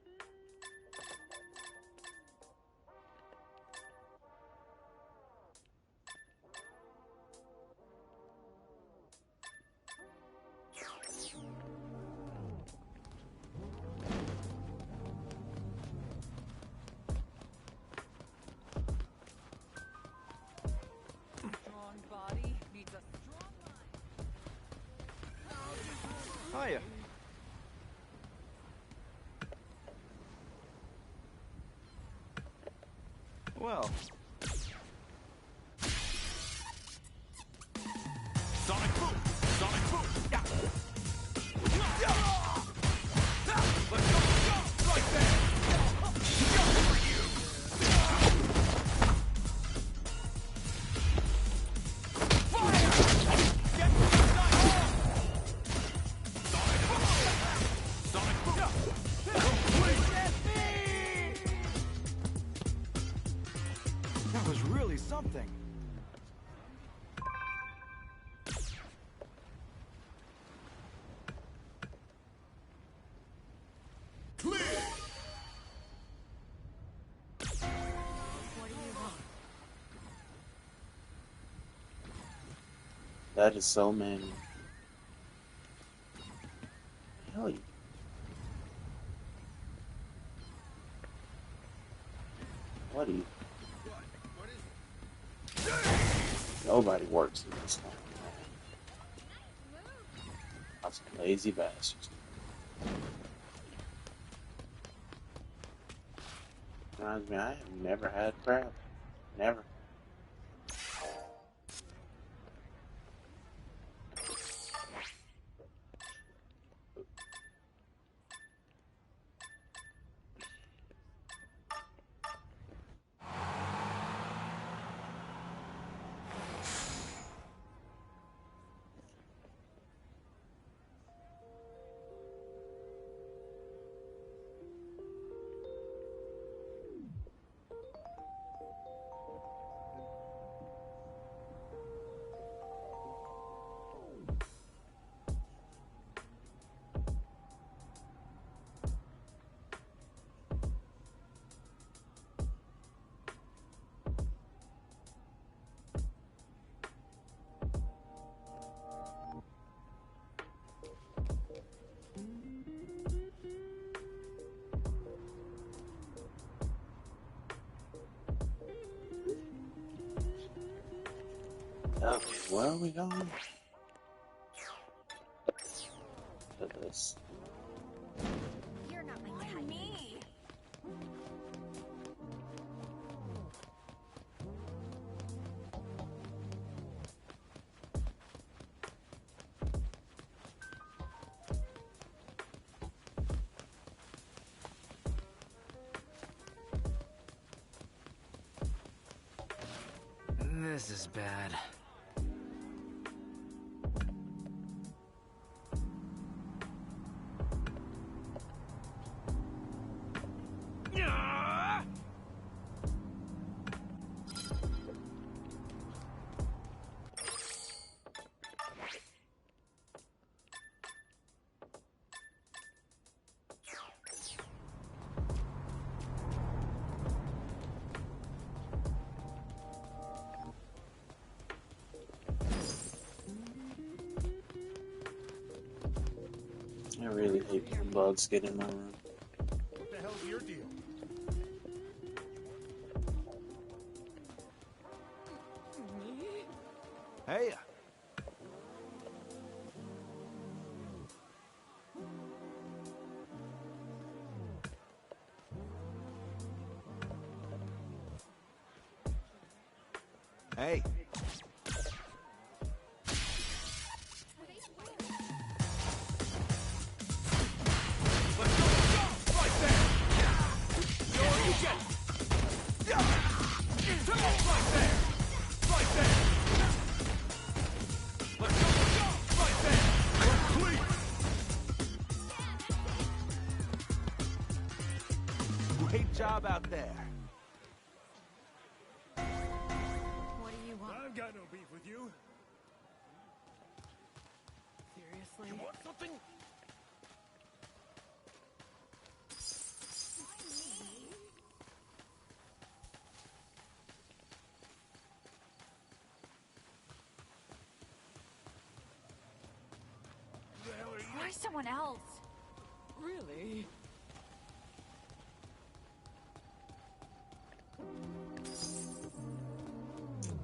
Speaker 4: Well,
Speaker 3: Sonic boom! Sonic boom! Yeah! Let's go! Right there! Go for you! Fire! Get to the side! Sonic boom! Sonic boom! Get me!
Speaker 4: that was really something.
Speaker 1: That is so many. Hell yeah. What do you? Nobody works in this one. That's lazy bastards. Reminds me, I have never had crab. Never. Okay, where are we going? To this.
Speaker 5: You're not my type. Me.
Speaker 3: This is bad.
Speaker 1: I really hate when bugs get in my room.
Speaker 4: What the hell's your deal? Hey. Hey. Great job out there.
Speaker 5: What do you want?
Speaker 4: I've got no beef with you.
Speaker 2: Seriously?
Speaker 4: You want something? Who the hell are you?
Speaker 5: Try someone else.
Speaker 2: Really?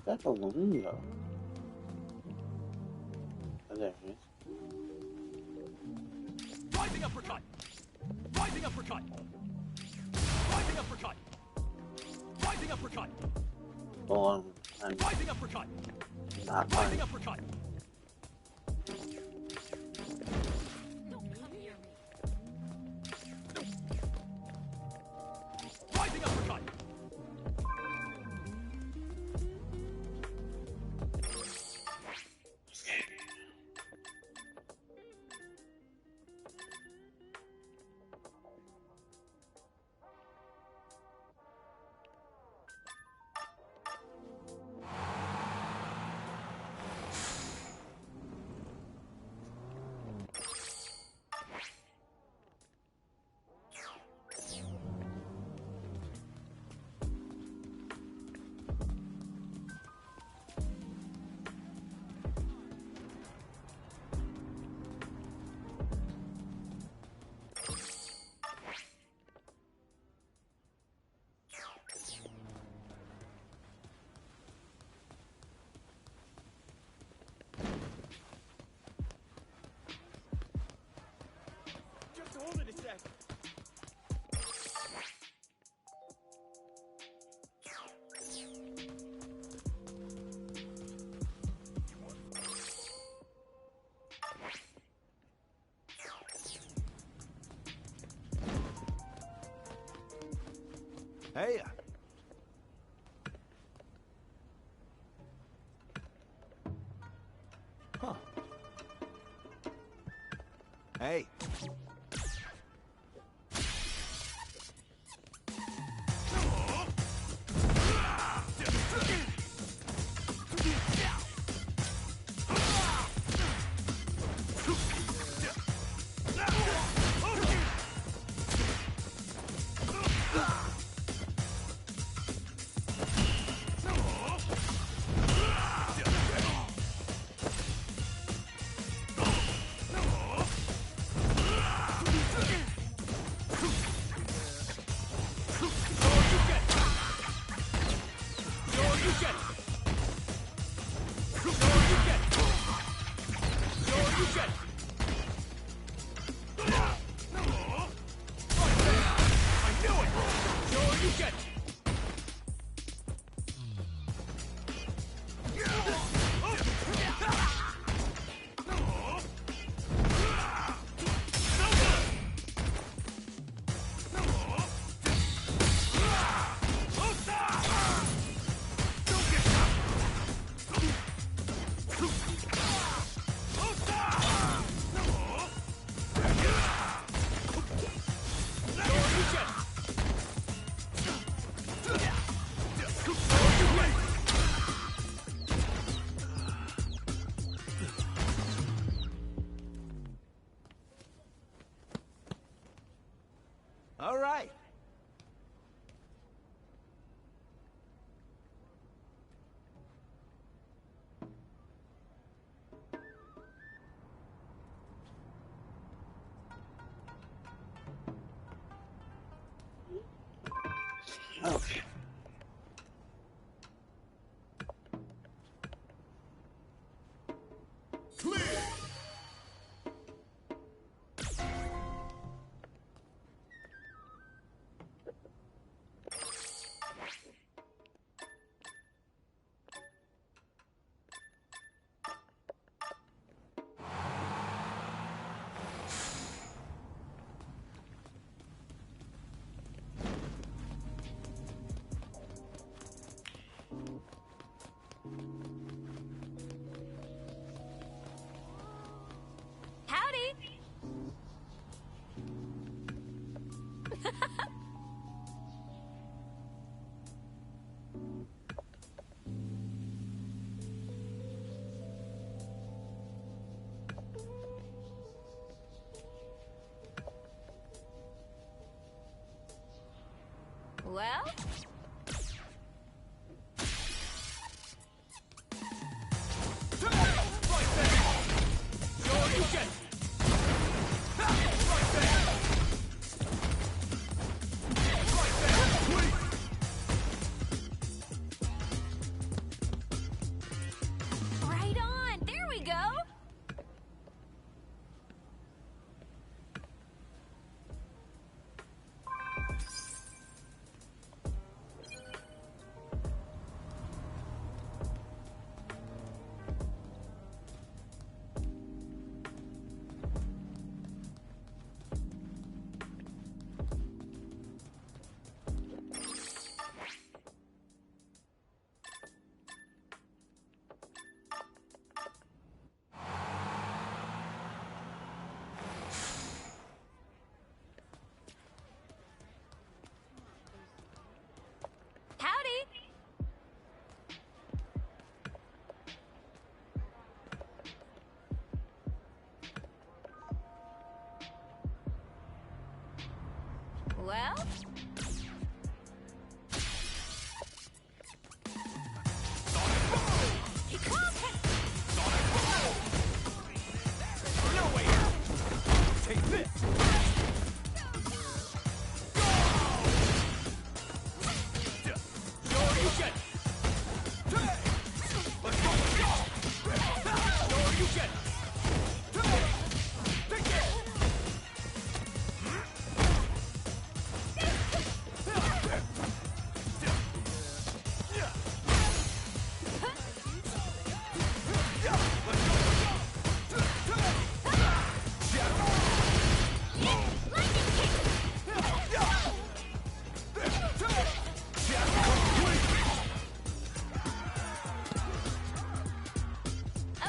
Speaker 1: That balloon though. Oh, there it is.
Speaker 3: Rising uppercut! Rising uppercut! Rising uppercut! Rising Rising uppercut.
Speaker 1: Well, I'm
Speaker 3: Rising uppercut.
Speaker 1: not
Speaker 3: Rising
Speaker 1: fine.
Speaker 3: uppercut. Rising uppercut. Just hold it a sec.
Speaker 4: Hey. Huh. Hey. All right.
Speaker 1: Okay.
Speaker 4: Clear.
Speaker 5: Howdy! Well? Right on! There we go! Well,
Speaker 3: Take this!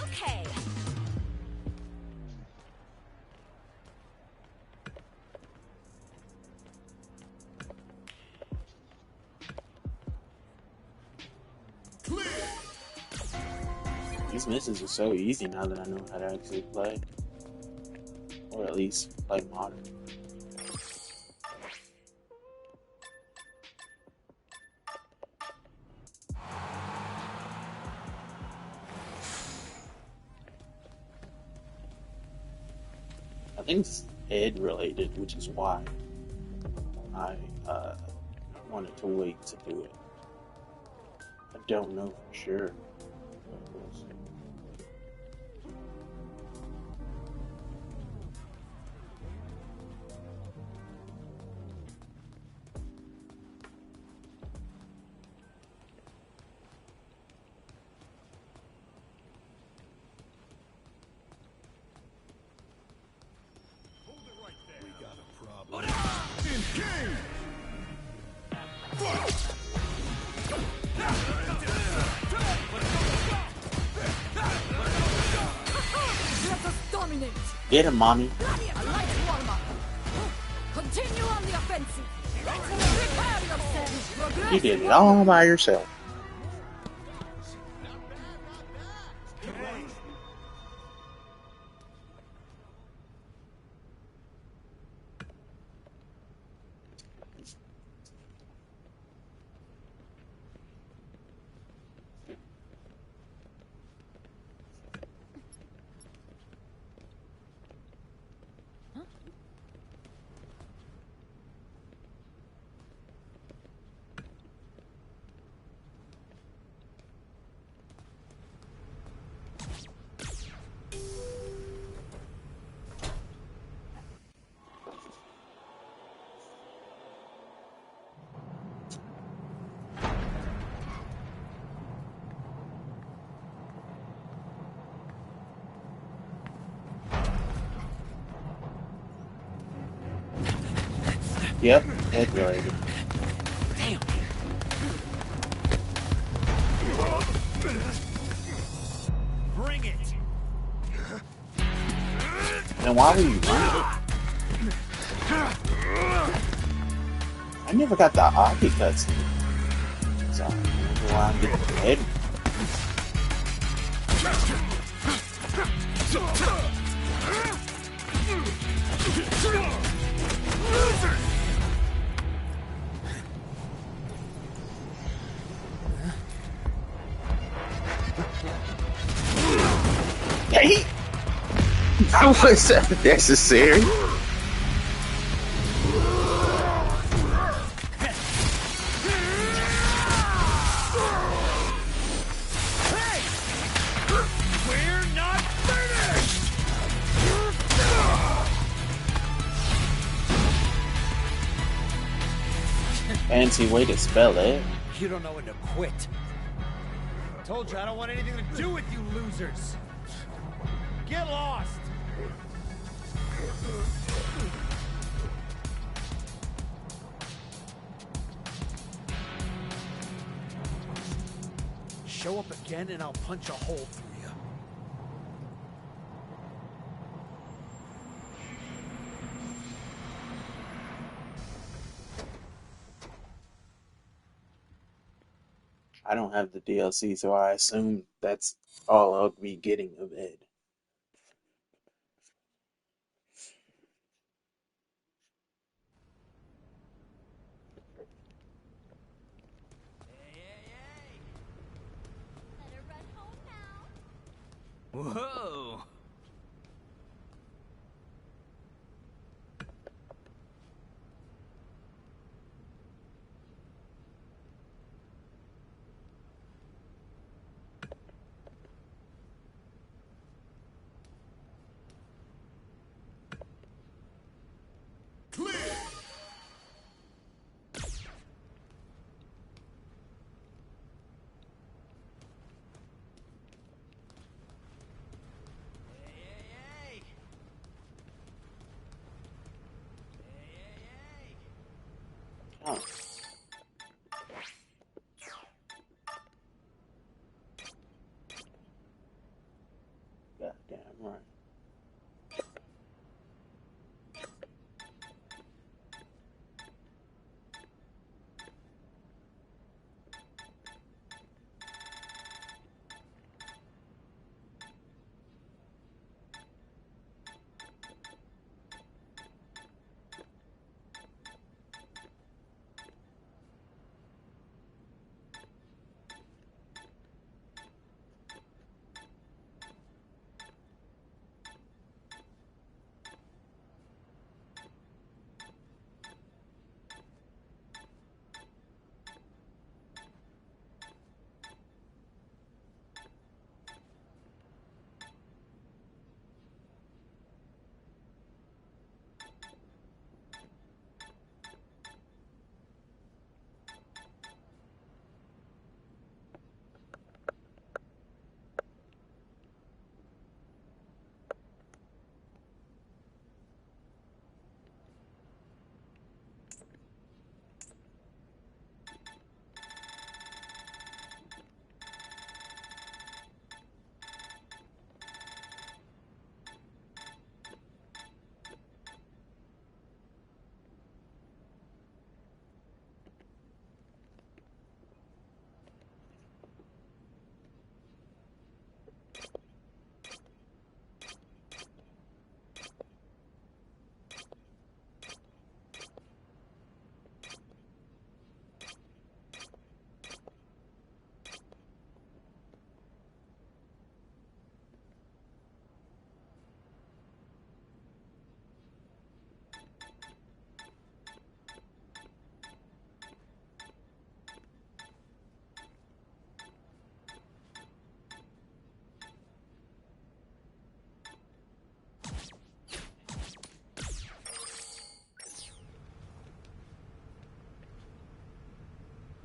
Speaker 5: okay.
Speaker 1: These missions are so easy now that I know how to actually play. Or at least play modern. I think it's Ed related, which is why I wanted to wait to do it. I don't know for sure. But we'll see.
Speaker 4: We got a problem. Engage!
Speaker 5: Let us dominate.
Speaker 1: Get him, mommy.
Speaker 5: A light warm-up. Continue on the offensive. Prepare yourselves. Progress.
Speaker 1: You did it all by yourself. Yep, Ed related.
Speaker 3: Damn! Bring it!
Speaker 1: Then why were you running? I never got the Aki cutscene. So I don't know why I'm getting Ed. Hey! How was that necessary?
Speaker 3: We're not finished!
Speaker 1: Fancy way to spell it.
Speaker 3: You don't know when to quit. Told you I don't want anything to do with you losers. Get lost! Show up again and I'll punch a hole through you.
Speaker 1: I don't have the DLC, so I assume that's all I'll be getting of Ed.
Speaker 3: Whoa!
Speaker 1: Oh. Goddamn right.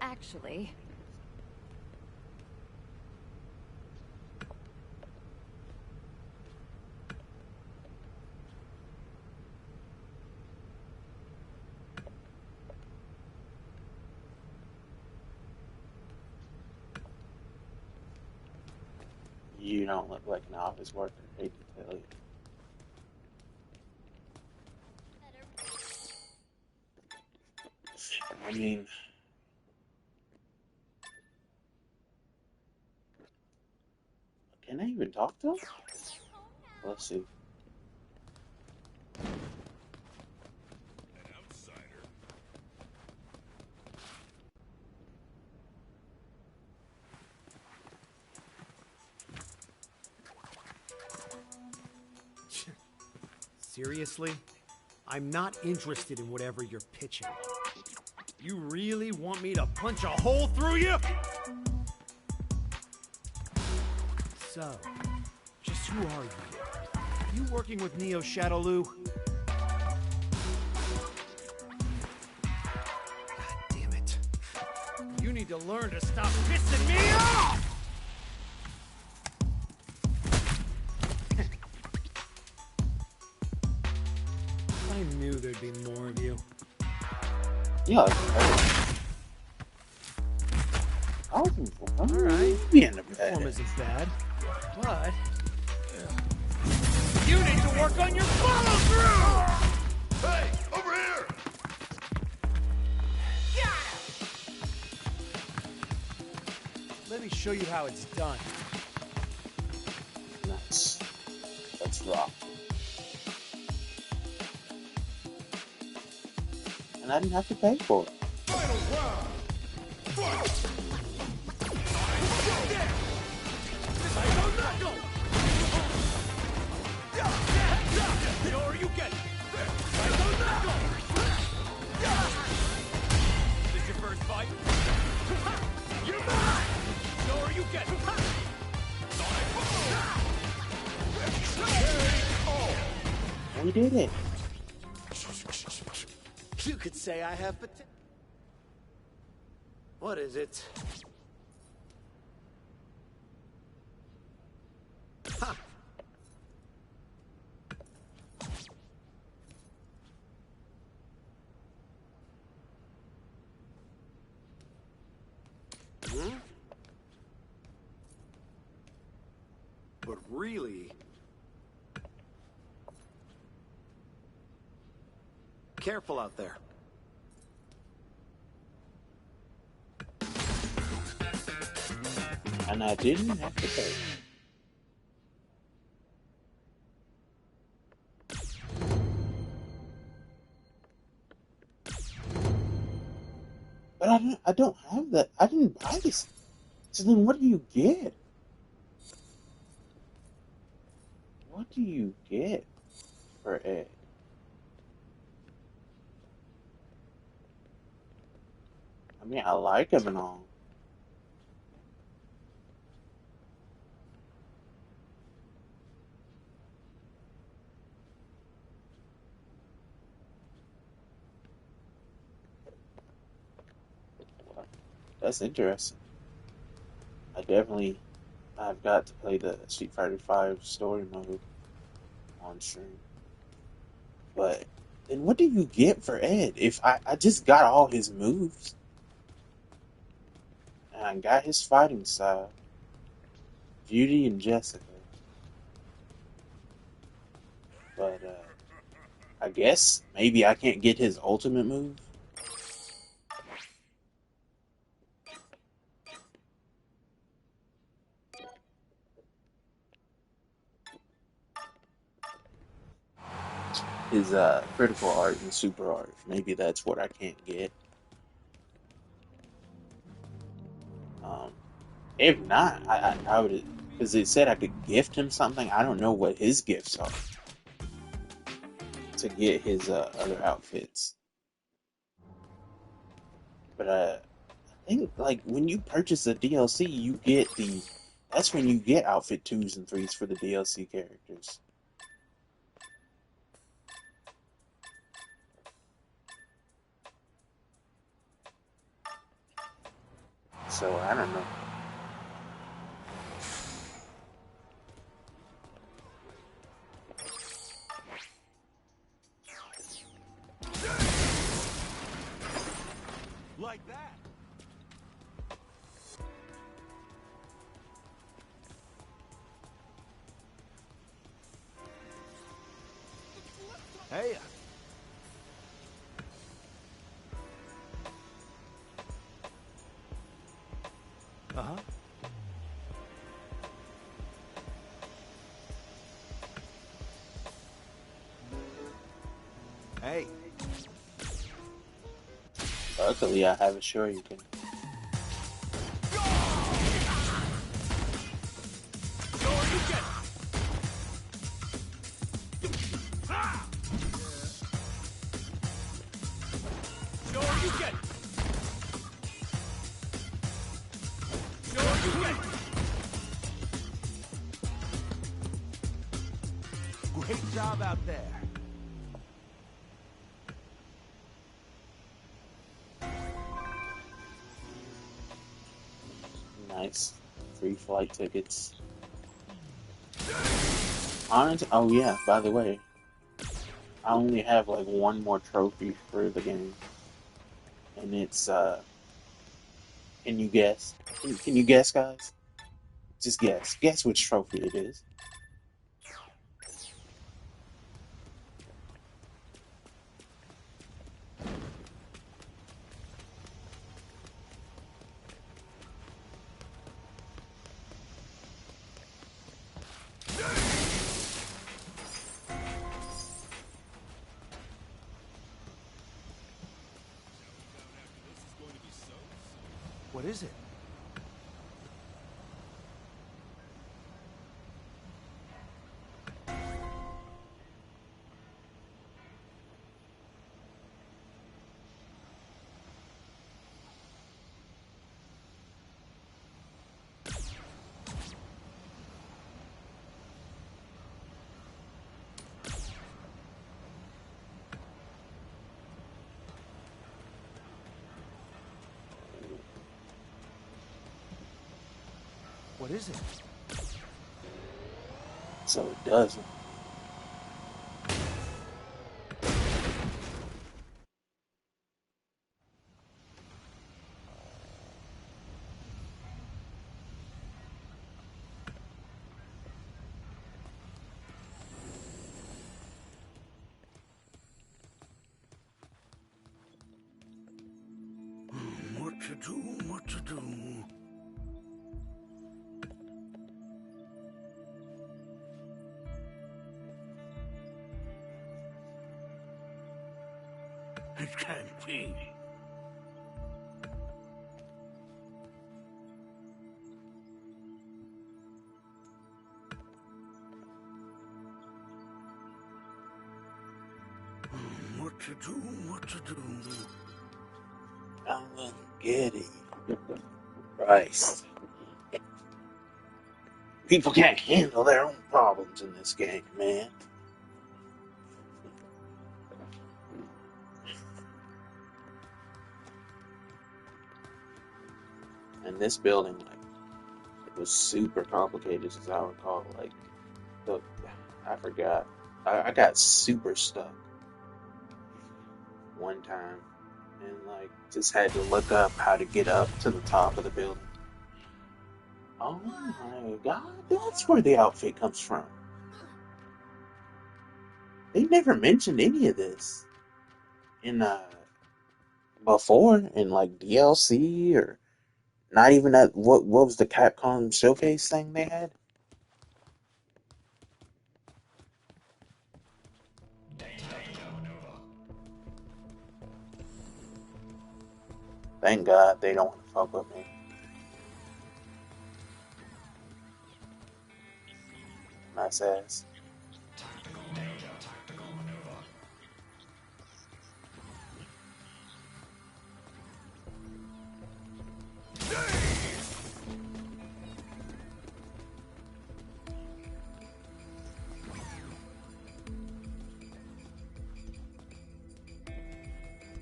Speaker 5: Actually,
Speaker 1: You don't look like an office worker, hate to tell you. I mean, can I even talk to him? Let's see.
Speaker 7: Seriously? I'm not interested in whatever you're pitching. You really want me to punch a hole through you? So, just who are you? You working with Neo Shadowloo? God damn it. You need to learn to stop pissing me off! I knew there'd be more of you.
Speaker 1: Yeah. I was
Speaker 7: Alright.
Speaker 1: being a
Speaker 7: Form
Speaker 1: bad.
Speaker 7: isn't bad, but you need to work on your follow-through!
Speaker 4: Hey, over here!
Speaker 7: Let me show you how it's done.
Speaker 1: Nice. Let's rock. And I didn't have to pay for it.
Speaker 4: Final round! Fight!
Speaker 3: Sure you get it. Is this your first fight? You're mine! Sure you get it.
Speaker 1: We did it.
Speaker 7: You could say I have potential. What is it? Ha! Hmm? But really... Careful out there.
Speaker 1: And I didn't have to pay. But I don't have that. I didn't buy this. So then what do you get? What do you get for Ed? I mean, I like him and all. That's interesting. I've got to play the Street Fighter V story mode on stream. But then what do you get for Ed? If I just got all his moves, and I got his fighting style, Judy and Jessica. But I guess maybe I can't get his ultimate move. His critical art and super art. Maybe that's what I can't get. If not, I would, because it said I could gift him something. I don't know what his gifts are to get his other outfits. But I think like when you purchase a DLC, you get that's when you get outfit 2s and 3s for the DLC characters. So I don't know.
Speaker 3: Like that. Hey. Uh-huh. Hey.
Speaker 1: Luckily, I have a Shoryuken.
Speaker 3: Great job out there.
Speaker 1: Nice. Free flight tickets. Oh yeah, by the way, I only have like one more trophy for the game. And it's, can you guess? Can you guess, guys? Just guess. Guess which trophy it is.
Speaker 3: What is it?
Speaker 7: What is it?
Speaker 1: So it doesn't.
Speaker 4: What to do? What to do? It can't be. What to do? What to do?
Speaker 1: I don't get it. Christ. People can't handle their own problems in this game, man. And this building, like, it was super complicated, as I recall. Like, look, I forgot. I got super stuck one time, and like just had to look up how to get up to the top of the building. Oh my god, that's where the outfit comes from. They never mentioned any of this in before in like DLC or not even at what was the Capcom showcase thing they had? Thank God they don't want to fuck with me. Nice ass.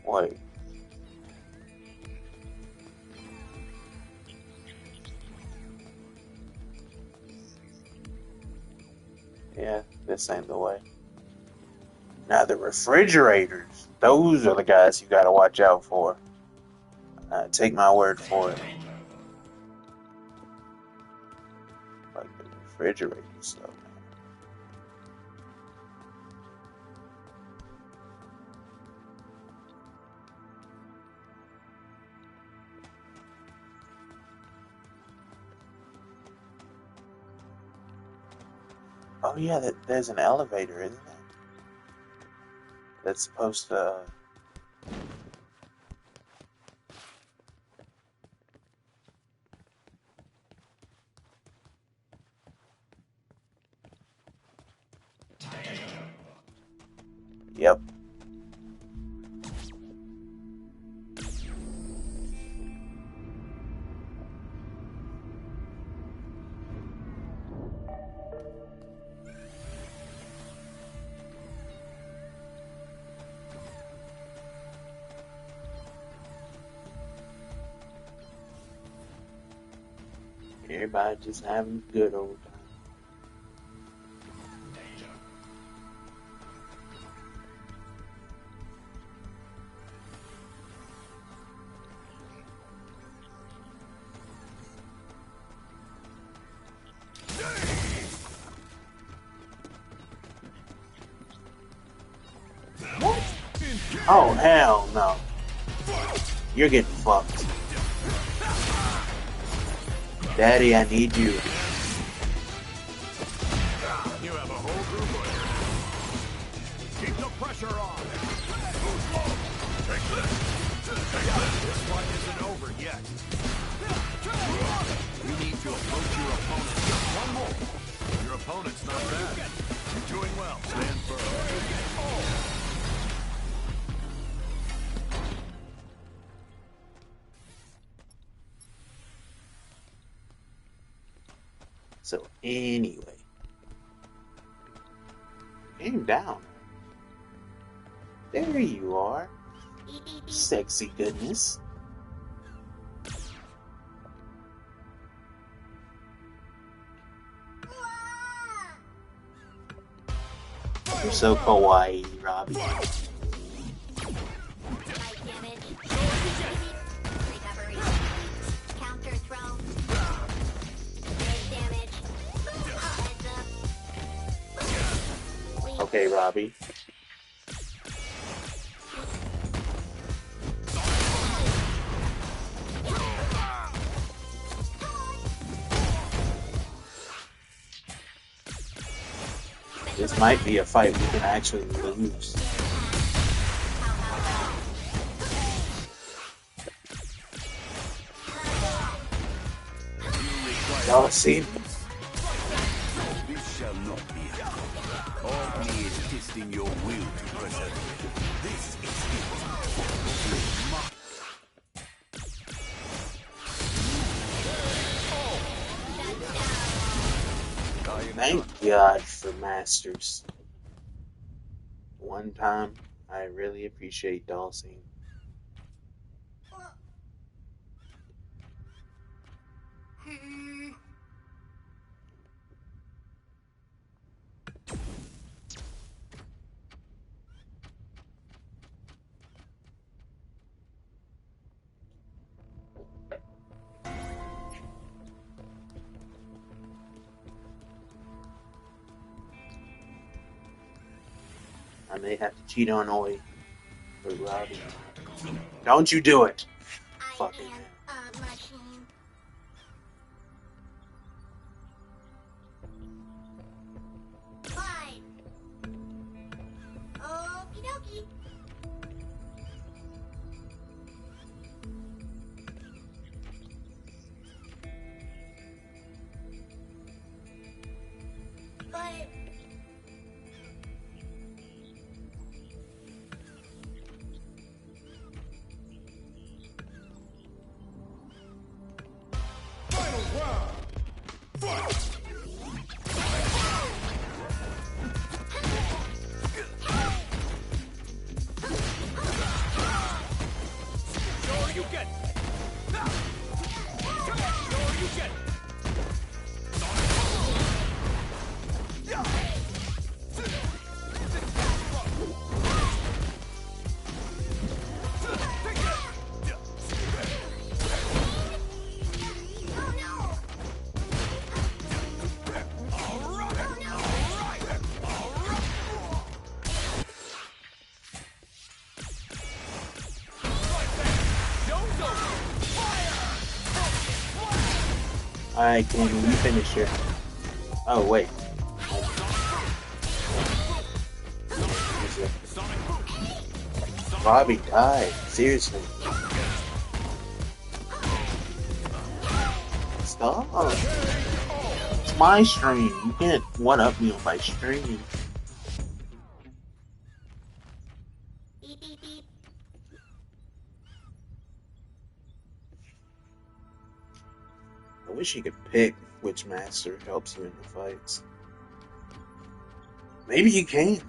Speaker 1: Wait. Yeah, this ain't the way. Now the refrigerators, those are the guys you gotta watch out for. Take my word for it. Like the refrigerators stuff, man. Oh yeah, there's an elevator, isn't there? That's supposed to. Yep. Everybody just having a good old time. Oh hell no! You're getting fucked. Daddy, I need you.
Speaker 4: You have a whole group of you. Keep the pressure on. Take this. This fight isn't over yet. You need to approach your opponent just one more. Your opponent's not bad. You're doing well. Stand firm.
Speaker 1: So anyway, game down. There you are, sexy goodness. You're so kawaii, Robbie. Okay, Robbie. This might be a fight we can actually lose. Y'all see?
Speaker 4: This shall not be. All me is testing your will to persevere. This is
Speaker 1: Thank God for Masters. One time, I really appreciate Dawson. I may have to cheat on Oi for Robbie. Don't you do it! Fucking hell.
Speaker 5: Fine. Okie dokie. But
Speaker 1: Alright, Kenny, you finish here. Oh, wait. Robbie died. Seriously. Stop. It's my stream. You can't one-up me on my stream.
Speaker 5: beep beep beep.
Speaker 1: I wish you could pick which master helps you in the fights. Maybe you can.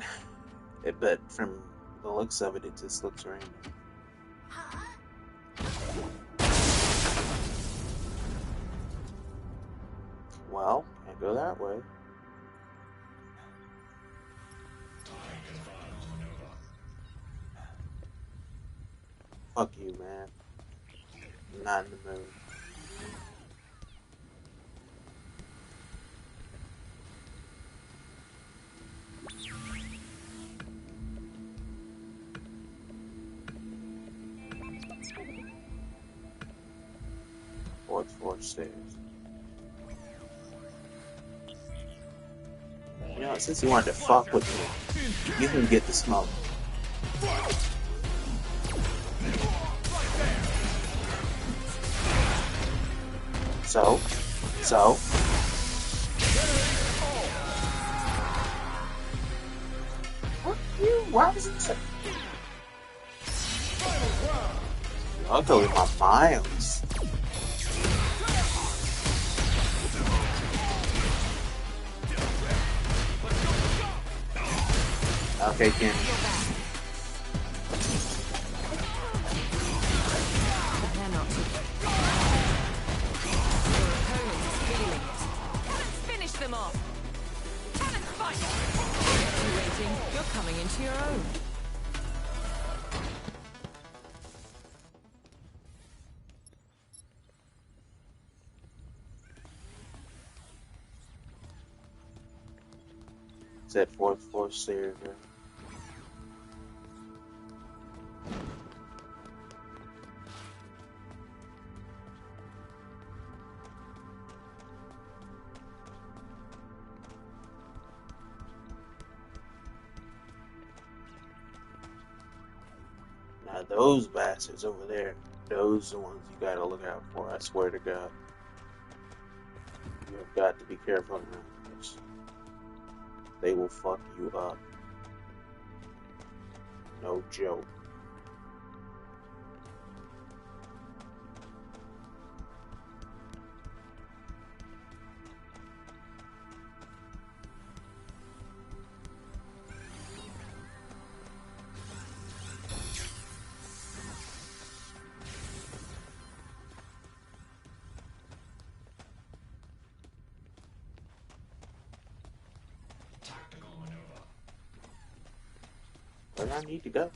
Speaker 1: But from the looks of it, it just looks random. Well, can't go that way. Fuck you, man. I'm not in the mood. Fourth floor stairs. You know, since you wanted to fuck with me, you can get the smoke. So? What you? Why was it so? I'll go with my miles. Okay, Kenny.
Speaker 5: Finish them off. Talent fight.
Speaker 1: Said fourth floor stairs, right? Now those bastards over there, those are the ones you gotta look out for, I swear to God. You have got to be careful now, because they will fuck you up. No joke. Where do I need to go?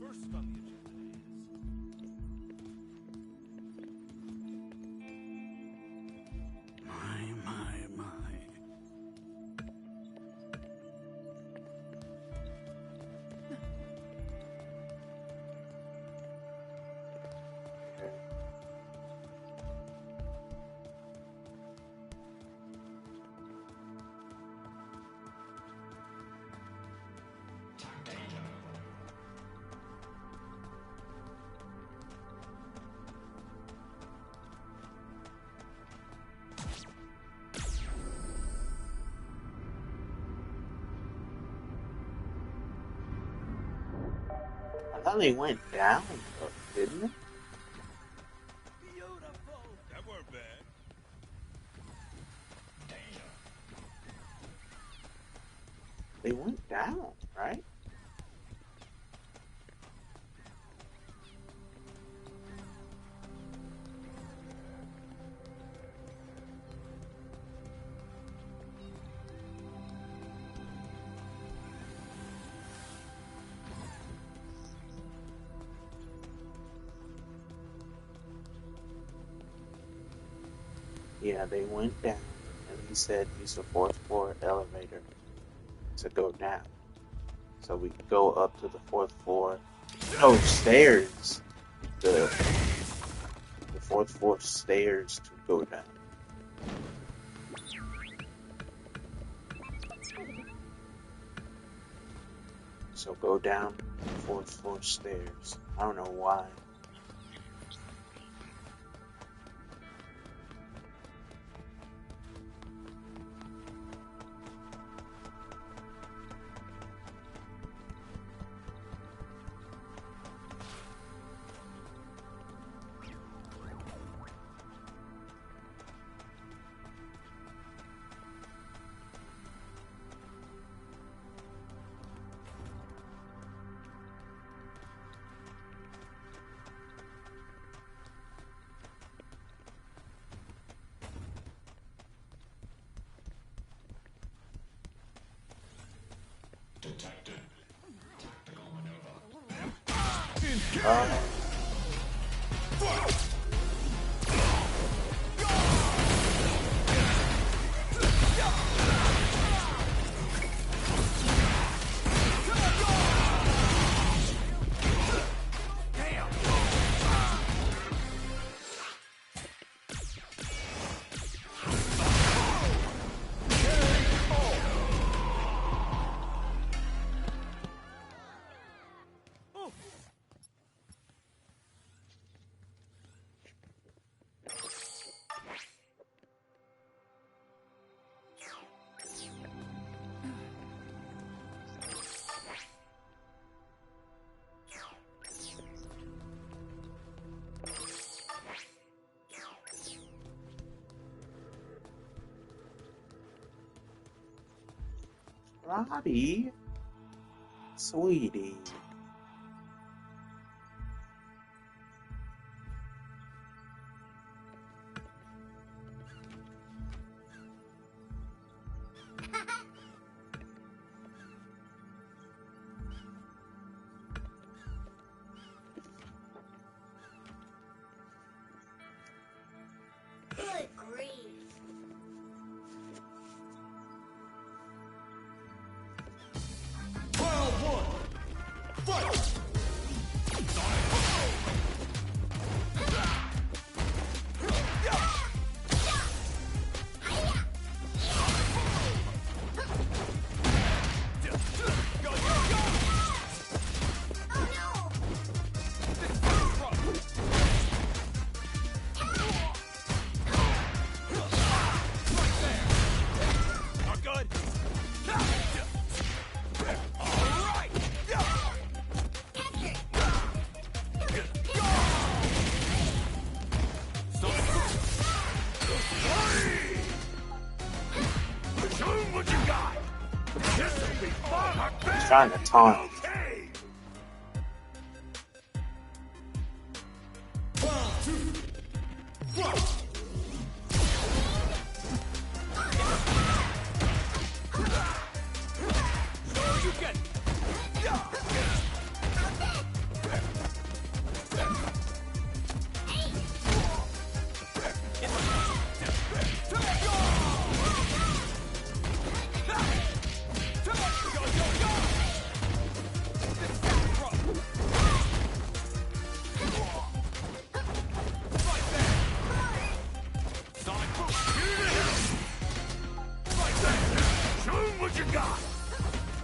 Speaker 7: First on the agenda is... My.
Speaker 1: I thought they went down, didn't it?
Speaker 4: Beautiful. That weren't bad.
Speaker 1: They went down, right? Yeah, they went down, and he said use the fourth floor elevator to go down. So we go up to the fourth floor. No, stairs. The fourth floor stairs to go down. So go down the fourth floor stairs. I don't know why. Robbie, sweetie.
Speaker 5: Good grief.
Speaker 1: He's trying to taunt.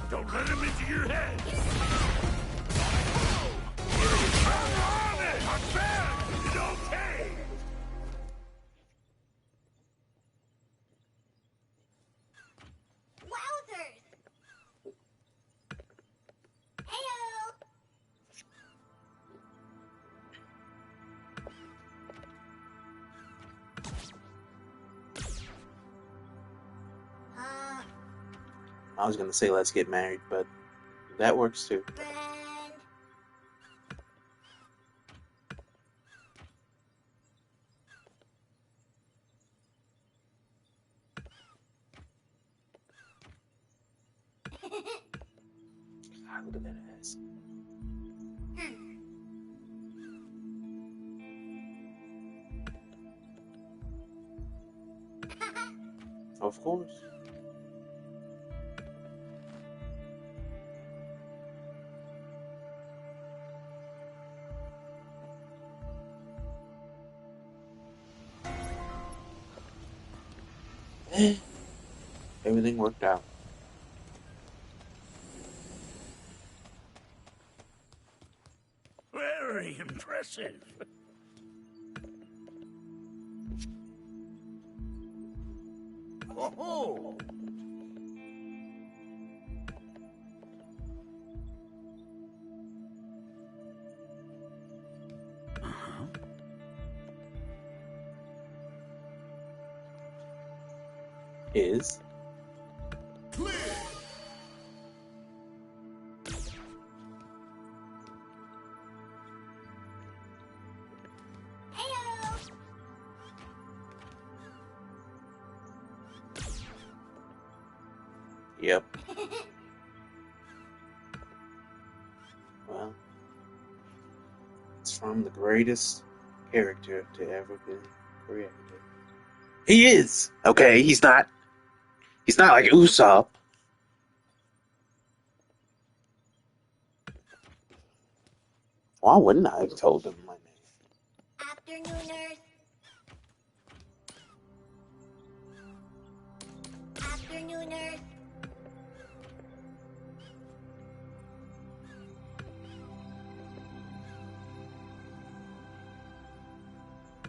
Speaker 4: Don't let him into your head! Is it okay?
Speaker 5: Wowzers! Heyo!
Speaker 1: I was gonna say let's get married, but that works too.
Speaker 5: Friend.
Speaker 1: God, look at that ass. Of course. Everything worked out.
Speaker 4: Very impressive. Oh!
Speaker 1: Is
Speaker 5: Heyo!
Speaker 1: yep. Well, it's from the greatest character to ever be created. He is! Okay, he's not like Usopp. Why wouldn't I have told him my name?
Speaker 5: Afternooners. Afternooners.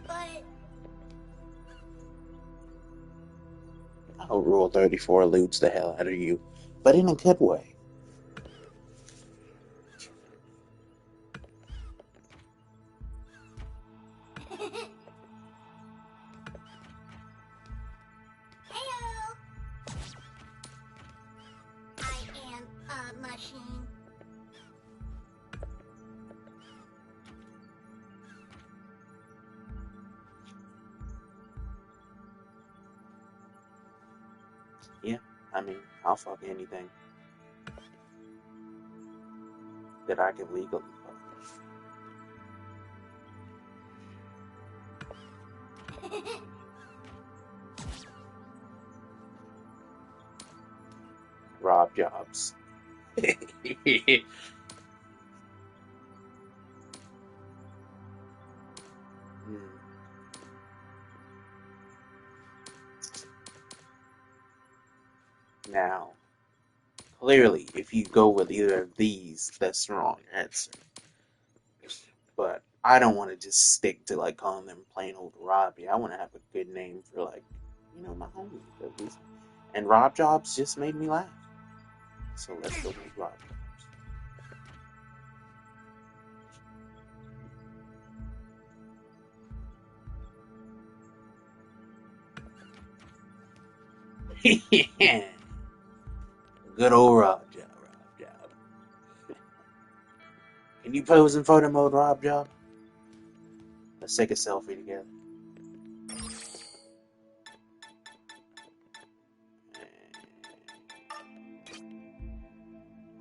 Speaker 5: But
Speaker 1: I hope Rule 34 eludes the hell out of you, but in a good way.
Speaker 5: heyo! I
Speaker 1: Yeah, I mean, I'll fuck anything that I can legally fuck. RobJobs. Now, clearly, if you go with either of these, that's the wrong answer. But I don't want to just stick to like calling them plain old Robbie. I want to have a good name for like, my homies at least. And RobJobs just made me laugh. So let's go with RobJobs. Yeah. Good old RobJob. Can you pose in photo mode, RobJob? Let's take a selfie together.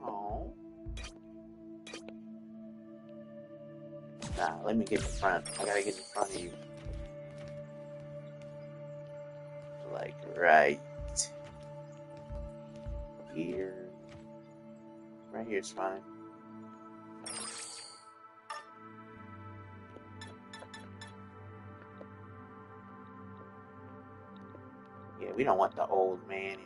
Speaker 1: Oh. Nah, let me get in front. I gotta get in front of you. Like right here. Right here's fine. Yeah, we don't want the old man in the way.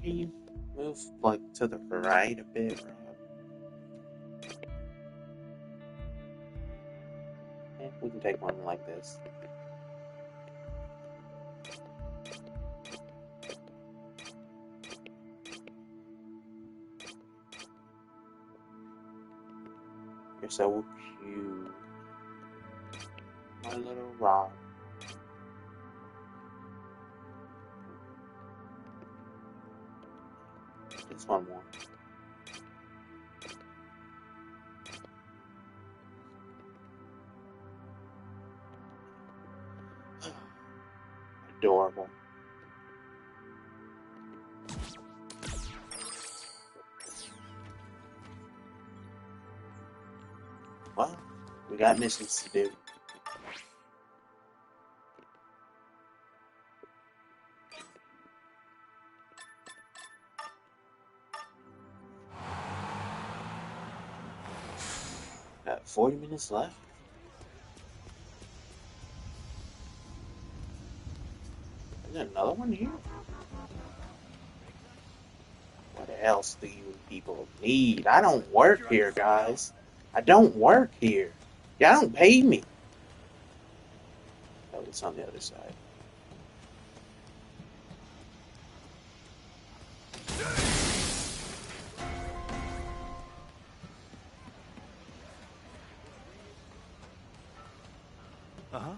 Speaker 1: Can you move like to the right a bit, Rob? Yeah, we can take one like this. You're so cute, my little Rob. Just one more. Adorable. Well, we got missions to do. Got 40 minutes left. Is there another one here? What else do you people need? I don't work here, guys. I don't work here. Y'all don't pay me. Oh, it's on the other side.
Speaker 7: Uh-huh.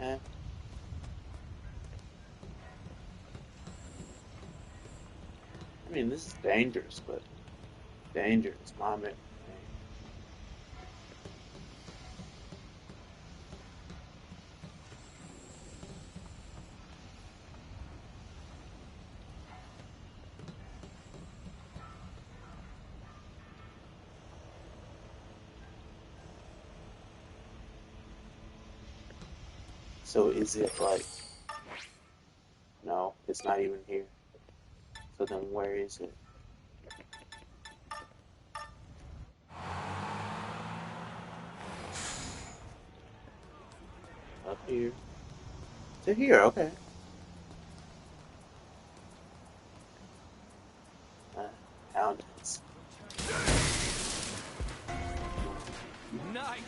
Speaker 1: Eh. I mean, this is dangerous, but dangerous, mom. So is it like? No, it's not even here. of them. Where is it? Up here. To here, okay. Found it.
Speaker 3: Nice!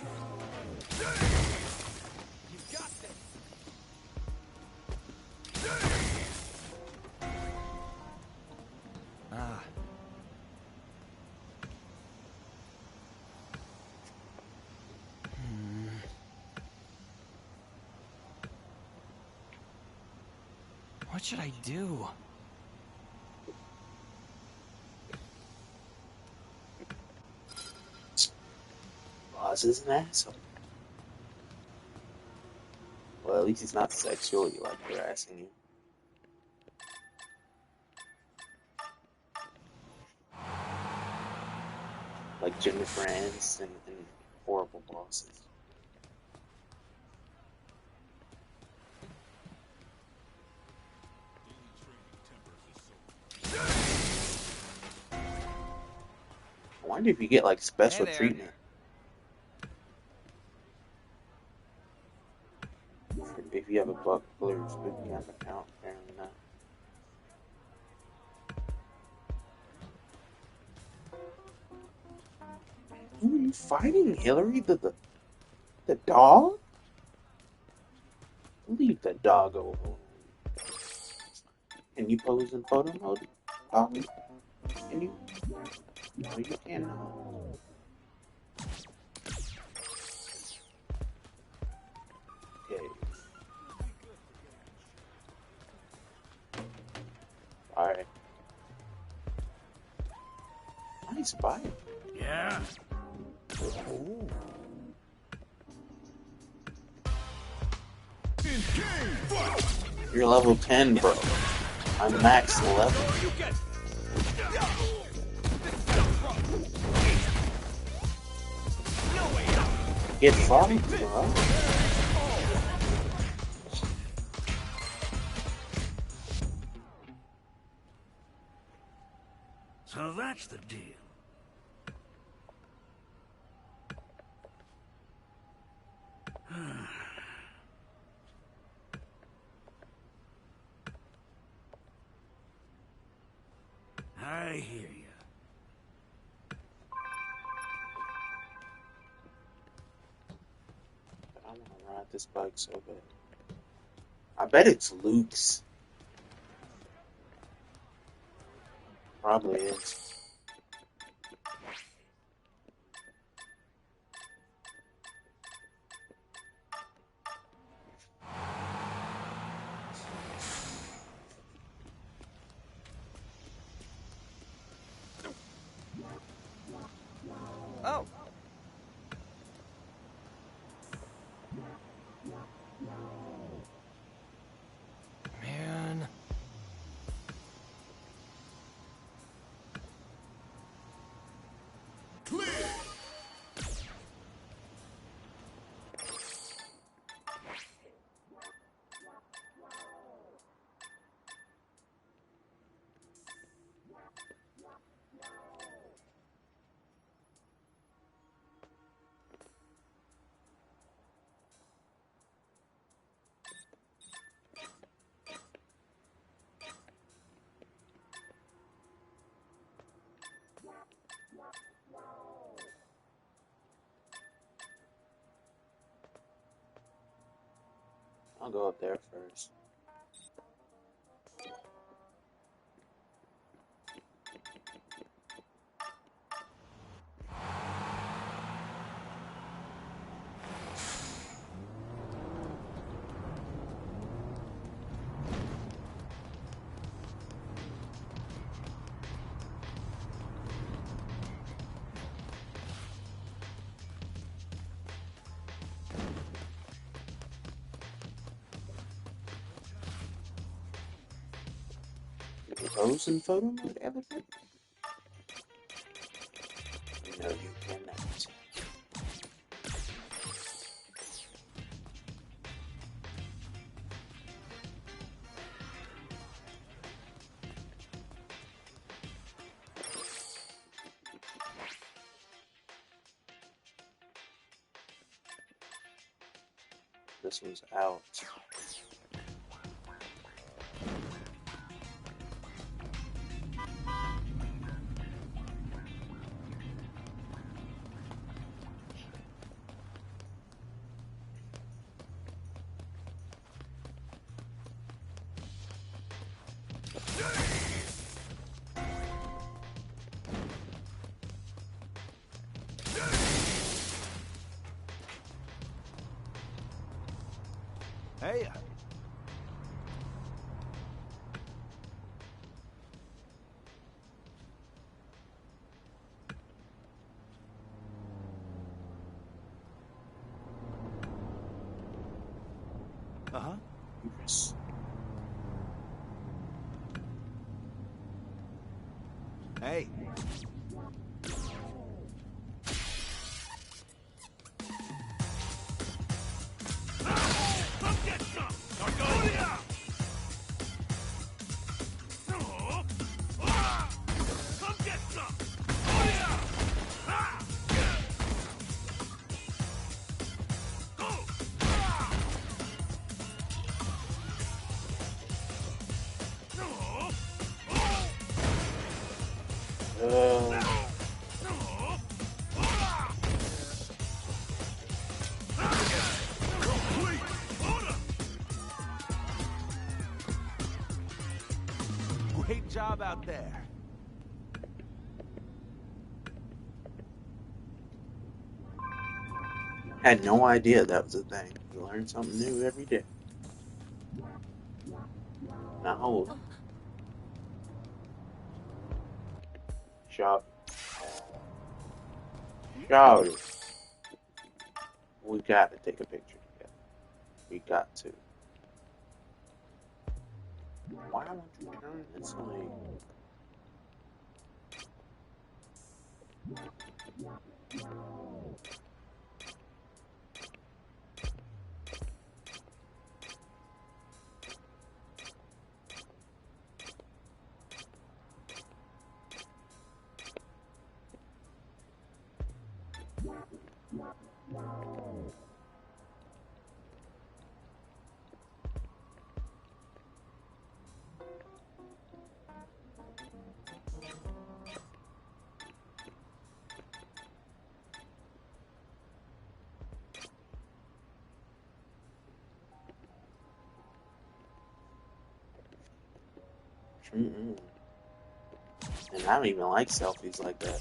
Speaker 3: You got this! Ah. What should I do?
Speaker 1: Boss is an asshole. Well, at least he's not sexually like harassing you. Like Jennifer Aniston and horrible bosses. I wonder if you get like special
Speaker 3: Hey there.
Speaker 1: treatment. If you have a Buckler's Bootcamp account, apparently not. Who are you fighting, Hillary? The dog? Leave the dog alone. Can you pose in photo mode, dog? Can you? No, you cannot. Okay. Alright. Nice bite.
Speaker 7: Yeah.
Speaker 1: Ooh. You're level 10, bro. I'm max level. Get fucked, bro.
Speaker 7: So that's the deal. I hear you.
Speaker 1: I want to ride this bike so bad. I bet it's Luke's. Probably is.
Speaker 3: Oh. Man.
Speaker 1: I'll go up there first. Pose in photo mode, elephant? No, you cannot. This one's out.
Speaker 4: Hey. Uh-huh.
Speaker 1: Yes.
Speaker 4: Hey. Come get some! Targonia! Come get some! Great job out there.
Speaker 1: Had no idea that was a thing. You learn something new every day. Now hold. Shop. Shop. We gotta take a picture together. We got to. Why won't you turn this way? Mm-mm. And I don't even like selfies like that.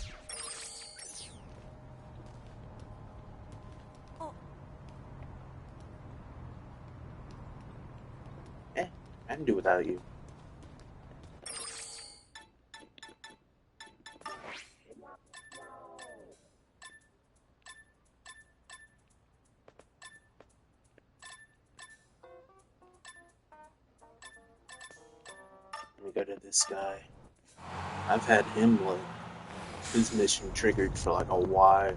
Speaker 1: I can do without you. Let me go to this guy. I've had him look. His mission triggered for like a while.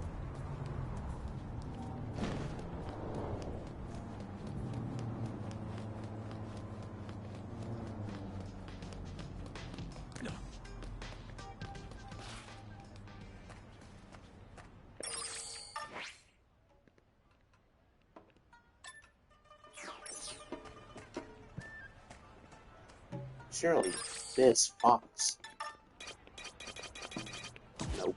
Speaker 1: Surely, this fox. Nope.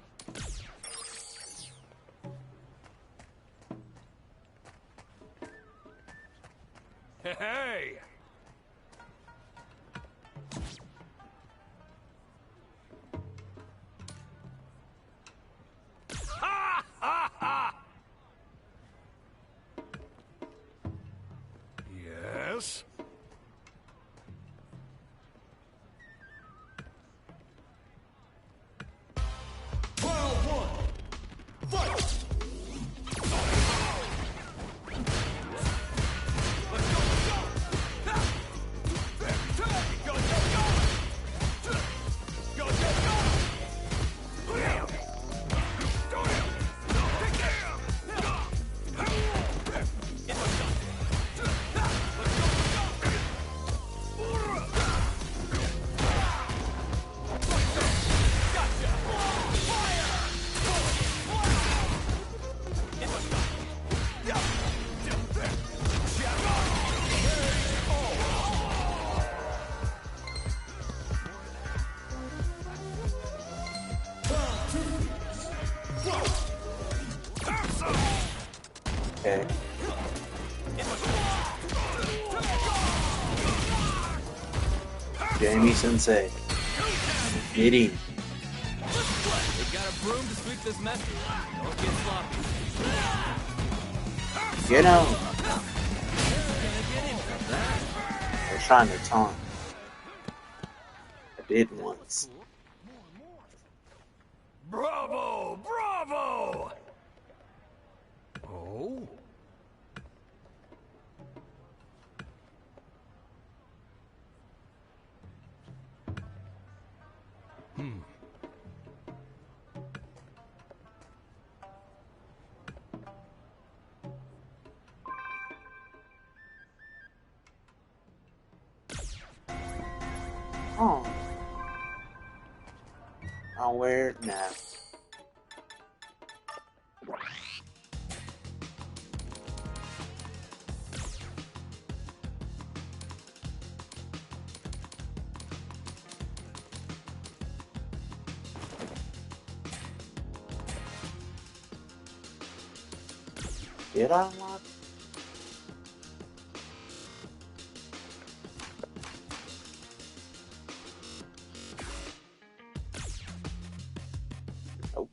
Speaker 4: Hey! Ha ha ha! Yes?
Speaker 1: Jamie Sensei. Get him.
Speaker 3: They got a broom to sweep this mess. Don't get sloppy.
Speaker 1: Get him. They're trying to taunt. I did once.
Speaker 3: Bravo! Bravo! Oh?
Speaker 1: Oh. I'll wear it now. Did I unlock? Nope.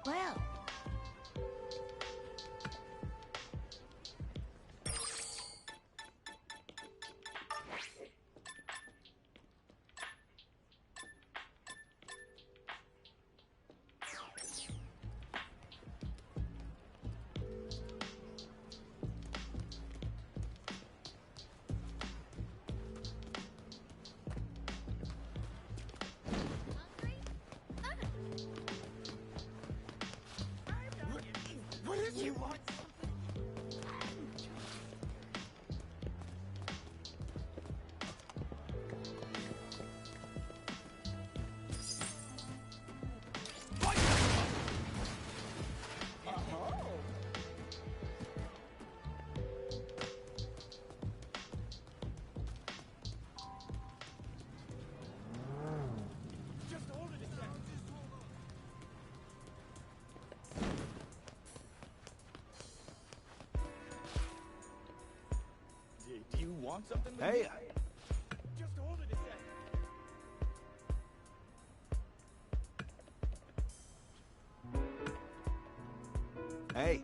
Speaker 5: Well,
Speaker 2: What is you want? Do you want something?
Speaker 7: Hey,
Speaker 2: Just hold it a sec.
Speaker 4: Hey.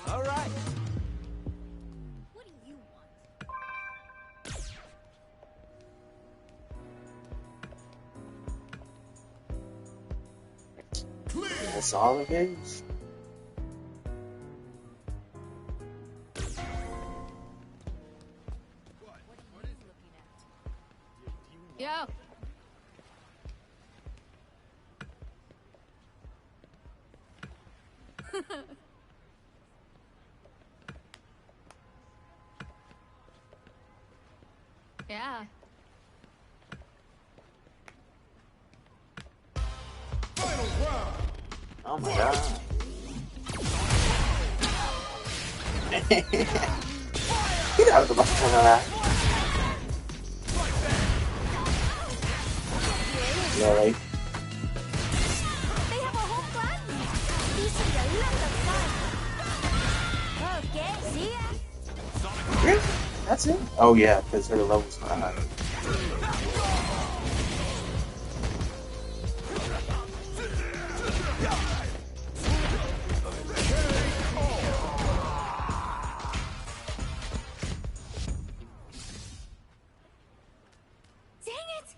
Speaker 4: All right.
Speaker 5: What do you want?
Speaker 1: That's all it is.
Speaker 5: Yo. Yeah.
Speaker 1: Oh my god. Get out of the box. Yeah, right.
Speaker 5: They have a whole clan. Okay, see ya.
Speaker 1: Really? That's it? Oh yeah, because her level's not high.
Speaker 5: Dang it.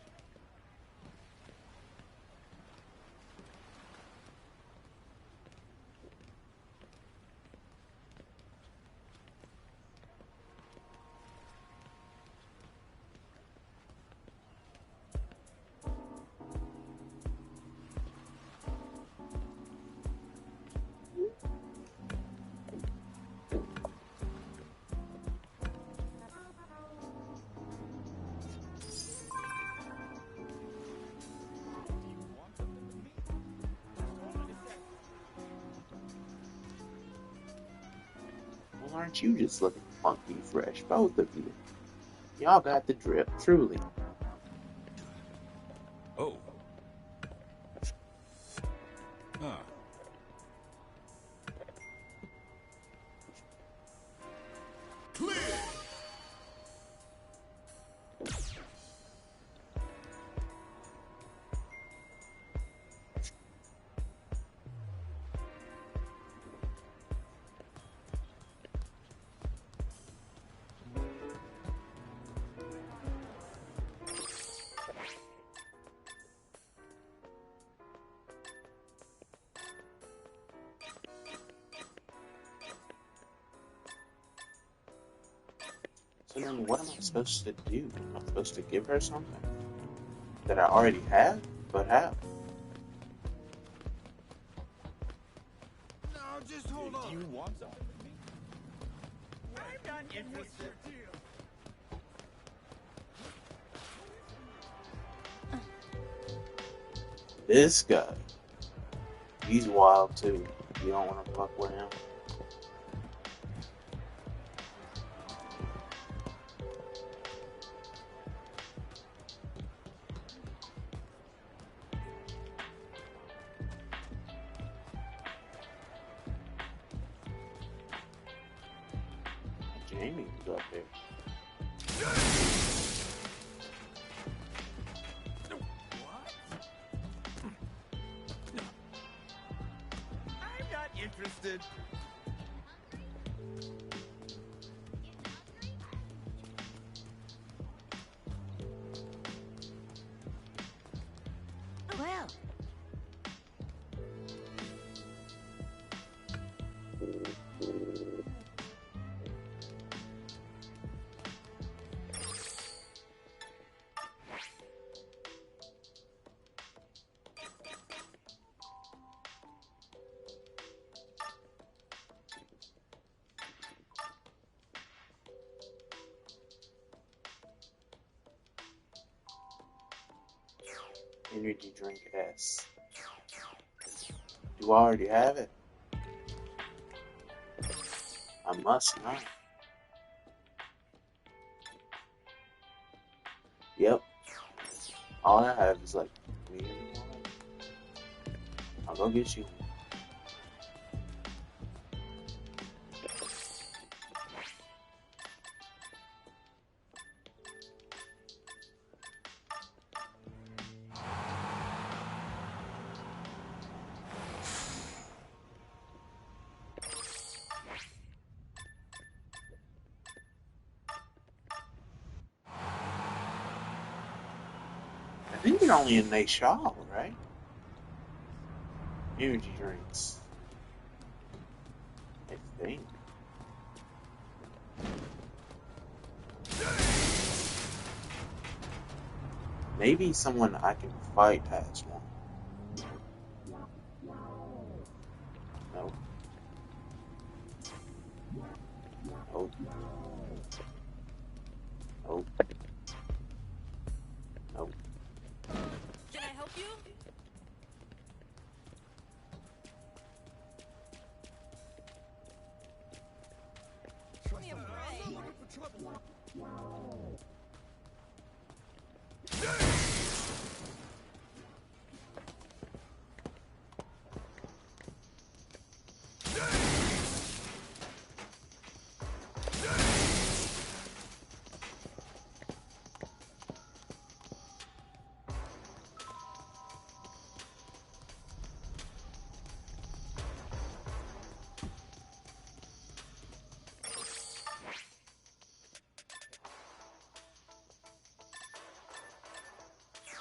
Speaker 1: Well, aren't you just looking funky fresh, both of you? Y'all got the drip, truly.
Speaker 4: Oh. Huh.
Speaker 1: So then what am I supposed to do? Am I supposed to give her something that I already have? But how?
Speaker 7: No, just hold on.
Speaker 3: You want something from me?
Speaker 7: I'm not interested.
Speaker 1: This guy, he's wild too. You don't want to fuck with him. Jamie was up there.
Speaker 7: I'm not interested.
Speaker 5: Well.
Speaker 1: Energy drink S. Do I already have it? I must not. Yep. All I have is like me. I'll go get you. I think you're only in Nate Shaw, right? Energy drinks. I think. Maybe someone I can fight has one. Nope. Nope. Nope. Nope.
Speaker 5: Can I help you? Give me a break.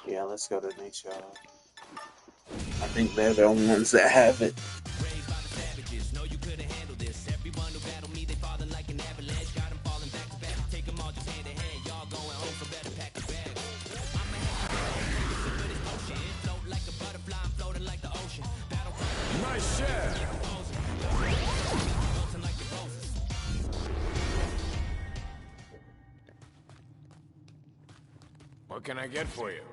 Speaker 1: Yeah, let's go to Nate Shaw. I think they're the only ones that have it.
Speaker 3: Raised by the savages, know you couldn't handle this. Everyone who battled me, they falling like an avalanche. Got them falling back to back. Take them all just hand in hand. Y'all going home, so better pack your bags. I'm a heavy sip of this potion. Float like a butterfly, I'm floating like the ocean. Battle
Speaker 4: Nice share.
Speaker 3: floating like the roses.
Speaker 4: What can I get for you?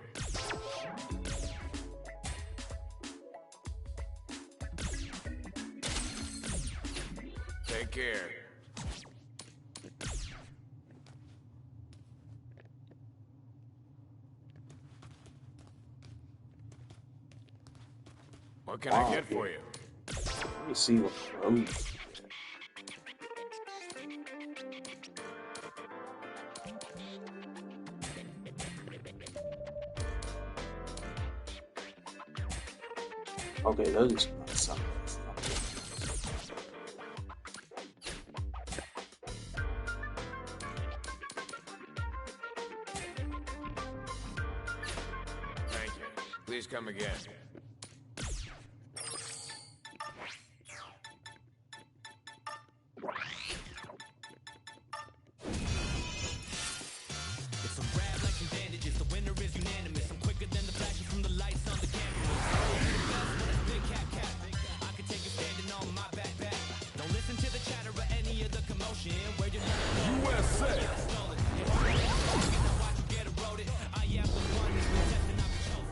Speaker 4: Take care. What can I get for you?
Speaker 1: Let me see what those. Okay, those are some.
Speaker 4: Thank you. Please come again.
Speaker 3: It's a rap like some bandages. The winner is unanimous. I'm quicker than the flashes from the lights on the cameras. Big cap cap. I can take you standing on my backpack. Don't listen to the chatter or any of the commotion. Where you
Speaker 4: USA.
Speaker 3: stolen. If I watch you get eroded, I am the one who's been tested, not been chosen.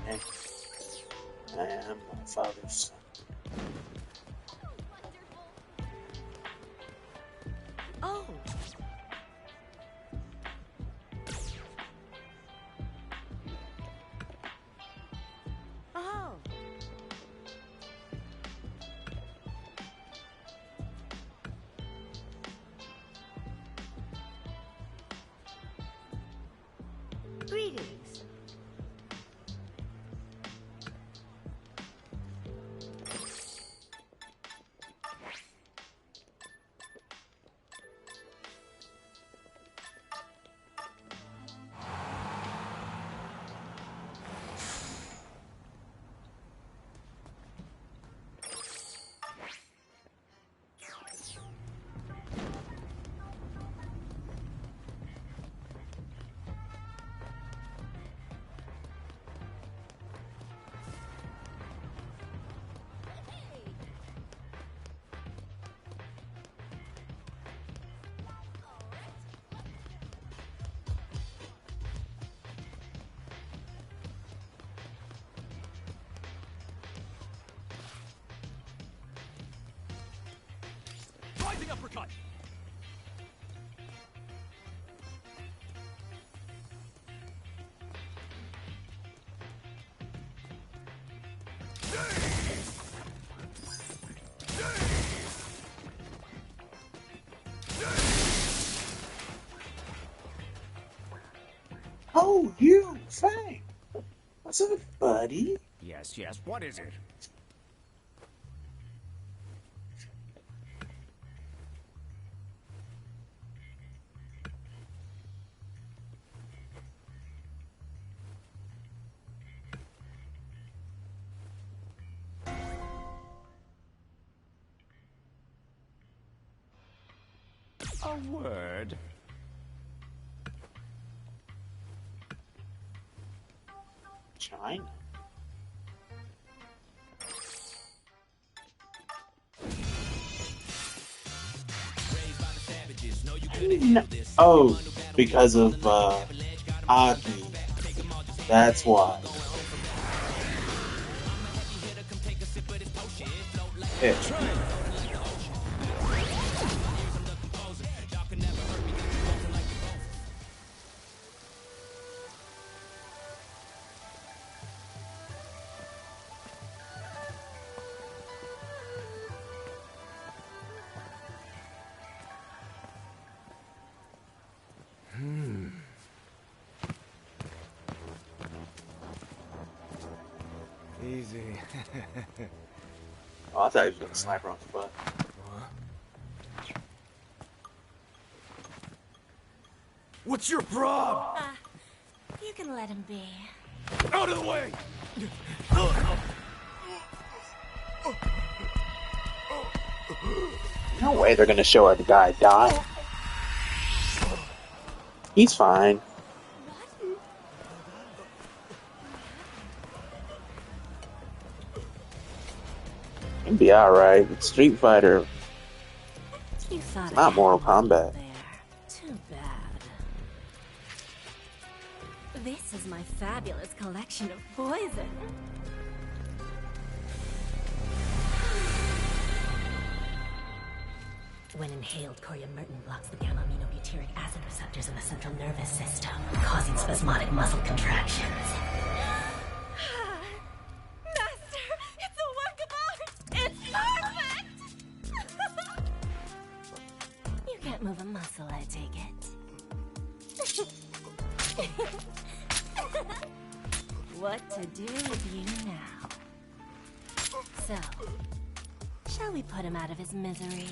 Speaker 1: And I am my father's son.
Speaker 5: Oh. Oh. Greetings.
Speaker 2: Rising uppercut!
Speaker 1: Oh, you, Fang. What's up, buddy?
Speaker 7: Yes, yes, what is it? A word.
Speaker 1: China. Oh, because of Aki. That's why. Yeah.
Speaker 7: Easy.
Speaker 1: Oh, I thought he was gonna sniper on the butt.
Speaker 7: What's your prob?
Speaker 5: You can let him be.
Speaker 7: Out of the way!
Speaker 1: No way they're gonna show the guy die. He's fine. He'll be alright. It's Street Fighter.
Speaker 5: You thought
Speaker 1: It's not
Speaker 5: I
Speaker 1: Mortal
Speaker 5: had one
Speaker 1: Kombat.
Speaker 5: there. Too bad. This is my fabulous collection of poison. When inhaled, coriamyrtin blocks the gamma-aminobutyric acid receptors in the central nervous system, causing spasmodic muscle contractions. Master, it's a work of art! It's perfect! You can't move a muscle, I take it. What to do with you now? So, shall we put him out of his misery?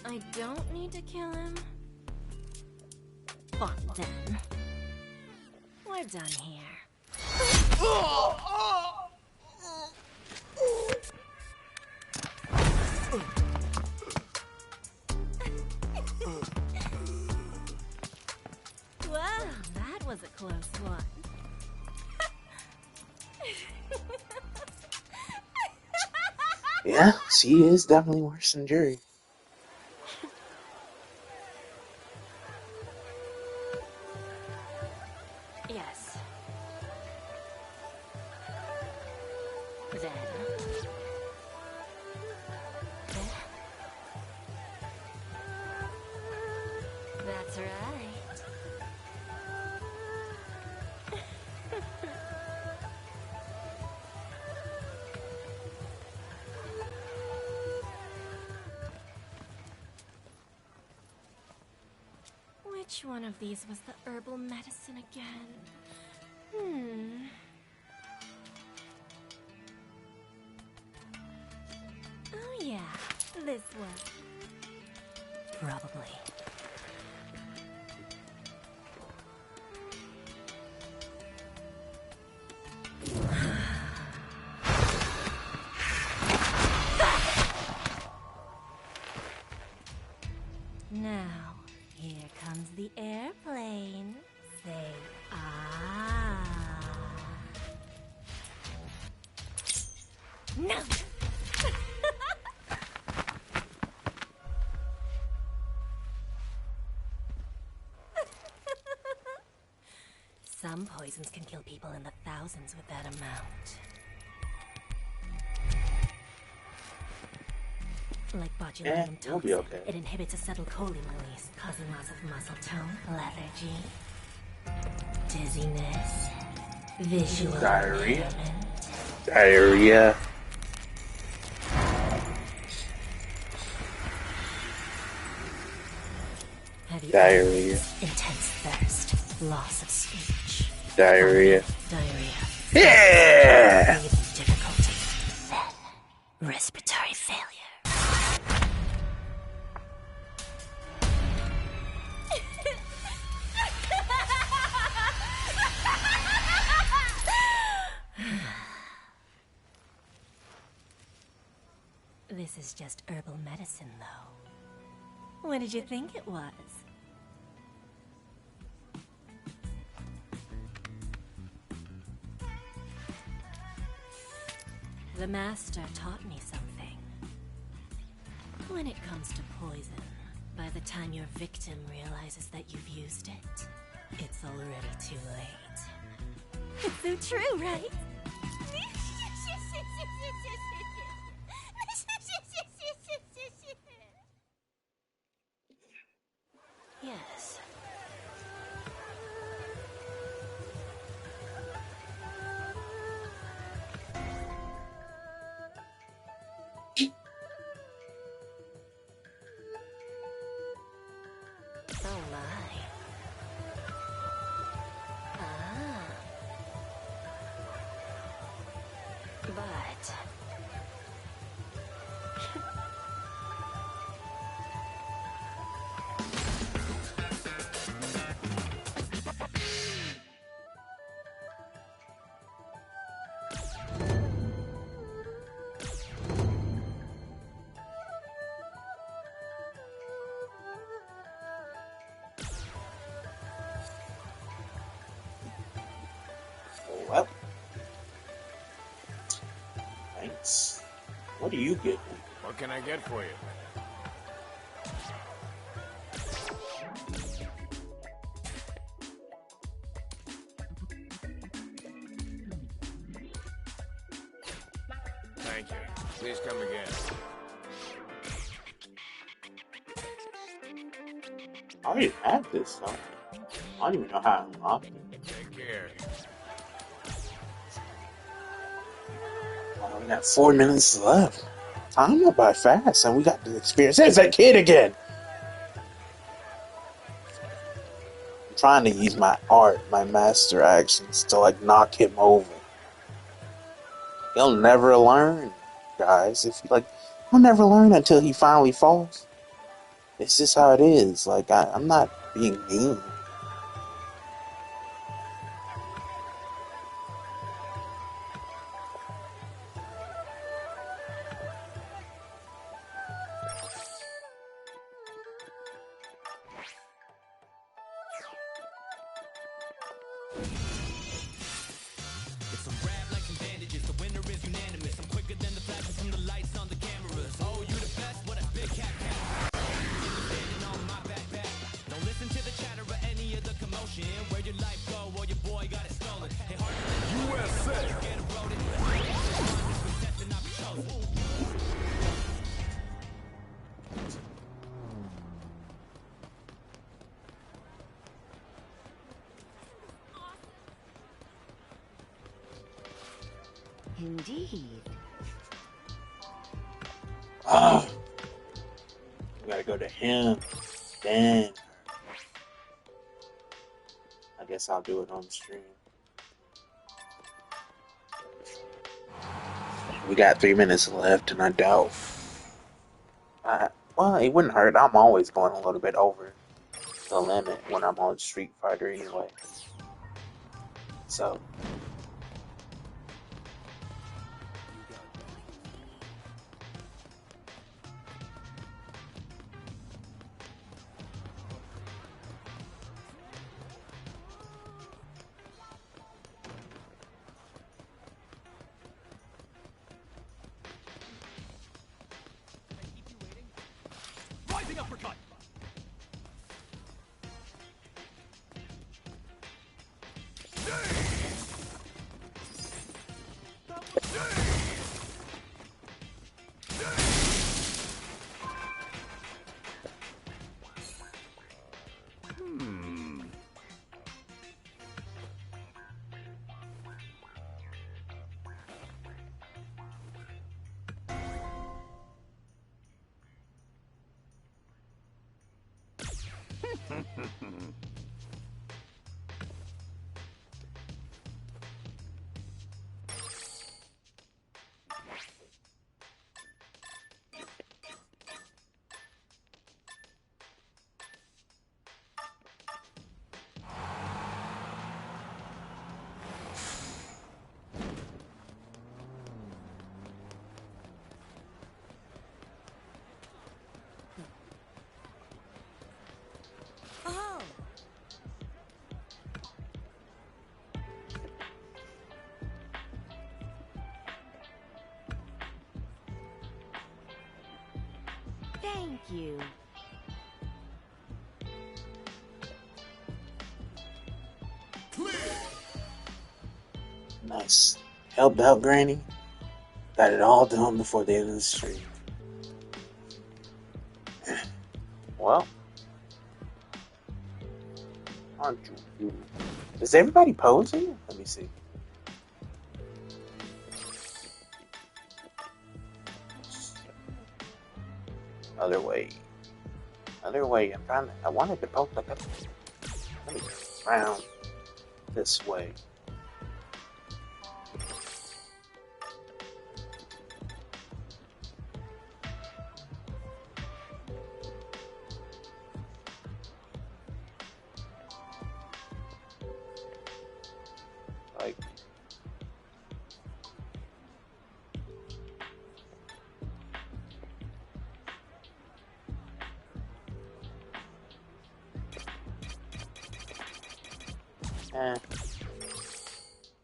Speaker 5: I don't need to kill him. Fine then. We're done here. Well, that was a close one.
Speaker 1: Yeah, she is definitely worse than Jerry.
Speaker 5: Yes. Then. That's right. Which one of these was the herbal medicine again? Oh yeah, this one. Probably. Now, here comes the airplane. Say ah. No! Some poisons can kill people in the thousands with that amount. Like botulinum
Speaker 1: we'll be
Speaker 5: toxin,
Speaker 1: okay.
Speaker 5: it inhibits acetylcholine release, causing loss of muscle tone, lethargy, dizziness, visual
Speaker 1: Diarrhea.
Speaker 5: impairment.
Speaker 1: Diarrhea.
Speaker 5: Have you
Speaker 1: Diarrhea.
Speaker 5: intense thirst, loss of speech,
Speaker 1: Diarrhea.
Speaker 5: diarrhea,
Speaker 1: Yeah!
Speaker 5: breathing difficulty, then respiratory failure. This is just herbal medicine, though. What did you think it was? The master taught me something. When it comes to poison, by the time your victim realizes that you've used it, it's already too late. It's so true, right? Yes. Oh my. Ah. But...
Speaker 1: Well, thanks. What do you get?
Speaker 8: What can I get for you? Thank you. Please come again.
Speaker 1: I already have this, so I don't even know how to unlock it.
Speaker 8: Take care.
Speaker 1: We got 4 minutes left. Time went by fast, and we got to experience. There's that kid again. I'm trying to use my art, my master actions, to like knock him over. He'll never learn, guys. If you he'll never learn until he finally falls. It's just how it is. Like I'm not being mean.
Speaker 3: It's a rap like some bandages. The winner is unanimous. I'm quicker than the flashes from the lights on the cameras. Oh, you the best? What a big cat standing on my backpack. Don't listen to the chatter or any of the commotion. Where your life go or your boy got it stolen. Hey, hard USA. Get eroded. Testing, I'll be chosen.
Speaker 6: Indeed.
Speaker 1: We gotta go to him. Then I guess I'll do it on stream. We got 3 minutes left, and I doubt. Well, it wouldn't hurt. I'm always going a little bit over the limit when I'm on Street Fighter anyway. So.
Speaker 2: Rising uppercut!
Speaker 5: Oh! Thank you.
Speaker 1: Nice. Helped out Granny. Got it all done before the end of the stream. Well, aren't you? Is everybody posing? Let me see. Other way. Other way. I wanted to poke like a. Let me go around this way. Like.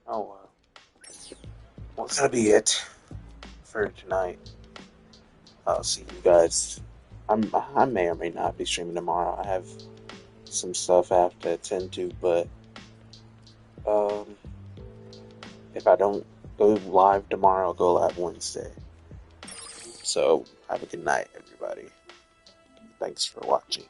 Speaker 1: Oh well. Well, that'll be it for tonight. I'll see you guys. I may or may not be streaming tomorrow. I have some stuff I have to attend to, but if I don't go live tomorrow, I'll go live Wednesday. So have a good night, everybody. Thanks for watching.